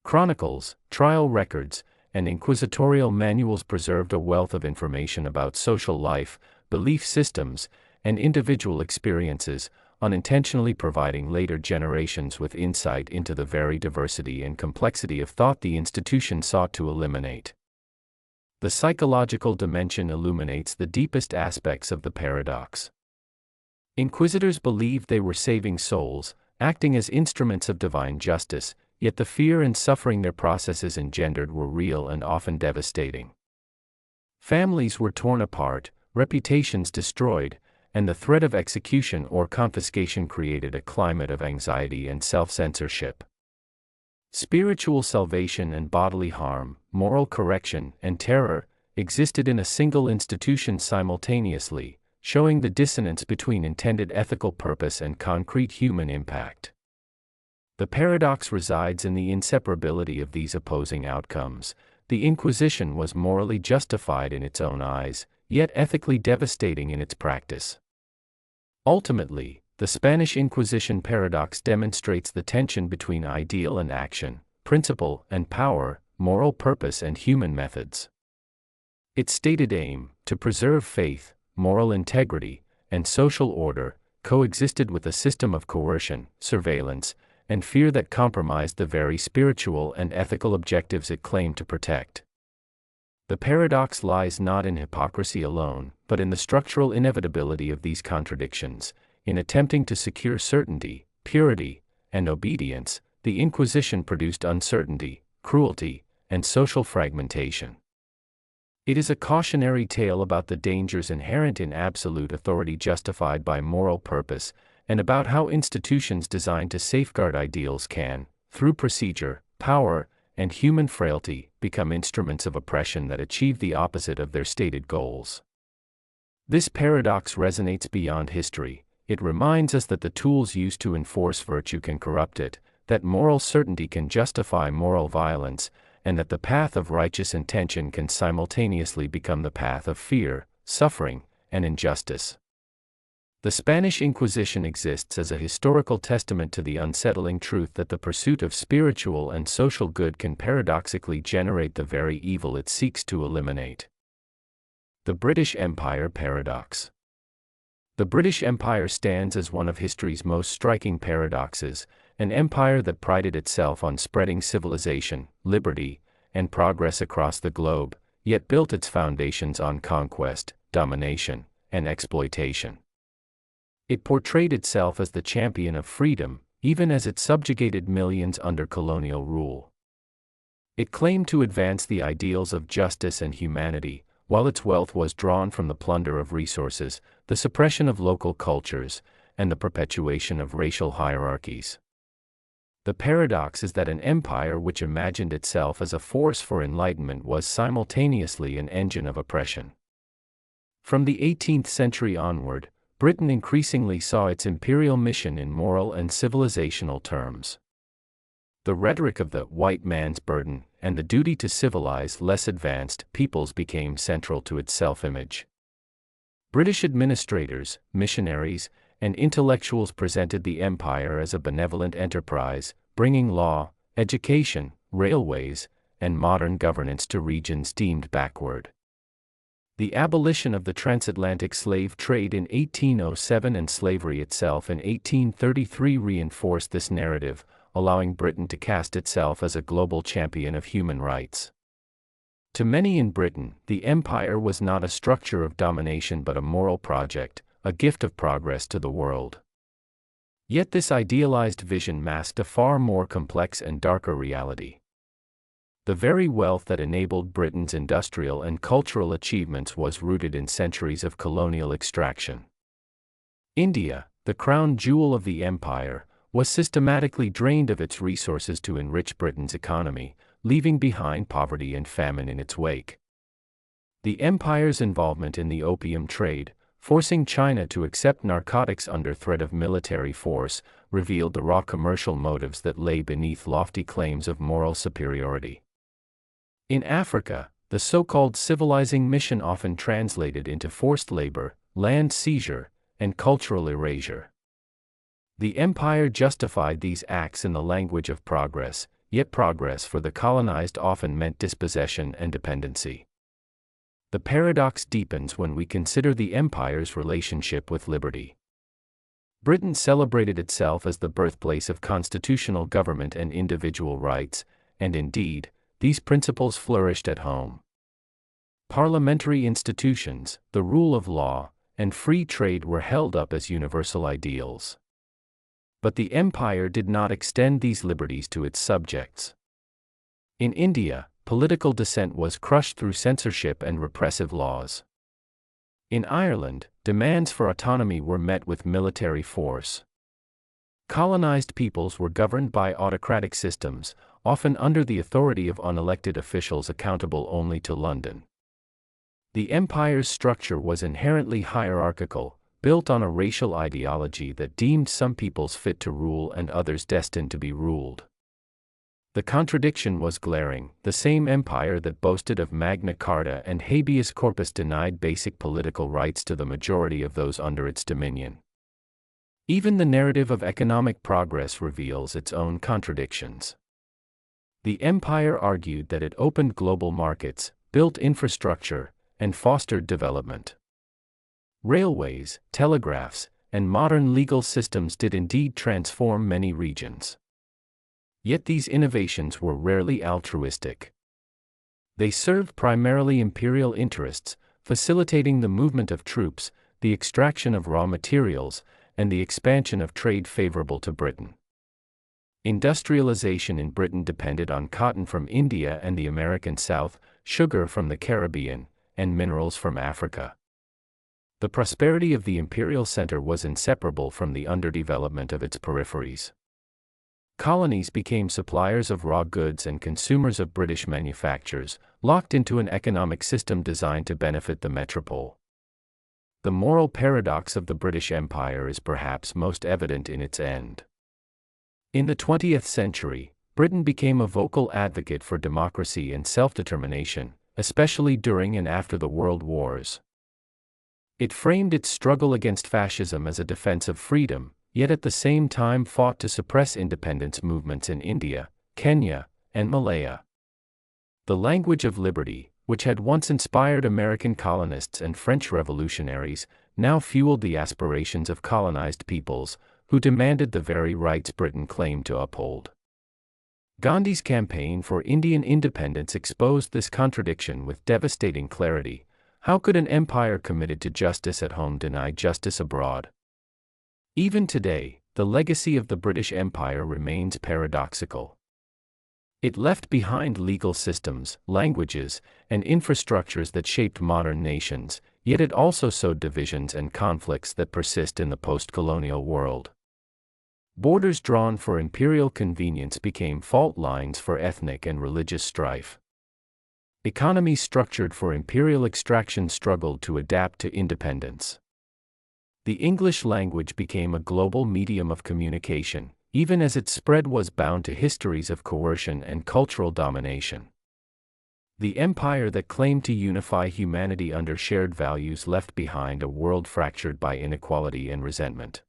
A: Chronicles, trial records, and inquisitorial manuals preserved a wealth of information about social life, belief systems, and individual experiences, unintentionally providing later generations with insight into the very diversity and complexity of thought the institution sought to eliminate. The psychological dimension illuminates the deepest aspects of the paradox. Inquisitors believed they were saving souls, acting as instruments of divine justice, yet the fear and suffering their processes engendered were real and often devastating. Families were torn apart, reputations destroyed, and the threat of execution or confiscation created a climate of anxiety and self-censorship. Spiritual salvation and bodily harm, moral correction and terror, existed in a single institution simultaneously, showing the dissonance between intended ethical purpose and concrete human impact. The paradox resides in the inseparability of these opposing outcomes. The Inquisition was morally justified in its own eyes, yet ethically devastating in its practice. Ultimately, the Spanish Inquisition paradox demonstrates the tension between ideal and action, principle and power, moral purpose and human methods. Its stated aim, to preserve faith, moral integrity, and social order, coexisted with a system of coercion, surveillance, and fear that compromised the very spiritual and ethical objectives it claimed to protect. The paradox lies not in hypocrisy alone, but in the structural inevitability of these contradictions. In attempting to secure certainty, purity, and obedience, the Inquisition produced uncertainty, cruelty, and social fragmentation. It is a cautionary tale about the dangers inherent in absolute authority justified by moral purpose, and about how institutions designed to safeguard ideals can, through procedure, power, and human frailty, become instruments of oppression that achieve the opposite of their stated goals. This paradox resonates beyond history. It reminds us that the tools used to enforce virtue can corrupt it, that moral certainty can justify moral violence, and that the path of righteous intention can simultaneously become the path of fear, suffering, and injustice. The Spanish Inquisition exists as a historical testament to the unsettling truth that the pursuit of spiritual and social good can paradoxically generate the very evil it seeks to eliminate. The British Empire paradox. The British Empire stands as one of history's most striking paradoxes, an empire that prided itself on spreading civilization, liberty, and progress across the globe, yet built its foundations on conquest, domination, and exploitation. It portrayed itself as the champion of freedom, even as it subjugated millions under colonial rule. It claimed to advance the ideals of justice and humanity, while its wealth was drawn from the plunder of resources, the suppression of local cultures, and the perpetuation of racial hierarchies. The paradox is that an empire which imagined itself as a force for enlightenment was simultaneously an engine of oppression. From the 18th century onward, Britain increasingly saw its imperial mission in moral and civilizational terms. The rhetoric of the white man's burden and the duty to civilize less advanced peoples became central to its self-image. British administrators, missionaries, and intellectuals presented the empire as a benevolent enterprise, bringing law, education, railways, and modern governance to regions deemed backward. The abolition of the transatlantic slave trade in 1807 and slavery itself in 1833 reinforced this narrative, allowing Britain to cast itself as a global champion of human rights. To many in Britain, the empire was not a structure of domination but a moral project, a gift of progress to the world. Yet this idealized vision masked a far more complex and darker reality. The very wealth that enabled Britain's industrial and cultural achievements was rooted in centuries of colonial extraction. India, the crown jewel of the empire, was systematically drained of its resources to enrich Britain's economy, leaving behind poverty and famine in its wake. The empire's involvement in the opium trade, forcing China to accept narcotics under threat of military force, revealed the raw commercial motives that lay beneath lofty claims of moral superiority. In Africa, the so-called civilizing mission often translated into forced labor, land seizure, and cultural erasure. The empire justified these acts in the language of progress, yet progress for the colonized often meant dispossession and dependency. The paradox deepens when we consider the empire's relationship with liberty. Britain celebrated itself as the birthplace of constitutional government and individual rights, and indeed, these principles flourished at home. Parliamentary institutions, the rule of law, and free trade were held up as universal ideals. But the empire did not extend these liberties to its subjects. In India, political dissent was crushed through censorship and repressive laws. In Ireland, demands for autonomy were met with military force. Colonized peoples were governed by autocratic systems, often under the authority of unelected officials accountable only to London. The empire's structure was inherently hierarchical, built on a racial ideology that deemed some peoples fit to rule and others destined to be ruled. The contradiction was glaring. The same empire that boasted of Magna Carta and habeas corpus denied basic political rights to the majority of those under its dominion. Even the narrative of economic progress reveals its own contradictions. The empire argued that it opened global markets, built infrastructure, and fostered development. Railways, telegraphs, and modern legal systems did indeed transform many regions. Yet these innovations were rarely altruistic. They served primarily imperial interests, facilitating the movement of troops, the extraction of raw materials, and the expansion of trade favorable to Britain. Industrialization in Britain depended on cotton from India and the American South, sugar from the Caribbean, and minerals from Africa. The prosperity of the imperial center was inseparable from the underdevelopment of its peripheries. Colonies became suppliers of raw goods and consumers of British manufactures, locked into an economic system designed to benefit the metropole. The moral paradox of the British Empire is perhaps most evident in its end. In the 20th century, Britain became a vocal advocate for democracy and self-determination, especially during and after the World Wars. It framed its struggle against fascism as a defense of freedom, yet at the same time fought to suppress independence movements in India, Kenya, and Malaya. The language of liberty, which had once inspired American colonists and French revolutionaries, now fueled the aspirations of colonized peoples, who demanded the very rights Britain claimed to uphold. Gandhi's campaign for Indian independence exposed this contradiction with devastating clarity. How could an empire committed to justice at home deny justice abroad? Even today, the legacy of the British Empire remains paradoxical. It left behind legal systems, languages, and infrastructures that shaped modern nations, yet it also sowed divisions and conflicts that persist in the post-colonial world. Borders drawn for imperial convenience became fault lines for ethnic and religious strife. Economies structured for imperial extraction struggled to adapt to independence. The English language became a global medium of communication, even as its spread was bound to histories of coercion and cultural domination. The empire that claimed to unify humanity under shared values left behind a world fractured by inequality and resentment.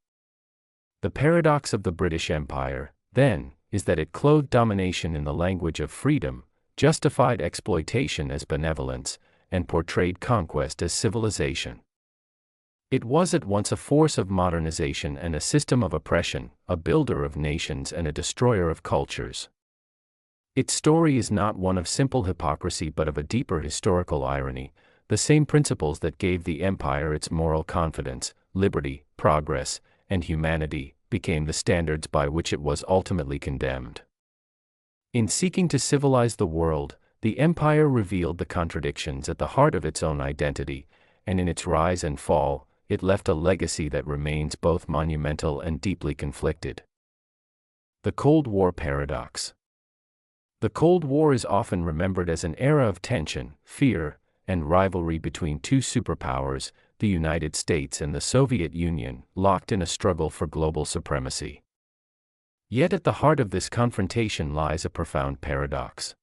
A: The paradox of the British Empire, then, is that it clothed domination in the language of freedom, justified exploitation as benevolence, and portrayed conquest as civilization. It was at once a force of modernization and a system of oppression, a builder of nations and a destroyer of cultures. Its story is not one of simple hypocrisy but of a deeper historical irony. The same principles that gave the empire its moral confidence, liberty, progress, and humanity, became the standards by which it was ultimately condemned. In seeking to civilize the world, the empire revealed the contradictions at the heart of its own identity, and in its rise and fall, it left a legacy that remains both monumental and deeply conflicted. The Cold War paradox. The Cold War is often remembered as an era of tension, fear, and rivalry between two superpowers, the United States and the Soviet Union, locked in a struggle for global supremacy. Yet at the heart of this confrontation lies a profound paradox.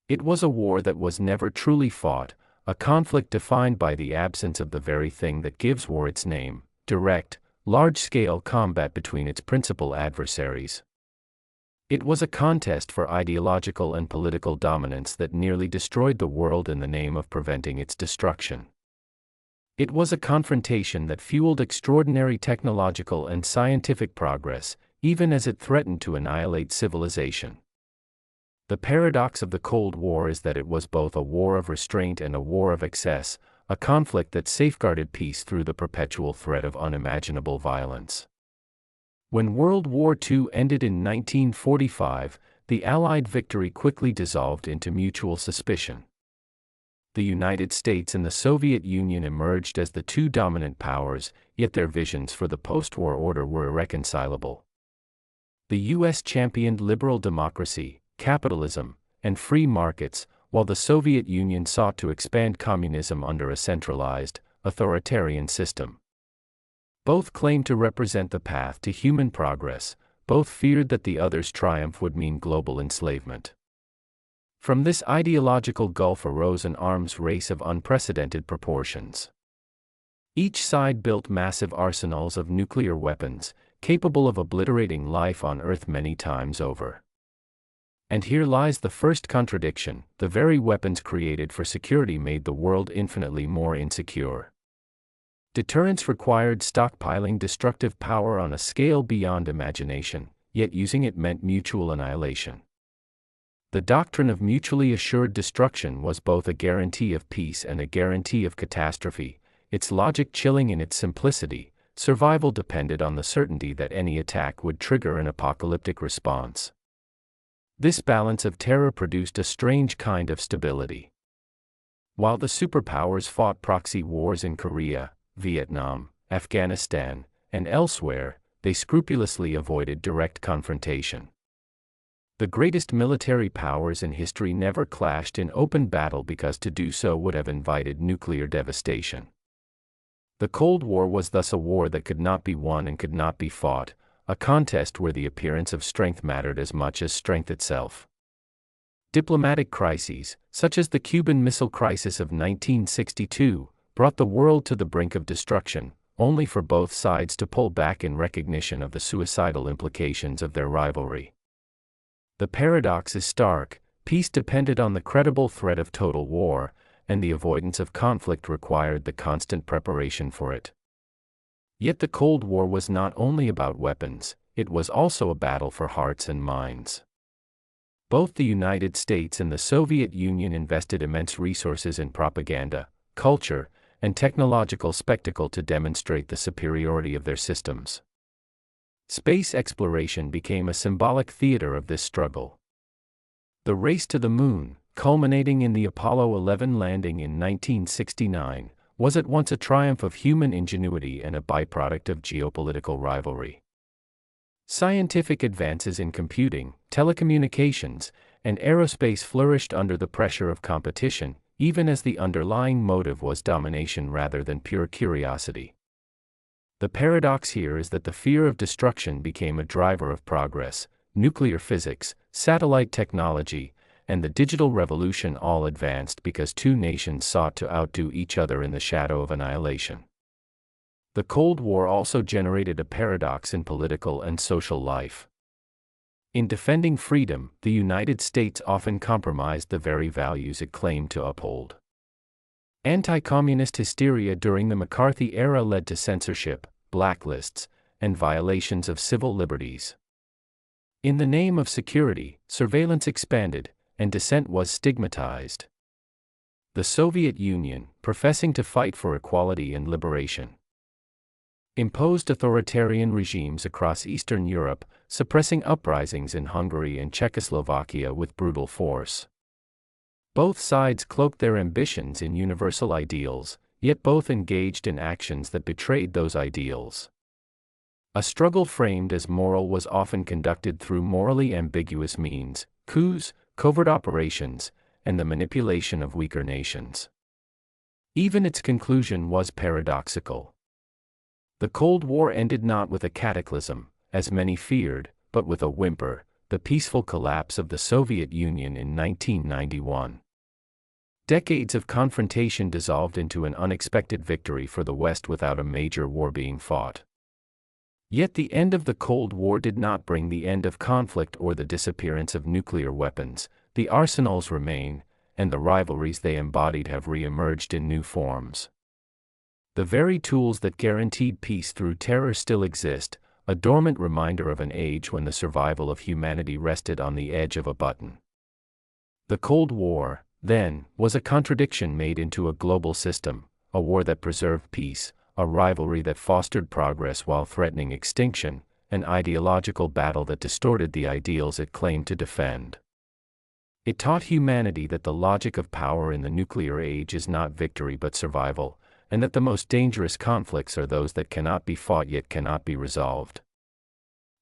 A: It was a war that was never truly fought, a conflict defined by the absence of the very thing that gives war its name: direct, large-scale combat between its principal adversaries. It was a contest for ideological and political dominance that nearly destroyed the world in the name of preventing its destruction. It was a confrontation that fueled extraordinary technological and scientific progress, even as it threatened to annihilate civilization. The paradox of the Cold War is that it was both a war of restraint and a war of excess, a conflict that safeguarded peace through the perpetual threat of unimaginable violence. When World War II ended in 1945, the Allied victory quickly dissolved into mutual suspicion. The United States and the Soviet Union emerged as the two dominant powers, yet their visions for the post-war order were irreconcilable. The U.S. championed liberal democracy, capitalism, and free markets, while the Soviet Union sought to expand communism under a centralized, authoritarian system. Both claimed to represent the path to human progress, both feared that the other's triumph would mean global enslavement. From this ideological gulf arose an arms race of unprecedented proportions. Each side built massive arsenals of nuclear weapons, capable of obliterating life on Earth many times over. And here lies the first contradiction: the very weapons created for security made the world infinitely more insecure. Deterrence required stockpiling destructive power on a scale beyond imagination, yet using it meant mutual annihilation. The doctrine of mutually assured destruction was both a guarantee of peace and a guarantee of catastrophe, its logic chilling in its simplicity. Survival depended on the certainty that any attack would trigger an apocalyptic response. This balance of terror produced a strange kind of stability. While the superpowers fought proxy wars in Korea, Vietnam, Afghanistan, and elsewhere, they scrupulously avoided direct confrontation. The greatest military powers in history never clashed in open battle because to do so would have invited nuclear devastation. The Cold War was thus a war that could not be won and could not be fought, a contest where the appearance of strength mattered as much as strength itself. Diplomatic crises, such as the Cuban Missile Crisis of 1962, brought the world to the brink of destruction, only for both sides to pull back in recognition of the suicidal implications of their rivalry. The paradox is stark: peace depended on the credible threat of total war, and the avoidance of conflict required the constant preparation for it. Yet the Cold War was not only about weapons, it was also a battle for hearts and minds. Both the United States and the Soviet Union invested immense resources in propaganda, culture, and technological spectacle to demonstrate the superiority of their systems. Space exploration became a symbolic theater of this struggle. The race to the moon, culminating in the Apollo 11 landing in 1969, was at once a triumph of human ingenuity and a byproduct of geopolitical rivalry. Scientific advances in computing, telecommunications, and aerospace flourished under the pressure of competition, even as the underlying motive was domination rather than pure curiosity. The paradox here is that the fear of destruction became a driver of progress. Nuclear physics, satellite technology, and the digital revolution all advanced because two nations sought to outdo each other in the shadow of annihilation. The Cold War also generated a paradox in political and social life. In defending freedom, the United States often compromised the very values it claimed to uphold. Anti-communist hysteria during the McCarthy era led to censorship, blacklists, and violations of civil liberties. In the name of security, surveillance expanded, and dissent was stigmatized. The Soviet Union, professing to fight for equality and liberation, imposed authoritarian regimes across Eastern Europe, suppressing uprisings in Hungary and Czechoslovakia with brutal force. Both sides cloaked their ambitions in universal ideals, yet both engaged in actions that betrayed those ideals. A struggle framed as moral was often conducted through morally ambiguous means, coups, covert operations, and the manipulation of weaker nations. Even its conclusion was paradoxical. The Cold War ended not with a cataclysm, as many feared, but with a whimper, the peaceful collapse of the Soviet Union in 1991. Decades of confrontation dissolved into an unexpected victory for the West without a major war being fought. Yet the end of the Cold War did not bring the end of conflict or the disappearance of nuclear weapons. The arsenals remain, and the rivalries they embodied have re-emerged in new forms. The very tools that guaranteed peace through terror still exist, a dormant reminder of an age when the survival of humanity rested on the edge of a button. The Cold War, then, was a contradiction made into a global system, a war that preserved peace, a rivalry that fostered progress while threatening extinction, an ideological battle that distorted the ideals it claimed to defend. It taught humanity that the logic of power in the nuclear age is not victory but survival, and that the most dangerous conflicts are those that cannot be fought yet cannot be resolved.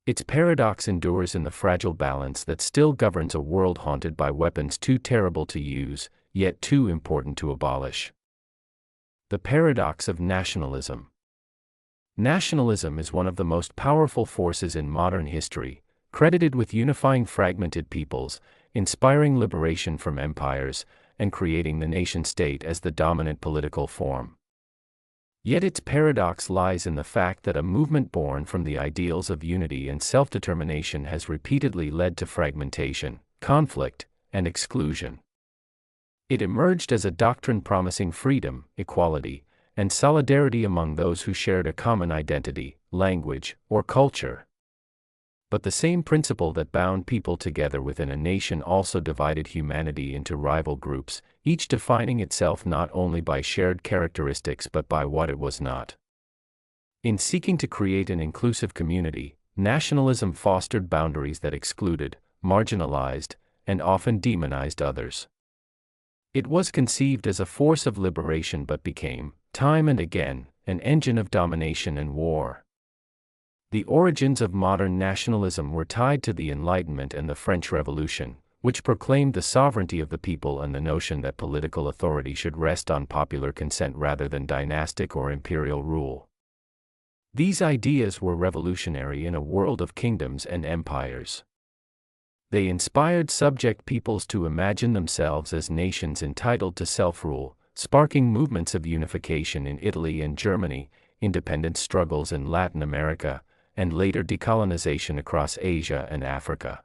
A: Its paradox endures in the fragile balance that still governs a world haunted by weapons too terrible to use, yet too important to abolish. The paradox of nationalism. Nationalism is one of the most powerful forces in modern history, credited with unifying fragmented peoples, inspiring liberation from empires, and creating the nation-state as the dominant political form. Yet its paradox lies in the fact that a movement born from the ideals of unity and self-determination has repeatedly led to fragmentation, conflict, and exclusion. It emerged as a doctrine promising freedom, equality, and solidarity among those who shared a common identity, language, or culture. But the same principle that bound people together within a nation also divided humanity into rival groups, each defining itself not only by shared characteristics but by what it was not. In seeking to create an inclusive community, nationalism fostered boundaries that excluded, marginalized, and often demonized others. It was conceived as a force of liberation but became, time and again, an engine of domination and war. The origins of modern nationalism were tied to the Enlightenment and the French Revolution, which proclaimed the sovereignty of the people and the notion that political authority should rest on popular consent rather than dynastic or imperial rule. These ideas were revolutionary in a world of kingdoms and empires. They inspired subject peoples to imagine themselves as nations entitled to self-rule, sparking movements of unification in Italy and Germany, independence struggles in Latin America, and later decolonization across Asia and Africa.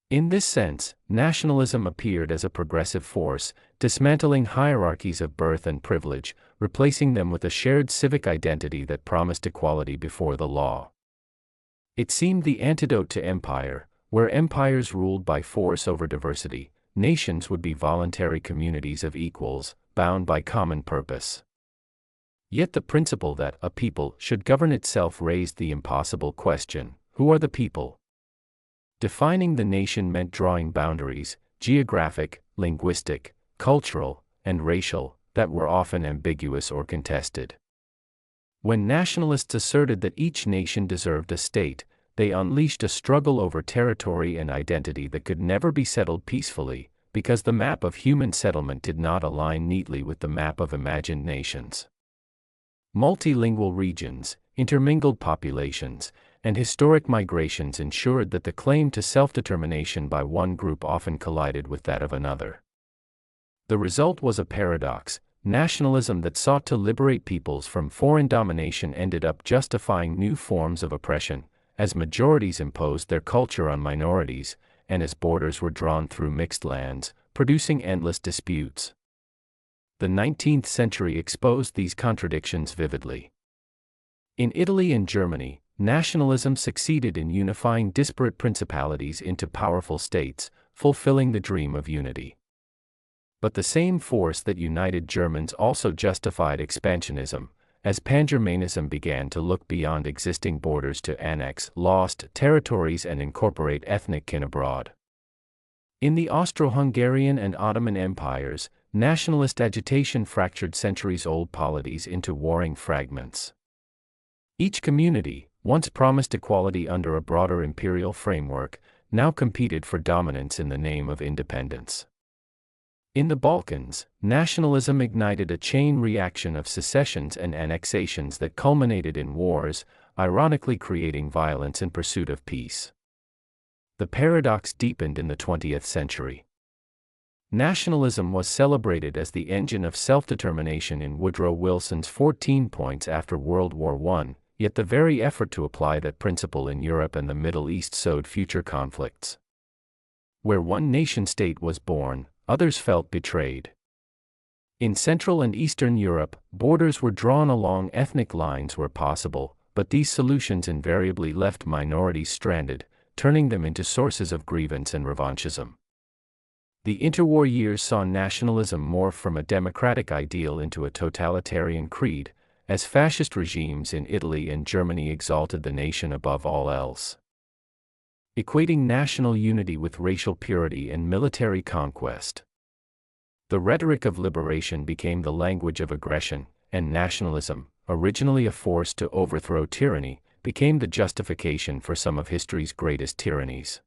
A: In this sense, nationalism appeared as a progressive force, dismantling hierarchies of birth and privilege, replacing them with a shared civic identity that promised equality before the law. It seemed the antidote to empire, where empires ruled by force over diversity. Nations would be voluntary communities of equals, bound by common purpose. Yet the principle that a people should govern itself raised the impossible question: who are the people? Defining the nation meant drawing boundaries, geographic, linguistic, cultural, and racial, that were often ambiguous or contested. When nationalists asserted that each nation deserved a state, they unleashed a struggle over territory and identity that could never be settled peacefully, because the map of human settlement did not align neatly with the map of imagined nations. Multilingual regions, intermingled populations, and historic migrations ensured that the claim to self-determination by one group often collided with that of another. The result was a paradox. Nationalism that sought to liberate peoples from foreign domination ended up justifying new forms of oppression, as majorities imposed their culture on minorities, and as borders were drawn through mixed lands, producing endless disputes. The 19th century exposed these contradictions vividly. In Italy and Germany, nationalism succeeded in unifying disparate principalities into powerful states, fulfilling the dream of unity. But the same force that united Germans also justified expansionism, as Pan-Germanism began to look beyond existing borders to annex lost territories and incorporate ethnic kin abroad. In the Austro-Hungarian and Ottoman empires, nationalist agitation fractured centuries-old polities into warring fragments. Each community, once promised equality under a broader imperial framework, now competed for dominance in the name of independence. In the Balkans, nationalism ignited a chain reaction of secessions and annexations that culminated in wars, ironically creating violence in pursuit of peace. The paradox deepened in the 20th century. Nationalism was celebrated as the engine of self-determination in Woodrow Wilson's 14 Points after World War I, yet the very effort to apply that principle in Europe and the Middle East sowed future conflicts. Where one nation-state was born, others felt betrayed. In Central and Eastern Europe, borders were drawn along ethnic lines where possible, but these solutions invariably left minorities stranded, turning them into sources of grievance and revanchism. The interwar years saw nationalism morph from a democratic ideal into a totalitarian creed, as fascist regimes in Italy and Germany exalted the nation above all else, equating national unity with racial purity and military conquest. The rhetoric of liberation became the language of aggression, and nationalism, originally a force to overthrow tyranny, became the justification for some of history's greatest tyrannies.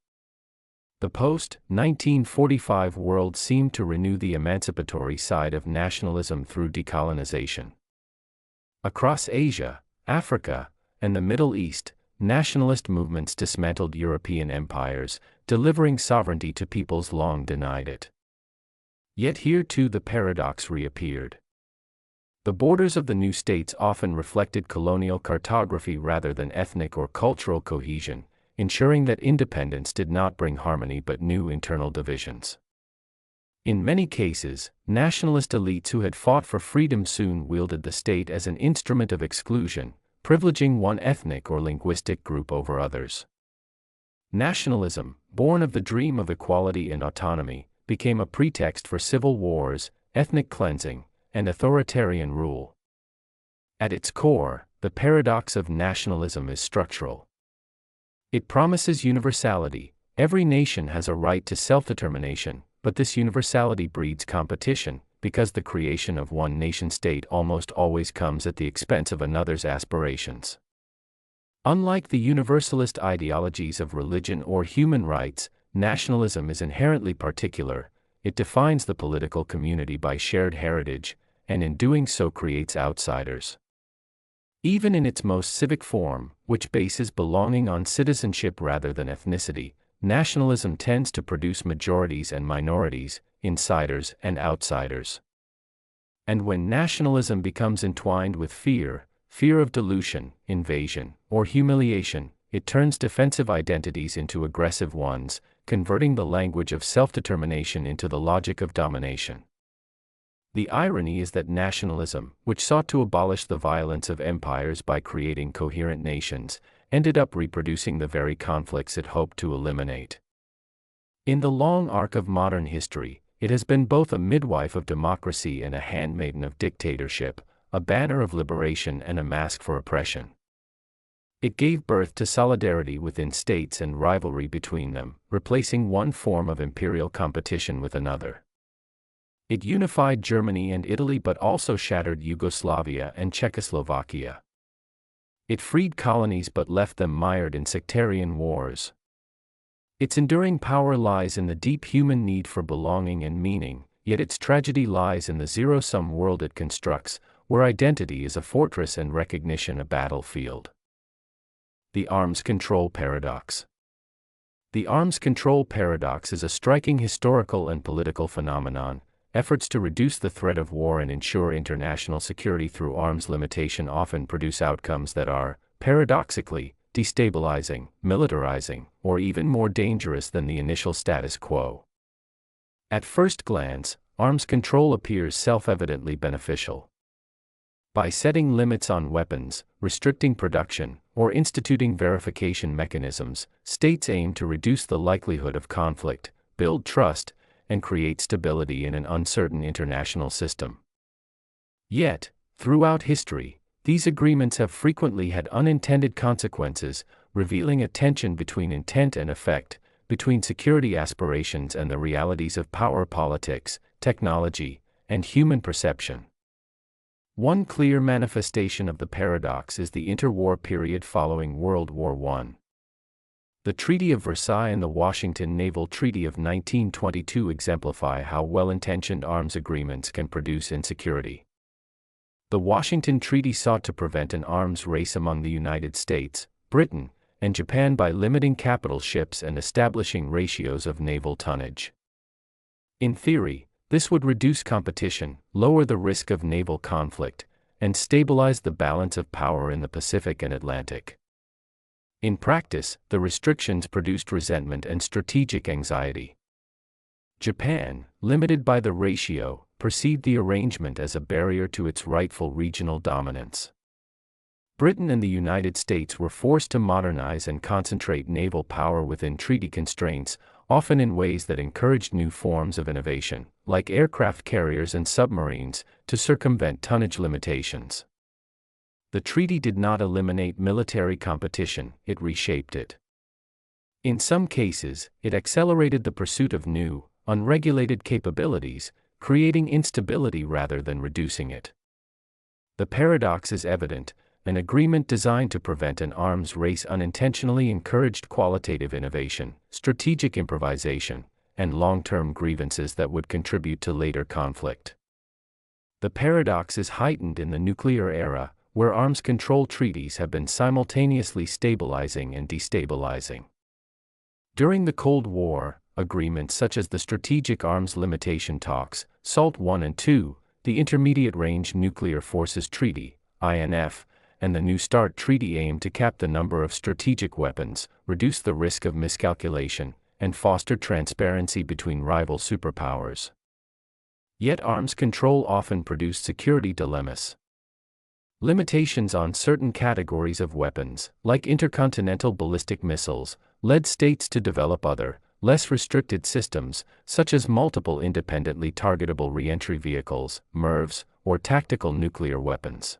A: The post-1945 world seemed to renew the emancipatory side of nationalism through decolonization. Across Asia, Africa, and the Middle East, nationalist movements dismantled European empires, delivering sovereignty to peoples long denied it. Yet here too the paradox reappeared. The borders of the new states often reflected colonial cartography rather than ethnic or cultural cohesion, ensuring that independence did not bring harmony but new internal divisions. In many cases, nationalist elites who had fought for freedom soon wielded the state as an instrument of exclusion, privileging one ethnic or linguistic group over others. Nationalism, born of the dream of equality and autonomy, became a pretext for civil wars, ethnic cleansing, and authoritarian rule. At its core, the paradox of nationalism is structural. It promises universality. Every nation has a right to self-determination, but this universality breeds competition, because the creation of one nation-state almost always comes at the expense of another's aspirations. Unlike the universalist ideologies of religion or human rights, nationalism is inherently particular. It defines the political community by shared heritage, and in doing so creates outsiders. Even in its most civic form, which bases belonging on citizenship rather than ethnicity, nationalism tends to produce majorities and minorities, insiders and outsiders. And when nationalism becomes entwined with fear of dilution, invasion, or humiliation, it turns defensive identities into aggressive ones, converting the language of self-determination into the logic of domination. The irony is that nationalism, which sought to abolish the violence of empires by creating coherent nations, ended up reproducing the very conflicts it hoped to eliminate. In the long arc of modern history, it has been both a midwife of democracy and a handmaiden of dictatorship, a banner of liberation and a mask for oppression. It gave birth to solidarity within states and rivalry between them, replacing one form of imperial competition with another. It unified Germany and Italy but also shattered Yugoslavia and Czechoslovakia. It freed colonies but left them mired in sectarian wars. Its enduring power lies in the deep human need for belonging and meaning, yet its tragedy lies in the zero-sum world it constructs, where identity is a fortress and recognition a battlefield. The arms control paradox. The arms control paradox is a striking historical and political phenomenon. Efforts to reduce the threat of war and ensure international security through arms limitation often produce outcomes that are, paradoxically, destabilizing, militarizing, or even more dangerous than the initial status quo. At first glance, arms control appears self-evidently beneficial. By setting limits on weapons, restricting production, or instituting verification mechanisms, states aim to reduce the likelihood of conflict, build trust, and create stability in an uncertain international system. Yet, throughout history, these agreements have frequently had unintended consequences, revealing a tension between intent and effect, between security aspirations and the realities of power politics, technology, and human perception. One clear manifestation of the paradox is the interwar period following World War I. The Treaty of Versailles and the Washington Naval Treaty of 1922 exemplify how well-intentioned arms agreements can produce insecurity. The Washington Treaty sought to prevent an arms race among the United States, Britain, and Japan by limiting capital ships and establishing ratios of naval tonnage. In theory, this would reduce competition, lower the risk of naval conflict, and stabilize the balance of power in the Pacific and Atlantic. In practice, the restrictions produced resentment and strategic anxiety. Japan, limited by the ratio, perceived the arrangement as a barrier to its rightful regional dominance. Britain and the United States were forced to modernize and concentrate naval power within treaty constraints, often in ways that encouraged new forms of innovation, like aircraft carriers and submarines, to circumvent tonnage limitations. The treaty did not eliminate military competition, it reshaped it. In some cases, it accelerated the pursuit of new, unregulated capabilities, creating instability rather than reducing it. The paradox is evident. An agreement designed to prevent an arms race unintentionally encouraged qualitative innovation, strategic improvisation, and long-term grievances that would contribute to later conflict. The paradox is heightened in the nuclear era, where arms control treaties have been simultaneously stabilizing and destabilizing. During the Cold War, agreements such as the Strategic Arms Limitation Talks, SALT I and II, the Intermediate Range Nuclear Forces Treaty, INF, and the New START Treaty aim to cap the number of strategic weapons, reduce the risk of miscalculation, and foster transparency between rival superpowers. Yet arms control often produced security dilemmas. Limitations on certain categories of weapons, like intercontinental ballistic missiles, led states to develop other, less restricted systems, such as multiple independently targetable reentry vehicles, MIRVs, or tactical nuclear weapons.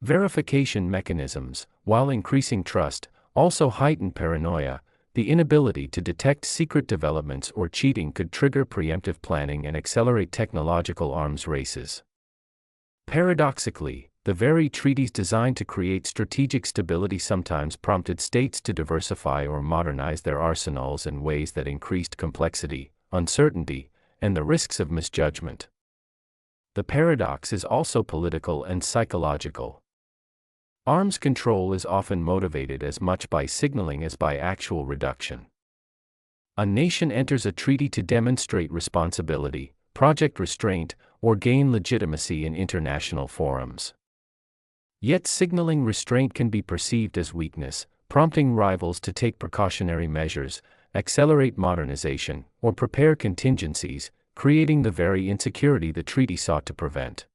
A: Verification mechanisms, while increasing trust, also heighten paranoia. The inability to detect secret developments or cheating could trigger preemptive planning and accelerate technological arms races. Paradoxically, the very treaties designed to create strategic stability sometimes prompted states to diversify or modernize their arsenals in ways that increased complexity, uncertainty, and the risks of misjudgment. The paradox is also political and psychological. Arms control is often motivated as much by signaling as by actual reduction. A nation enters a treaty to demonstrate responsibility, project restraint, or gain legitimacy in international forums. Yet signaling restraint can be perceived as weakness, prompting rivals to take precautionary measures, accelerate modernization, or prepare contingencies, creating the very insecurity the treaty sought to prevent.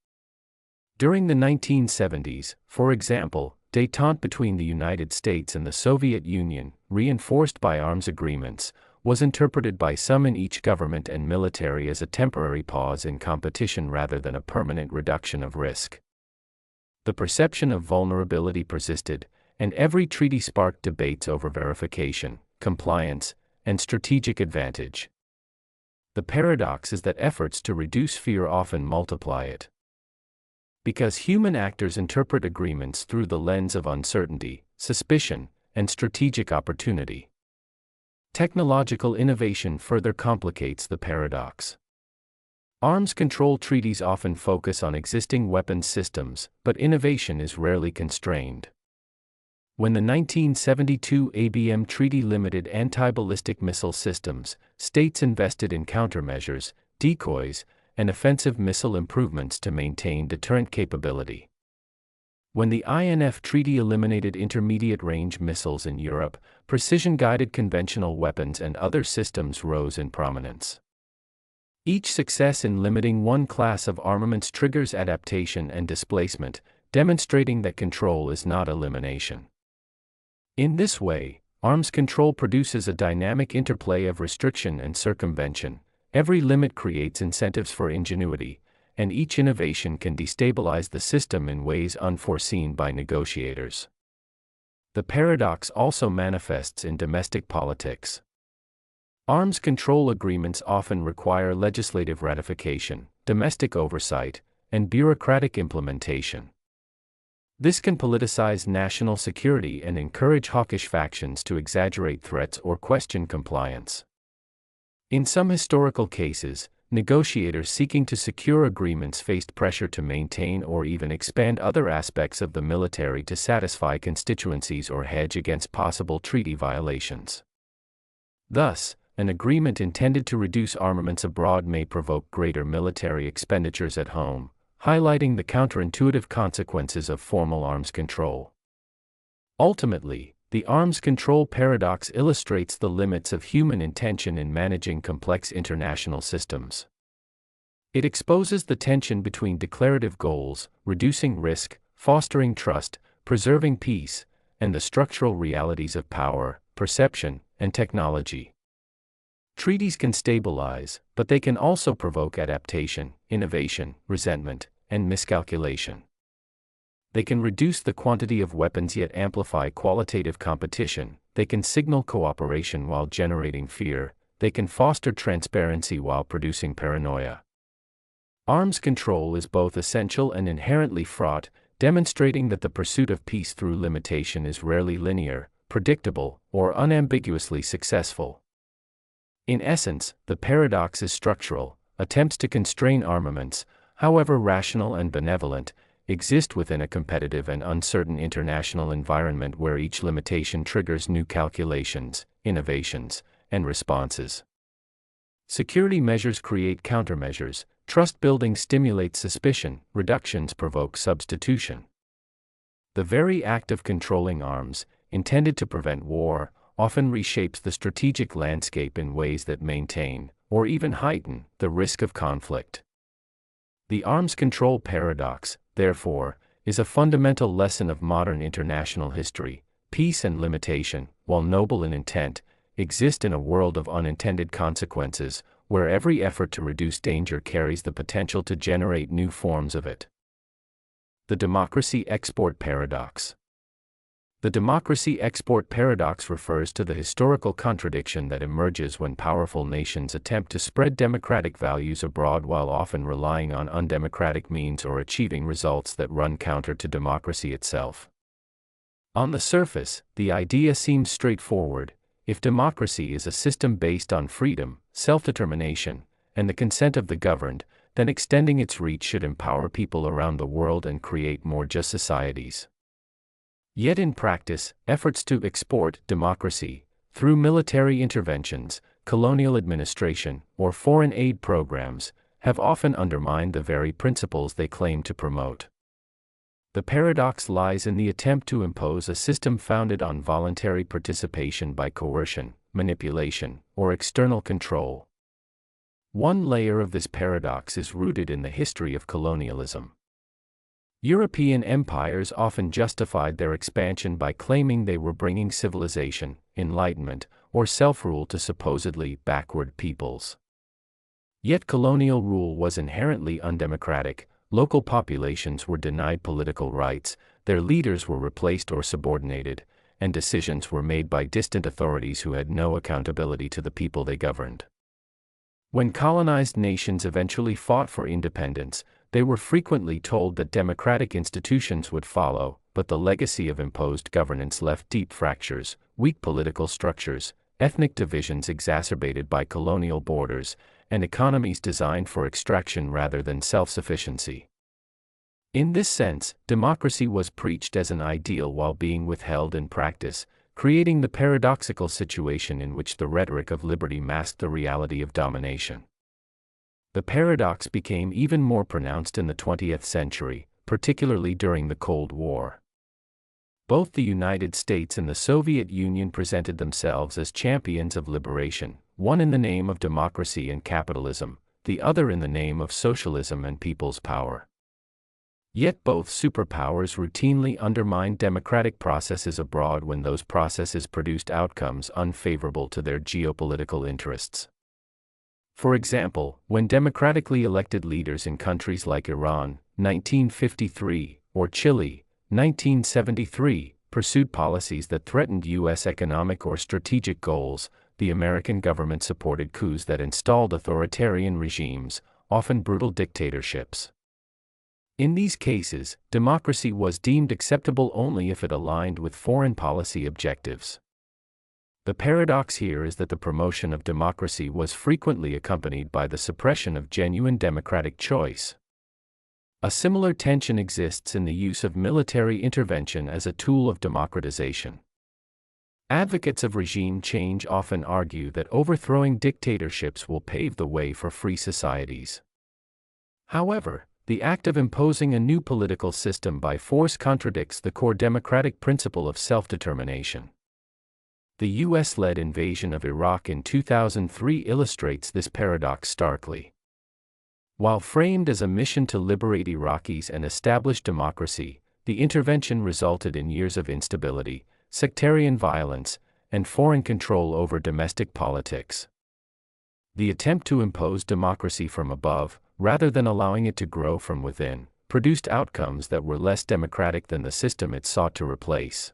A: During the 1970s, for example, détente between the United States and the Soviet Union, reinforced by arms agreements, was interpreted by some in each government and military as a temporary pause in competition rather than a permanent reduction of risk. The perception of vulnerability persisted, and every treaty sparked debates over verification, compliance, and strategic advantage. The paradox is that efforts to reduce fear often multiply it. Because human actors interpret agreements through the lens of uncertainty, suspicion, and strategic opportunity. Technological innovation further complicates the paradox. Arms control treaties often focus on existing weapons systems, but innovation is rarely constrained. When the 1972 ABM Treaty limited anti-ballistic missile systems, states invested in countermeasures, decoys, and offensive missile improvements to maintain deterrent capability. When the INF Treaty eliminated intermediate-range missiles in Europe, precision-guided conventional weapons and other systems rose in prominence. Each success in limiting one class of armaments triggers adaptation and displacement, demonstrating that control is not elimination. In this way, arms control produces a dynamic interplay of restriction and circumvention. Every limit creates incentives for ingenuity, and each innovation can destabilize the system in ways unforeseen by negotiators. The paradox also manifests in domestic politics. Arms control agreements often require legislative ratification, domestic oversight, and bureaucratic implementation. This can politicize national security and encourage hawkish factions to exaggerate threats or question compliance. In some historical cases, negotiators seeking to secure agreements faced pressure to maintain or even expand other aspects of the military to satisfy constituencies or hedge against possible treaty violations. Thus, an agreement intended to reduce armaments abroad may provoke greater military expenditures at home, highlighting the counterintuitive consequences of formal arms control. Ultimately, the arms control paradox illustrates the limits of human intention in managing complex international systems. It exposes the tension between declarative goals, reducing risk, fostering trust, preserving peace, and the structural realities of power, perception, and technology. Treaties can stabilize, but they can also provoke adaptation, innovation, resentment, and miscalculation. They can reduce the quantity of weapons yet amplify qualitative competition. They can signal cooperation while generating fear. They can foster transparency while producing paranoia. Arms control is both essential and inherently fraught, demonstrating that the pursuit of peace through limitation is rarely linear, predictable, or unambiguously successful. In essence, the paradox is structural. Attempts to constrain armaments, however rational and benevolent, exist within a competitive and uncertain international environment where each limitation triggers new calculations, innovations, and responses. Security measures create countermeasures, trust building stimulates suspicion, reductions provoke substitution. The very act of controlling arms, intended to prevent war, often reshapes the strategic landscape in ways that maintain, or even heighten, the risk of conflict. The arms control paradox, therefore, is a fundamental lesson of modern international history. Peace and limitation, while noble in intent, exist in a world of unintended consequences, where every effort to reduce danger carries the potential to generate new forms of it. The democracy export paradox. The democracy export paradox refers to the historical contradiction that emerges when powerful nations attempt to spread democratic values abroad while often relying on undemocratic means or achieving results that run counter to democracy itself. On the surface, the idea seems straightforward. If democracy is a system based on freedom, self-determination, and the consent of the governed, then extending its reach should empower people around the world and create more just societies. Yet in practice, efforts to export democracy, through military interventions, colonial administration, or foreign aid programs, have often undermined the very principles they claim to promote. The paradox lies in the attempt to impose a system founded on voluntary participation by coercion, manipulation, or external control. One layer of this paradox is rooted in the history of colonialism. European empires often justified their expansion by claiming they were bringing civilization, enlightenment, or self-rule to supposedly backward peoples. Yet colonial rule was inherently undemocratic. Local populations were denied political rights, their leaders were replaced or subordinated, and decisions were made by distant authorities who had no accountability to the people they governed. When colonized nations eventually fought for independence, they were frequently told that democratic institutions would follow, but the legacy of imposed governance left deep fractures, weak political structures, ethnic divisions exacerbated by colonial borders, and economies designed for extraction rather than self-sufficiency. In this sense, democracy was preached as an ideal while being withheld in practice, creating the paradoxical situation in which the rhetoric of liberty masked the reality of domination. The paradox became even more pronounced in the 20th century, particularly during the Cold War. Both the United States and the Soviet Union presented themselves as champions of liberation, one in the name of democracy and capitalism, the other in the name of socialism and people's power. Yet both superpowers routinely undermined democratic processes abroad when those processes produced outcomes unfavorable to their geopolitical interests. For example, when democratically elected leaders in countries like Iran, 1953, or Chile, 1973, pursued policies that threatened U.S. economic or strategic goals, the American government supported coups that installed authoritarian regimes, often brutal dictatorships. In these cases, democracy was deemed acceptable only if it aligned with foreign policy objectives. The paradox here is that the promotion of democracy was frequently accompanied by the suppression of genuine democratic choice. A similar tension exists in the use of military intervention as a tool of democratization. Advocates of regime change often argue that overthrowing dictatorships will pave the way for free societies. However, the act of imposing a new political system by force contradicts the core democratic principle of self-determination. The U.S.-led invasion of Iraq in 2003 illustrates this paradox starkly. While framed as a mission to liberate Iraqis and establish democracy, the intervention resulted in years of instability, sectarian violence, and foreign control over domestic politics. The attempt to impose democracy from above, rather than allowing it to grow from within, produced outcomes that were less democratic than the system it sought to replace.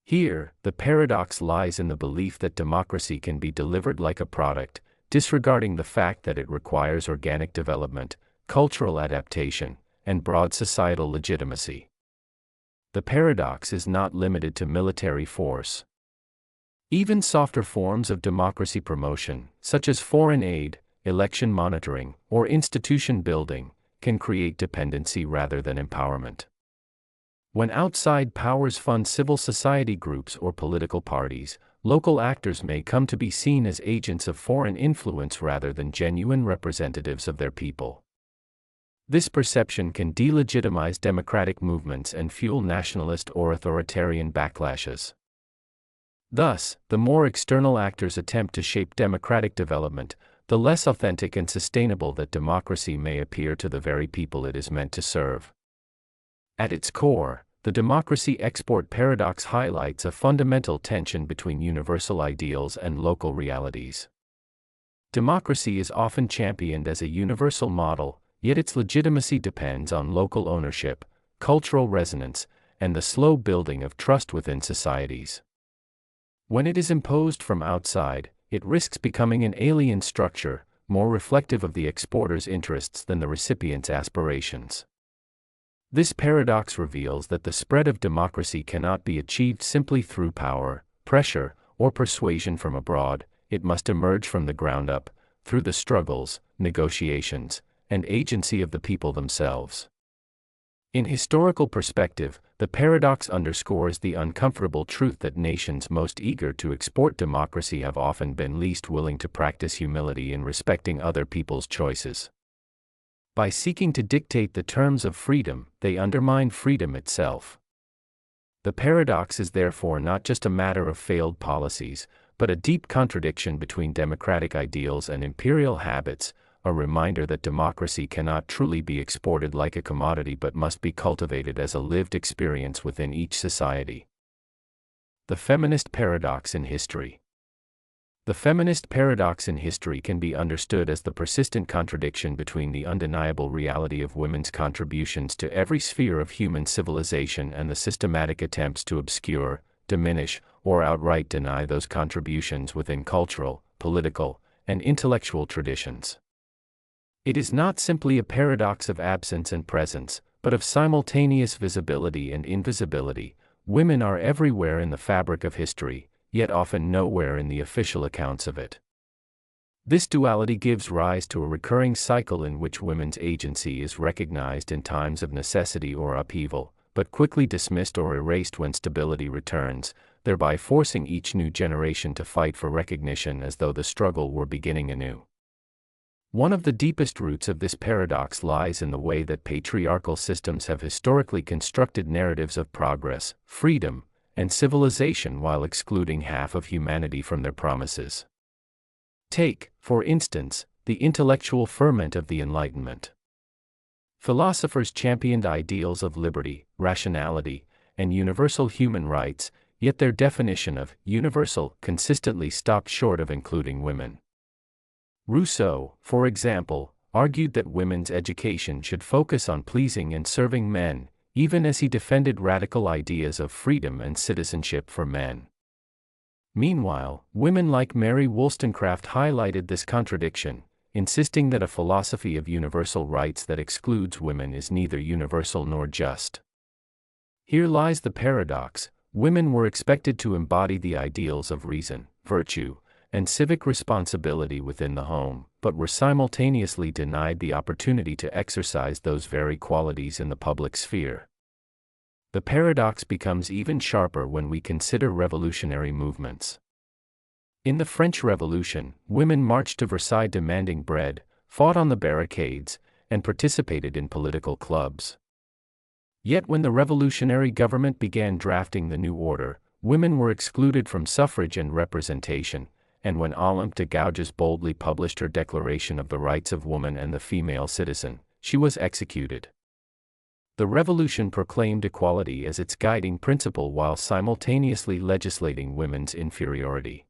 A: Here, the paradox lies in the belief that democracy can be delivered like a product, disregarding the fact that it requires organic development, cultural adaptation, and broad societal legitimacy. The paradox is not limited to military force. Even softer forms of democracy promotion, such as foreign aid, election monitoring, or institution building, can create dependency rather than empowerment. When outside powers fund civil society groups or political parties, local actors may come to be seen as agents of foreign influence rather than genuine representatives of their people. This perception can delegitimize democratic movements and fuel nationalist or authoritarian backlashes. Thus, the more external actors attempt to shape democratic development, the less authentic and sustainable that democracy may appear to the very people it is meant to serve. At its core, the democracy export paradox highlights a fundamental tension between universal ideals and local realities. Democracy is often championed as a universal model, yet its legitimacy depends on local ownership, cultural resonance, and the slow building of trust within societies. When it is imposed from outside, it risks becoming an alien structure, more reflective of the exporter's interests than the recipient's aspirations. This paradox reveals that the spread of democracy cannot be achieved simply through power, pressure, or persuasion from abroad. It must emerge from the ground up, through the struggles, negotiations, and agency of the people themselves. In historical perspective, the paradox underscores the uncomfortable truth that nations most eager to export democracy have often been least willing to practice humility in respecting other people's choices. By seeking to dictate the terms of freedom, they undermine freedom itself. The paradox is therefore not just a matter of failed policies, but a deep contradiction between democratic ideals and imperial habits, a reminder that democracy cannot truly be exported like a commodity but must be cultivated as a lived experience within each society. The feminist paradox in history. The feminist paradox in history can be understood as the persistent contradiction between the undeniable reality of women's contributions to every sphere of human civilization and the systematic attempts to obscure, diminish, or outright deny those contributions within cultural, political, and intellectual traditions. It is not simply a paradox of absence and presence, but of simultaneous visibility and invisibility. Women are everywhere in the fabric of history, yet often nowhere in the official accounts of it. This duality gives rise to a recurring cycle in which women's agency is recognized in times of necessity or upheaval, but quickly dismissed or erased when stability returns, thereby forcing each new generation to fight for recognition as though the struggle were beginning anew. One of the deepest roots of this paradox lies in the way that patriarchal systems have historically constructed narratives of progress, freedom, and civilization while excluding half of humanity from their promises. Take, for instance, the intellectual ferment of the Enlightenment. Philosophers championed ideals of liberty, rationality, and universal human rights, yet their definition of universal consistently stopped short of including women. Rousseau, for example, argued that women's education should focus on pleasing and serving men, even as he defended radical ideas of freedom and citizenship for men. Meanwhile, women like Mary Wollstonecraft highlighted this contradiction, insisting that a philosophy of universal rights that excludes women is neither universal nor just. Here lies the paradox: women were expected to embody the ideals of reason, virtue, and civic responsibility within the home, but were simultaneously denied the opportunity to exercise those very qualities in the public sphere. The paradox becomes even sharper when we consider revolutionary movements. In the French Revolution, women marched to Versailles demanding bread, fought on the barricades, and participated in political clubs. Yet when the revolutionary government began drafting the new order, women were excluded from suffrage and representation, and when Olympe de Gouges boldly published her Declaration of the Rights of Woman and the Female Citizen, she was executed. The revolution proclaimed equality as its guiding principle while simultaneously legislating women's inferiority.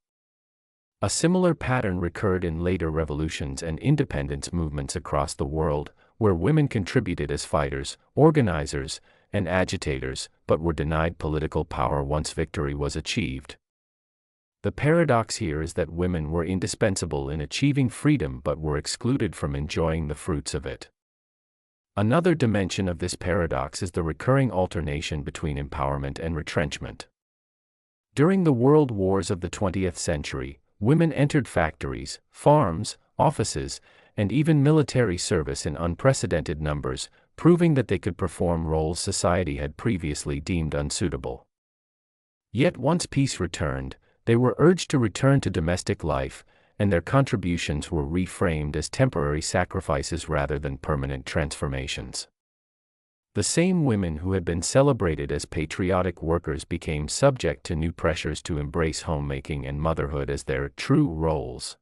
A: A similar pattern recurred in later revolutions and independence movements across the world, where women contributed as fighters, organizers, and agitators, but were denied political power once victory was achieved. The paradox here is that women were indispensable in achieving freedom but were excluded from enjoying the fruits of it. Another dimension of this paradox is the recurring alternation between empowerment and retrenchment. During the world wars of the 20th century, women entered factories, farms, offices, and even military service in unprecedented numbers, proving that they could perform roles society had previously deemed unsuitable. Yet once peace returned, they were urged to return to domestic life, and their contributions were reframed as temporary sacrifices rather than permanent transformations. The same women who had been celebrated as patriotic workers became subject to new pressures to embrace homemaking and motherhood as their true roles.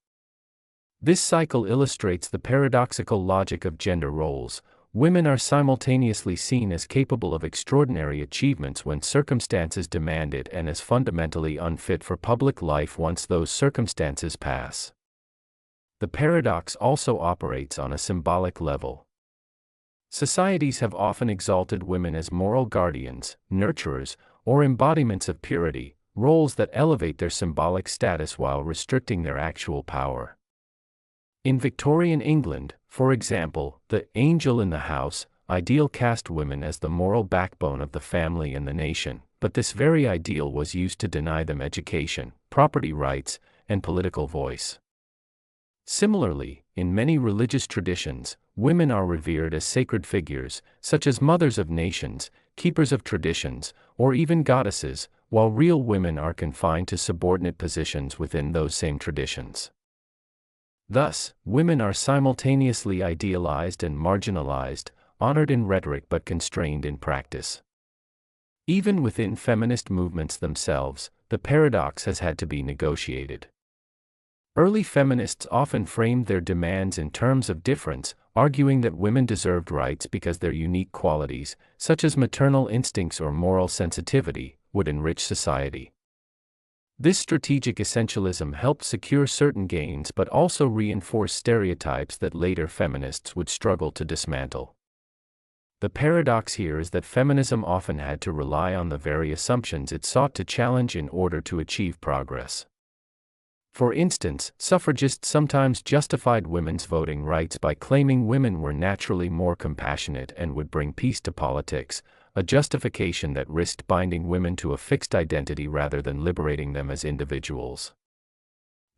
A: This cycle illustrates the paradoxical logic of gender roles. Women are simultaneously seen as capable of extraordinary achievements when circumstances demand it and as fundamentally unfit for public life once those circumstances pass. The paradox also operates on a symbolic level. Societies have often exalted women as moral guardians, nurturers, or embodiments of purity, roles that elevate their symbolic status while restricting their actual power. In Victorian England, for example, the angel in the house ideal cast women as the moral backbone of the family and the nation, but this very ideal was used to deny them education, property rights, and political voice. Similarly, in many religious traditions, women are revered as sacred figures, such as mothers of nations, keepers of traditions, or even goddesses, while real women are confined to subordinate positions within those same traditions. Thus, women are simultaneously idealized and marginalized, honored in rhetoric but constrained in practice. Even within feminist movements themselves, the paradox has had to be negotiated. Early feminists often framed their demands in terms of difference, arguing that women deserved rights because their unique qualities, such as maternal instincts or moral sensitivity, would enrich society. This strategic essentialism helped secure certain gains but also reinforced stereotypes that later feminists would struggle to dismantle. The paradox here is that feminism often had to rely on the very assumptions it sought to challenge in order to achieve progress. For instance, suffragists sometimes justified women's voting rights by claiming women were naturally more compassionate and would bring peace to politics, a justification that risked binding women to a fixed identity rather than liberating them as individuals.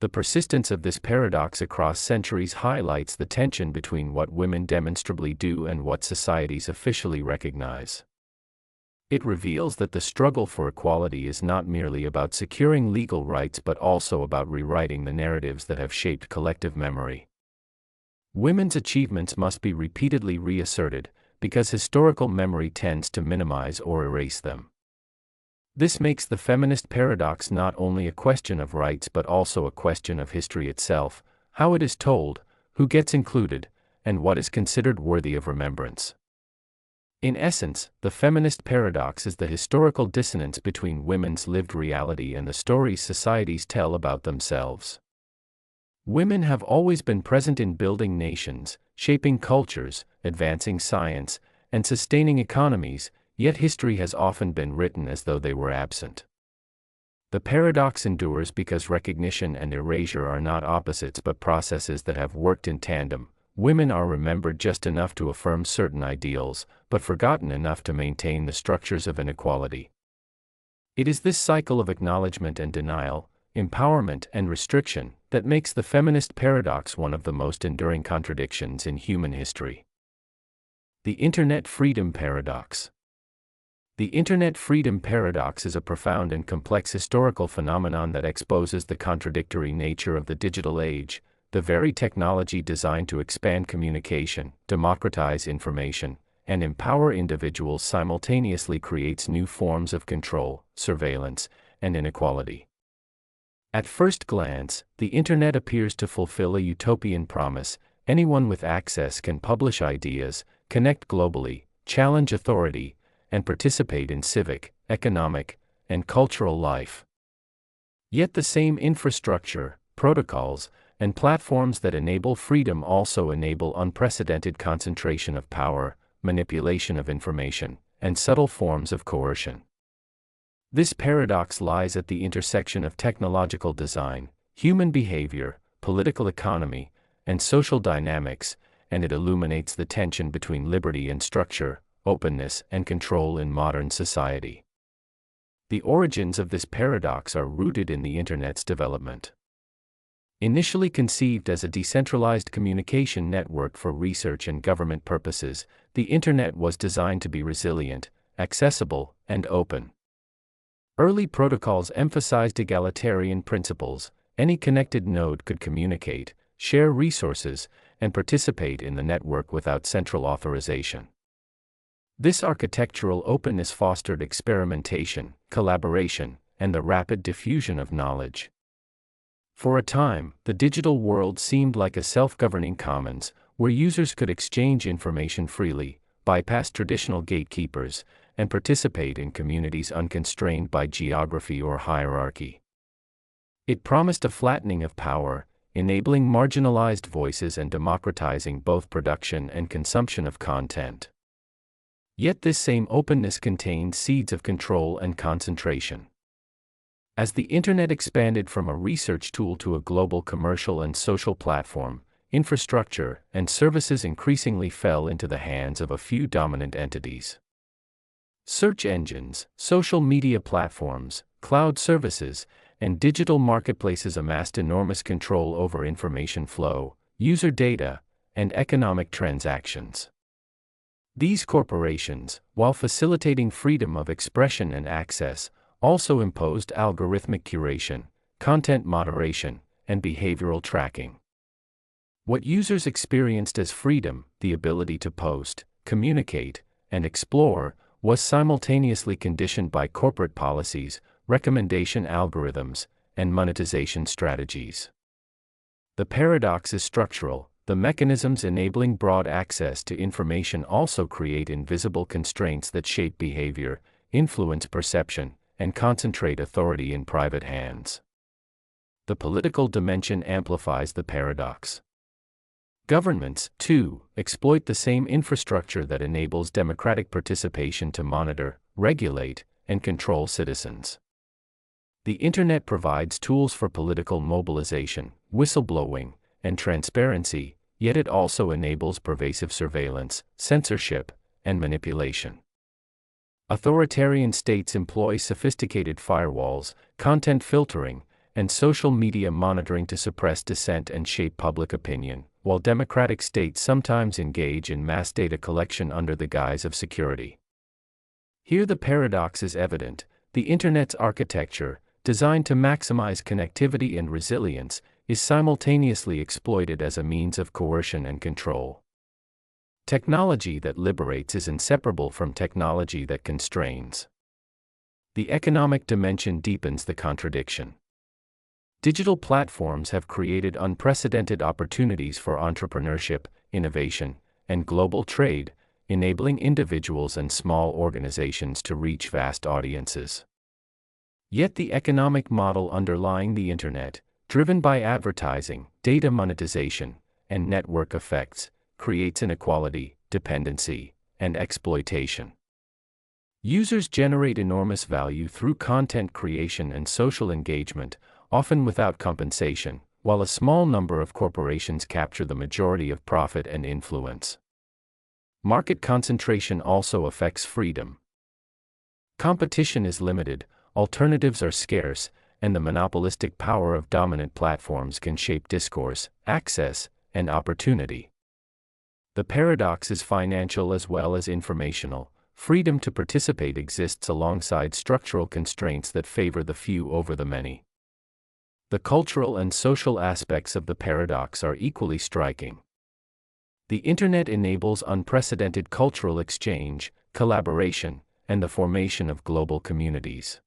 A: The persistence of this paradox across centuries highlights the tension between what women demonstrably do and what societies officially recognize. It reveals that the struggle for equality is not merely about securing legal rights but also about rewriting the narratives that have shaped collective memory. Women's achievements must be repeatedly reasserted, because historical memory tends to minimize or erase them. This makes the feminist paradox not only a question of rights but also a question of history itself, how it is told, who gets included, and what is considered worthy of remembrance. In essence, the feminist paradox is the historical dissonance between women's lived reality and the stories societies tell about themselves. Women have always been present in building nations, shaping cultures, advancing science, and sustaining economies, yet history has often been written as though they were absent. The paradox endures because recognition and erasure are not opposites but processes that have worked in tandem. Women are remembered just enough to affirm certain ideals, but forgotten enough to maintain the structures of inequality. It is this cycle of acknowledgement and denial, empowerment and restriction, that makes the feminist paradox one of the most enduring contradictions in human history. The Internet Freedom Paradox. The Internet Freedom Paradox is a profound and complex historical phenomenon that exposes the contradictory nature of the digital age. The very technology designed to expand communication, democratize information, and empower individuals simultaneously creates new forms of control, surveillance, and inequality. At first glance, the Internet appears to fulfill a utopian promise: anyone with access can publish ideas, connect globally, challenge authority, and participate in civic, economic, and cultural life. Yet the same infrastructure, protocols, and platforms that enable freedom also enable unprecedented concentration of power, manipulation of information, and subtle forms of coercion. This paradox lies at the intersection of technological design, human behavior, political economy, and social dynamics, and it illuminates the tension between liberty and structure, openness and control in modern society. The origins of this paradox are rooted in the Internet's development. Initially conceived as a decentralized communication network for research and government purposes, the Internet was designed to be resilient, accessible, and open. Early protocols emphasized egalitarian principles: any connected node could communicate, share resources, and participate in the network without central authorization. This architectural openness fostered experimentation, collaboration, and the rapid diffusion of knowledge. For a time, the digital world seemed like a self-governing commons, where users could exchange information freely, bypass traditional gatekeepers, and participate in communities unconstrained by geography or hierarchy. It promised a flattening of power, enabling marginalized voices and democratizing both production and consumption of content. Yet this same openness contained seeds of control and concentration. As the Internet expanded from a research tool to a global commercial and social platform, infrastructure and services increasingly fell into the hands of a few dominant entities. Search engines, social media platforms, cloud services, and digital marketplaces amassed enormous control over information flow, user data, and economic transactions. These corporations, while facilitating freedom of expression and access, also imposed algorithmic curation, content moderation, and behavioral tracking. What users experienced as freedom, the ability to post, communicate, and explore, was simultaneously conditioned by corporate policies, recommendation algorithms, and monetization strategies. The paradox is structural. The mechanisms enabling broad access to information also create invisible constraints that shape behavior, influence perception, and concentrate authority in private hands. The political dimension amplifies the paradox. Governments, too, exploit the same infrastructure that enables democratic participation to monitor, regulate, and control citizens. The Internet provides tools for political mobilization, whistleblowing, and transparency, yet it also enables pervasive surveillance, censorship, and manipulation. Authoritarian states employ sophisticated firewalls, content filtering, and social media monitoring to suppress dissent and shape public opinion, while democratic states sometimes engage in mass data collection under the guise of security. Here the paradox is evident: the Internet's architecture, designed to maximize connectivity and resilience, is simultaneously exploited as a means of coercion and control. Technology that liberates is inseparable from technology that constrains. The economic dimension deepens the contradiction. Digital platforms have created unprecedented opportunities for entrepreneurship, innovation, and global trade, enabling individuals and small organizations to reach vast audiences. Yet the economic model underlying the Internet, driven by advertising, data monetization, and network effects, creates inequality, dependency, and exploitation. Users generate enormous value through content creation and social engagement, often without compensation, while a small number of corporations capture the majority of profit and influence. Market concentration also affects freedom. Competition is limited, alternatives are scarce, and the monopolistic power of dominant platforms can shape discourse, access, and opportunity. The paradox is financial as well as informational. Freedom to participate exists alongside structural constraints that favor the few over the many. The cultural and social aspects of the paradox are equally striking. The Internet enables unprecedented cultural exchange, collaboration, and the formation of global communities.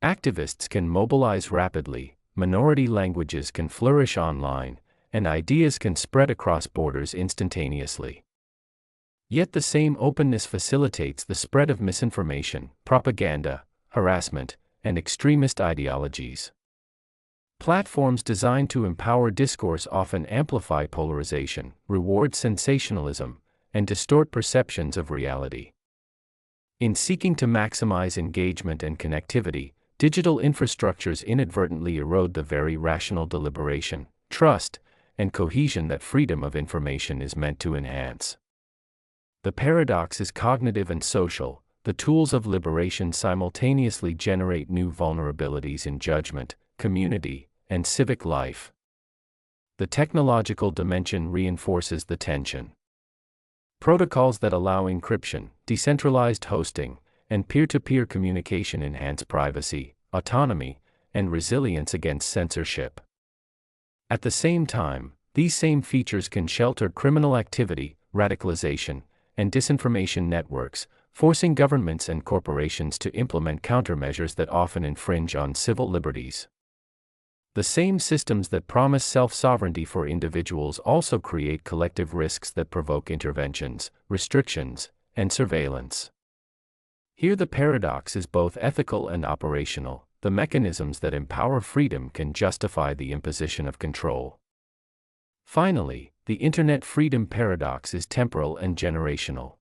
A: Activists can mobilize rapidly, minority languages can flourish online, and ideas can spread across borders instantaneously. Yet the same openness facilitates the spread of misinformation, propaganda, harassment, and extremist ideologies. Platforms designed to empower discourse often amplify polarization, reward sensationalism, and distort perceptions of reality. In seeking to maximize engagement and connectivity, digital infrastructures inadvertently erode the very rational deliberation, trust, and cohesion that freedom of information is meant to enhance. The paradox is cognitive and social. The tools of liberation simultaneously generate new vulnerabilities in judgment, community, and civic life. The technological dimension reinforces the tension. Protocols that allow encryption, decentralized hosting, and peer-to-peer communication enhance privacy, autonomy, and resilience against censorship. At the same time, these same features can shelter criminal activity, radicalization, and disinformation networks, forcing governments and corporations to implement countermeasures that often infringe on civil liberties. The same systems that promise self-sovereignty for individuals also create collective risks that provoke interventions, restrictions, and surveillance. Here the paradox is both ethical and operational. The mechanisms that empower freedom can justify the imposition of control. Finally, the Internet freedom paradox is temporal and generational.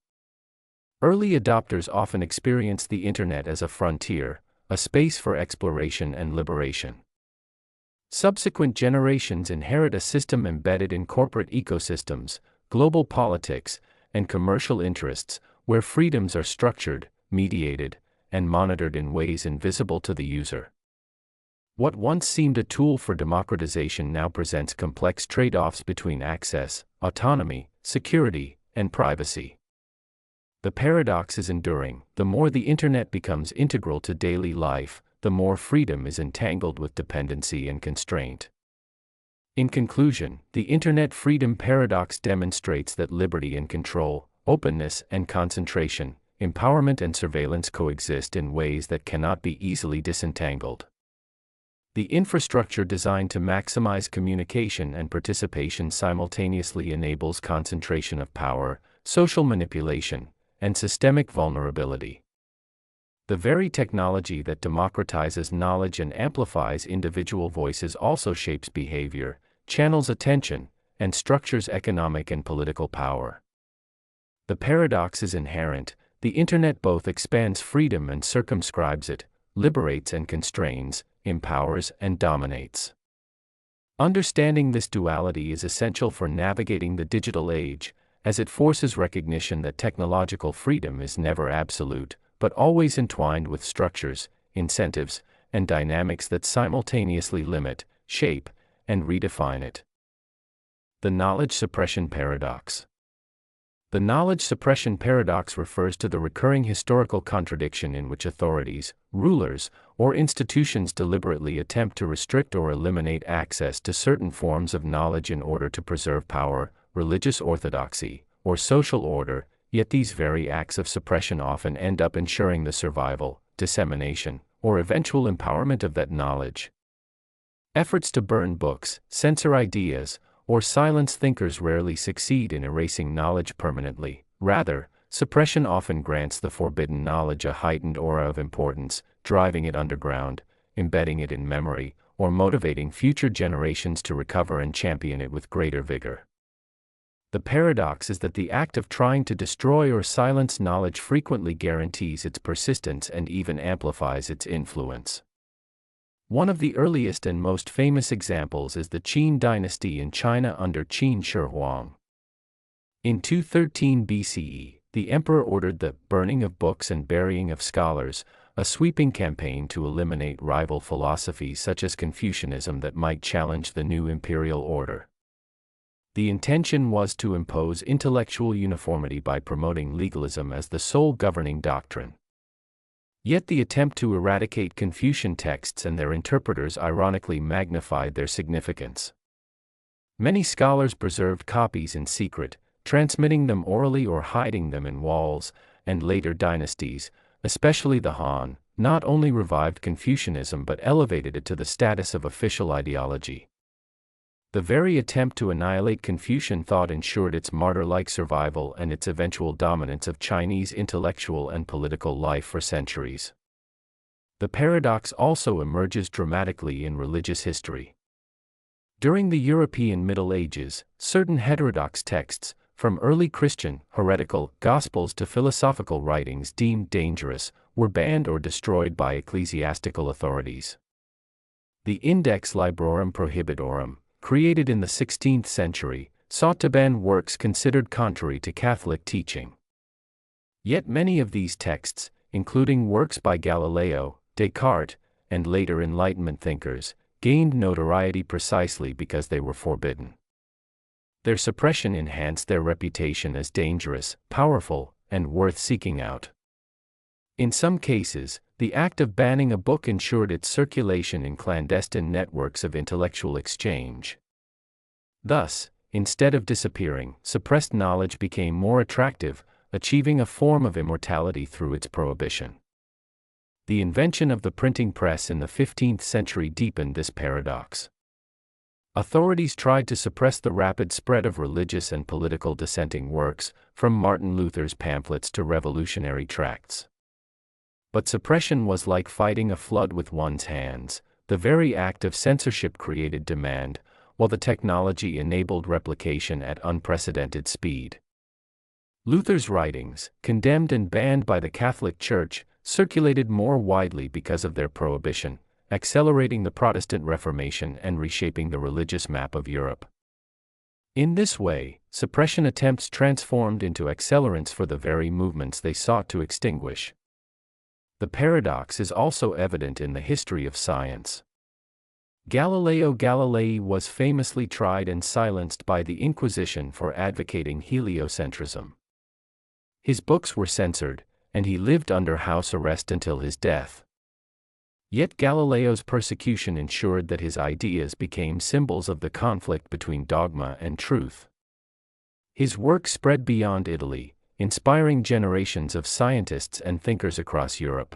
A: Early adopters often experience the Internet as a frontier, a space for exploration and liberation. Subsequent generations inherit a system embedded in corporate ecosystems, global politics, and commercial interests, where freedoms are structured, mediated, and monitored in ways invisible to the user. What once seemed a tool for democratization now presents complex trade-offs between access, autonomy, security, and privacy. The paradox is enduring. The more the Internet becomes integral to daily life, the more freedom is entangled with dependency and constraint. In conclusion, the Internet freedom paradox demonstrates that liberty and control, openness and concentration, empowerment and surveillance coexist in ways that cannot be easily disentangled. The infrastructure designed to maximize communication and participation simultaneously enables concentration of power, social manipulation, and systemic vulnerability. The very technology that democratizes knowledge and amplifies individual voices also shapes behavior, channels attention, and structures economic and political power. The paradox is inherent: the Internet both expands freedom and circumscribes it, liberates and constrains, empowers and dominates. Understanding this duality is essential for navigating the digital age, as it forces recognition that technological freedom is never absolute, but always entwined with structures, incentives, and dynamics that simultaneously limit, shape, and redefine it. The knowledge suppression paradox. The knowledge suppression paradox refers to the recurring historical contradiction in which authorities, rulers, or institutions deliberately attempt to restrict or eliminate access to certain forms of knowledge in order to preserve power, religious orthodoxy, or social order, yet these very acts of suppression often end up ensuring the survival, dissemination, or eventual empowerment of that knowledge. Efforts to burn books, censor ideas, or silence thinkers rarely succeed in erasing knowledge permanently. Rather, suppression often grants the forbidden knowledge a heightened aura of importance, driving it underground, embedding it in memory, or motivating future generations to recover and champion it with greater vigor. The paradox is that the act of trying to destroy or silence knowledge frequently guarantees its persistence and even amplifies its influence. One of the earliest and most famous examples is the Qin dynasty in China under Qin Shi Huang. In 213 BCE, the emperor ordered the burning of books and burying of scholars, a sweeping campaign to eliminate rival philosophies such as Confucianism that might challenge the new imperial order. The intention was to impose intellectual uniformity by promoting legalism as the sole governing doctrine. Yet the attempt to eradicate Confucian texts and their interpreters ironically magnified their significance. Many scholars preserved copies in secret, transmitting them orally or hiding them in walls, and later dynasties, especially the Han, not only revived Confucianism but elevated it to the status of official ideology. The very attempt to annihilate Confucian thought ensured its martyr-like survival and its eventual dominance of Chinese intellectual and political life for centuries. The paradox also emerges dramatically in religious history. During the European Middle Ages, certain heterodox texts, from early Christian, heretical, Gospels to philosophical writings deemed dangerous, were banned or destroyed by ecclesiastical authorities. The Index Librorum Prohibitorum, created in the 16th century, sought to ban works considered contrary to Catholic teaching. Yet many of these texts, including works by Galileo, Descartes, and later Enlightenment thinkers, gained notoriety precisely because they were forbidden. Their suppression enhanced their reputation as dangerous, powerful, and worth seeking out. In some cases, the act of banning a book ensured its circulation in clandestine networks of intellectual exchange. Thus, instead of disappearing, suppressed knowledge became more attractive, achieving a form of immortality through its prohibition. The invention of the printing press in the 15th century deepened this paradox. Authorities tried to suppress the rapid spread of religious and political dissenting works, from Martin Luther's pamphlets to revolutionary tracts. But suppression was like fighting a flood with one's hands. The very act of censorship created demand, while the technology enabled replication at unprecedented speed. Luther's writings, condemned and banned by the Catholic Church, circulated more widely because of their prohibition, accelerating the Protestant Reformation and reshaping the religious map of Europe. In this way, suppression attempts transformed into accelerants for the very movements they sought to extinguish. The paradox is also evident in the history of science. Galileo Galilei was famously tried and silenced by the Inquisition for advocating heliocentrism. His books were censored, and he lived under house arrest until his death. Yet Galileo's persecution ensured that his ideas became symbols of the conflict between dogma and truth. His work spread beyond Italy, inspiring generations of scientists and thinkers across Europe.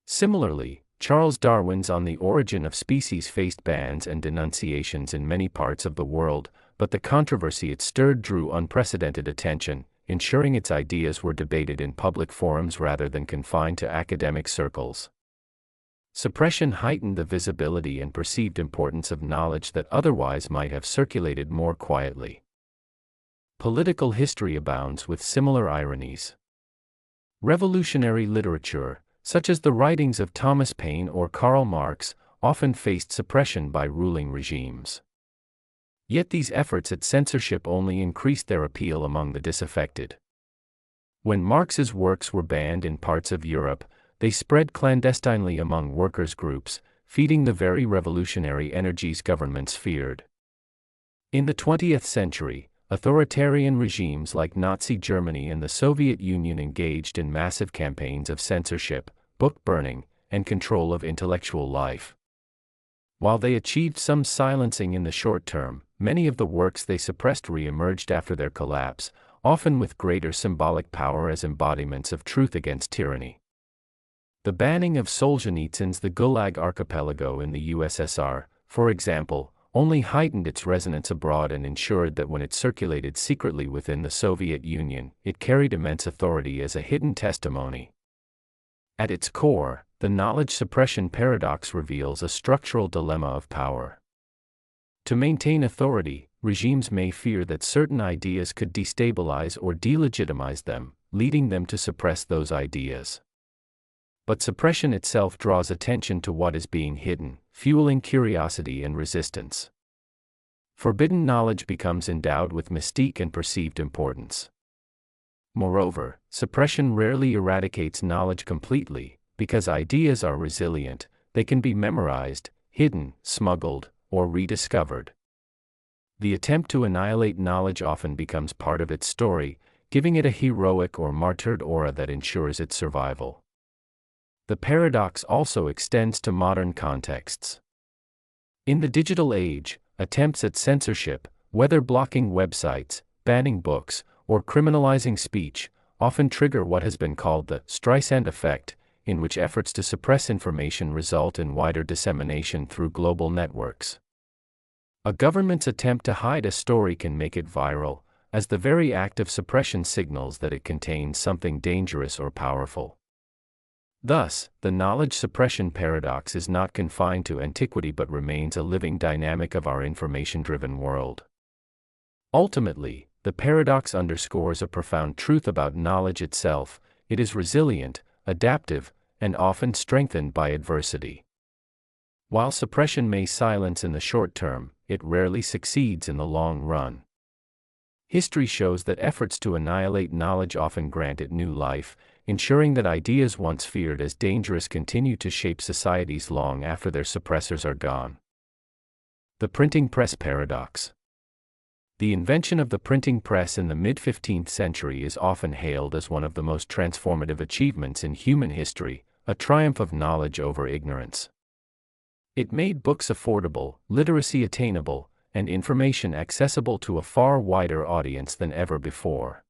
A: Similarly, Charles Darwin's On the Origin of Species faced bans and denunciations in many parts of the world, but the controversy it stirred drew unprecedented attention, ensuring its ideas were debated in public forums rather than confined to academic circles. Suppression heightened the visibility and perceived importance of knowledge that otherwise might have circulated more quietly. Political history abounds with similar ironies. Revolutionary literature, such as the writings of Thomas Paine or Karl Marx, often faced suppression by ruling regimes. Yet these efforts at censorship only increased their appeal among the disaffected. When Marx's works were banned in parts of Europe, they spread clandestinely among workers' groups, feeding the very revolutionary energies governments feared. In the 20th century, authoritarian regimes like Nazi Germany and the Soviet Union engaged in massive campaigns of censorship, book burning, and control of intellectual life. While they achieved some silencing in the short term, many of the works they suppressed re-emerged after their collapse, often with greater symbolic power as embodiments of truth against tyranny. The banning of Solzhenitsyn's The Gulag Archipelago in the USSR, for example, only heightened its resonance abroad and ensured that when it circulated secretly within the Soviet Union, it carried immense authority as a hidden testimony. At its core, the knowledge suppression paradox reveals a structural dilemma of power. To maintain authority, regimes may fear that certain ideas could destabilize or delegitimize them, leading them to suppress those ideas. But suppression itself draws attention to what is being hidden, fueling curiosity and resistance. Forbidden knowledge becomes endowed with mystique and perceived importance. Moreover, suppression rarely eradicates knowledge completely, because ideas are resilient, they can be memorized, hidden, smuggled, or rediscovered. The attempt to annihilate knowledge often becomes part of its story, giving it a heroic or martyred aura that ensures its survival. The paradox also extends to modern contexts. In the digital age, attempts at censorship, whether blocking websites, banning books, or criminalizing speech, often trigger what has been called the Streisand effect, in which efforts to suppress information result in wider dissemination through global networks. A government's attempt to hide a story can make it viral, as the very act of suppression signals that it contains something dangerous or powerful. Thus, the knowledge suppression paradox is not confined to antiquity but remains a living dynamic of our information-driven world. Ultimately, the paradox underscores a profound truth about knowledge itself: it is resilient, adaptive, and often strengthened by adversity. While suppression may silence in the short term, it rarely succeeds in the long run. History shows that efforts to annihilate knowledge often grant it new life, ensuring that ideas once feared as dangerous continue to shape societies long after their suppressors are gone. The printing press paradox. The invention of the printing press in the mid-15th century is often hailed as one of the most transformative achievements in human history, a triumph of knowledge over ignorance. It made books affordable, literacy attainable, and information accessible to a far wider audience than ever before.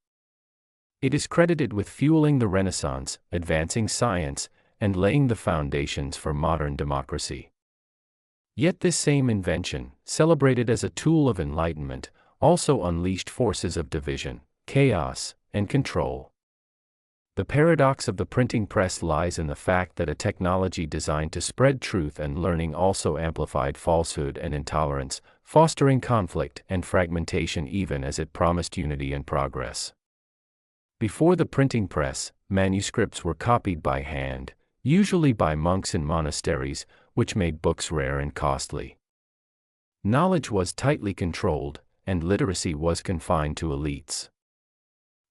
A: It is credited with fueling the Renaissance, advancing science, and laying the foundations for modern democracy. Yet this same invention, celebrated as a tool of enlightenment, also unleashed forces of division, chaos, and control. The paradox of the printing press lies in the fact that a technology designed to spread truth and learning also amplified falsehood and intolerance, fostering conflict and fragmentation even as it promised unity and progress. Before the printing press, manuscripts were copied by hand, usually by monks in monasteries, which made books rare and costly. Knowledge was tightly controlled, and literacy was confined to elites.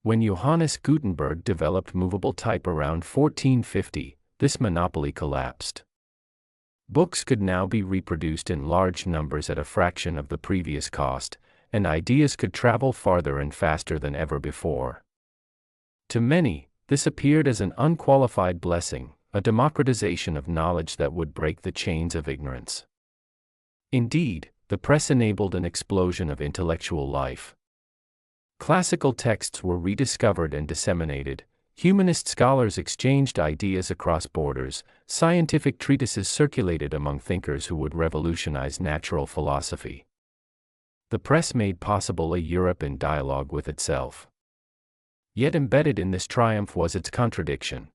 A: When Johannes Gutenberg developed movable type around 1450, this monopoly collapsed. Books could now be reproduced in large numbers at a fraction of the previous cost, and ideas could travel farther and faster than ever before. To many, this appeared as an unqualified blessing, a democratization of knowledge that would break the chains of ignorance. Indeed, the press enabled an explosion of intellectual life. Classical texts were rediscovered and disseminated, humanist scholars exchanged ideas across borders, scientific treatises circulated among thinkers who would revolutionize natural philosophy. The press made possible a Europe in dialogue with itself. Yet embedded in this triumph was its contradiction.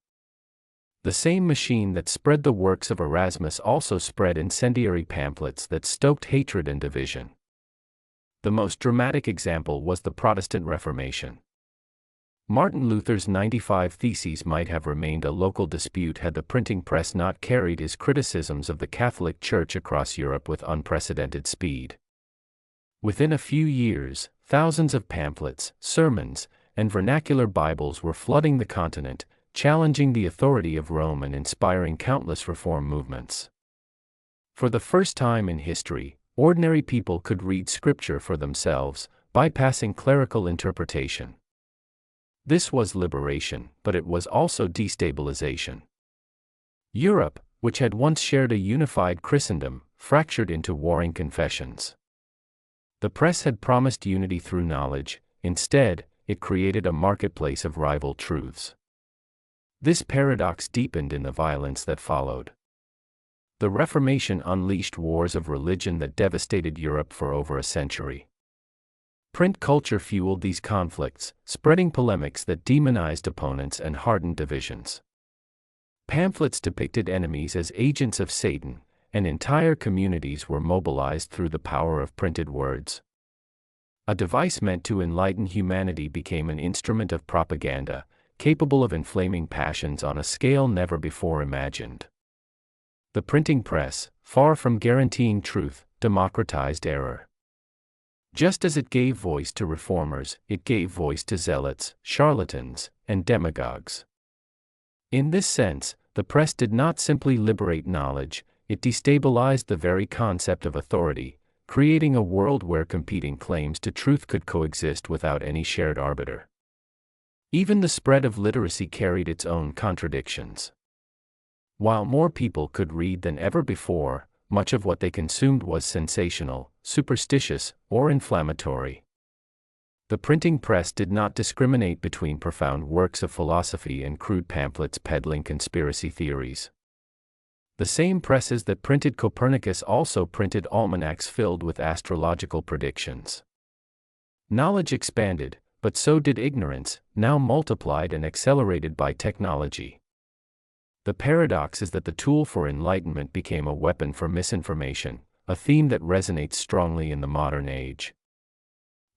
A: The same machine that spread the works of Erasmus also spread incendiary pamphlets that stoked hatred and division. The most dramatic example was the Protestant Reformation. Martin Luther's 95 Theses might have remained a local dispute had the printing press not carried his criticisms of the Catholic Church across Europe with unprecedented speed. Within a few years, thousands of pamphlets, sermons, and vernacular Bibles were flooding the continent, challenging the authority of Rome and inspiring countless reform movements. For the first time in history, ordinary people could read Scripture for themselves, bypassing clerical interpretation. This was liberation, but it was also destabilization. Europe, which had once shared a unified Christendom, fractured into warring confessions. The press had promised unity through knowledge; instead, it created a marketplace of rival truths. This paradox deepened in the violence that followed. The Reformation unleashed wars of religion that devastated Europe for over a century. Print culture fueled these conflicts, spreading polemics that demonized opponents and hardened divisions. Pamphlets depicted enemies as agents of Satan, and entire communities were mobilized through the power of printed words. A device meant to enlighten humanity became an instrument of propaganda, capable of inflaming passions on a scale never before imagined. The printing press, far from guaranteeing truth, democratized error. Just as it gave voice to reformers, it gave voice to zealots, charlatans, and demagogues. In this sense, the press did not simply liberate knowledge, it destabilized the very concept of authority, creating a world where competing claims to truth could coexist without any shared arbiter. Even the spread of literacy carried its own contradictions. While more people could read than ever before, much of what they consumed was sensational, superstitious, or inflammatory. The printing press did not discriminate between profound works of philosophy and crude pamphlets peddling conspiracy theories. The same presses that printed Copernicus also printed almanacs filled with astrological predictions. Knowledge expanded, but so did ignorance, now multiplied and accelerated by technology. The paradox is that the tool for enlightenment became a weapon for misinformation, a theme that resonates strongly in the modern age.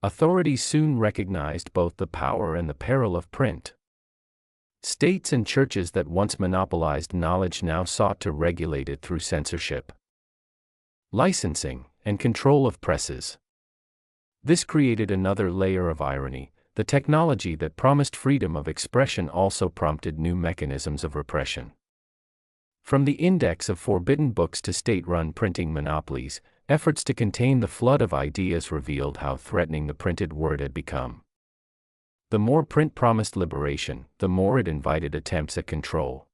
A: Authorities soon recognized both the power and the peril of print. States and churches that once monopolized knowledge now sought to regulate it through censorship, licensing, and control of presses. This created another layer of irony. The technology that promised freedom of expression also prompted new mechanisms of repression. From the index of forbidden books to state-run printing monopolies, efforts to contain the flood of ideas revealed how threatening the printed word had become. The more print promised liberation, the more it invited attempts at control.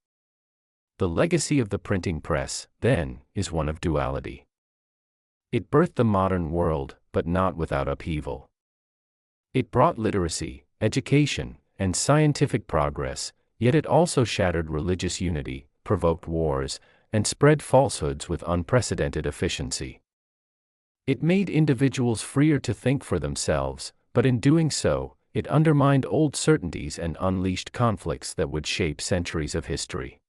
A: The legacy of the printing press, then, is one of duality. It birthed the modern world, but not without upheaval. It brought literacy, education, and scientific progress, yet it also shattered religious unity, provoked wars, and spread falsehoods with unprecedented efficiency. It made individuals freer to think for themselves, but in doing so, it undermined old certainties and unleashed conflicts that would shape centuries of history.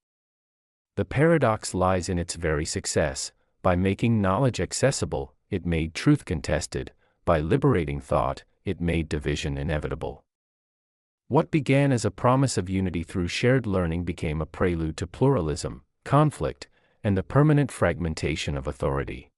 A: The paradox lies in its very success. By making knowledge accessible, it made truth contested; by liberating thought, it made division inevitable. What began as a promise of unity through shared learning became a prelude to pluralism, conflict, and the permanent fragmentation of authority.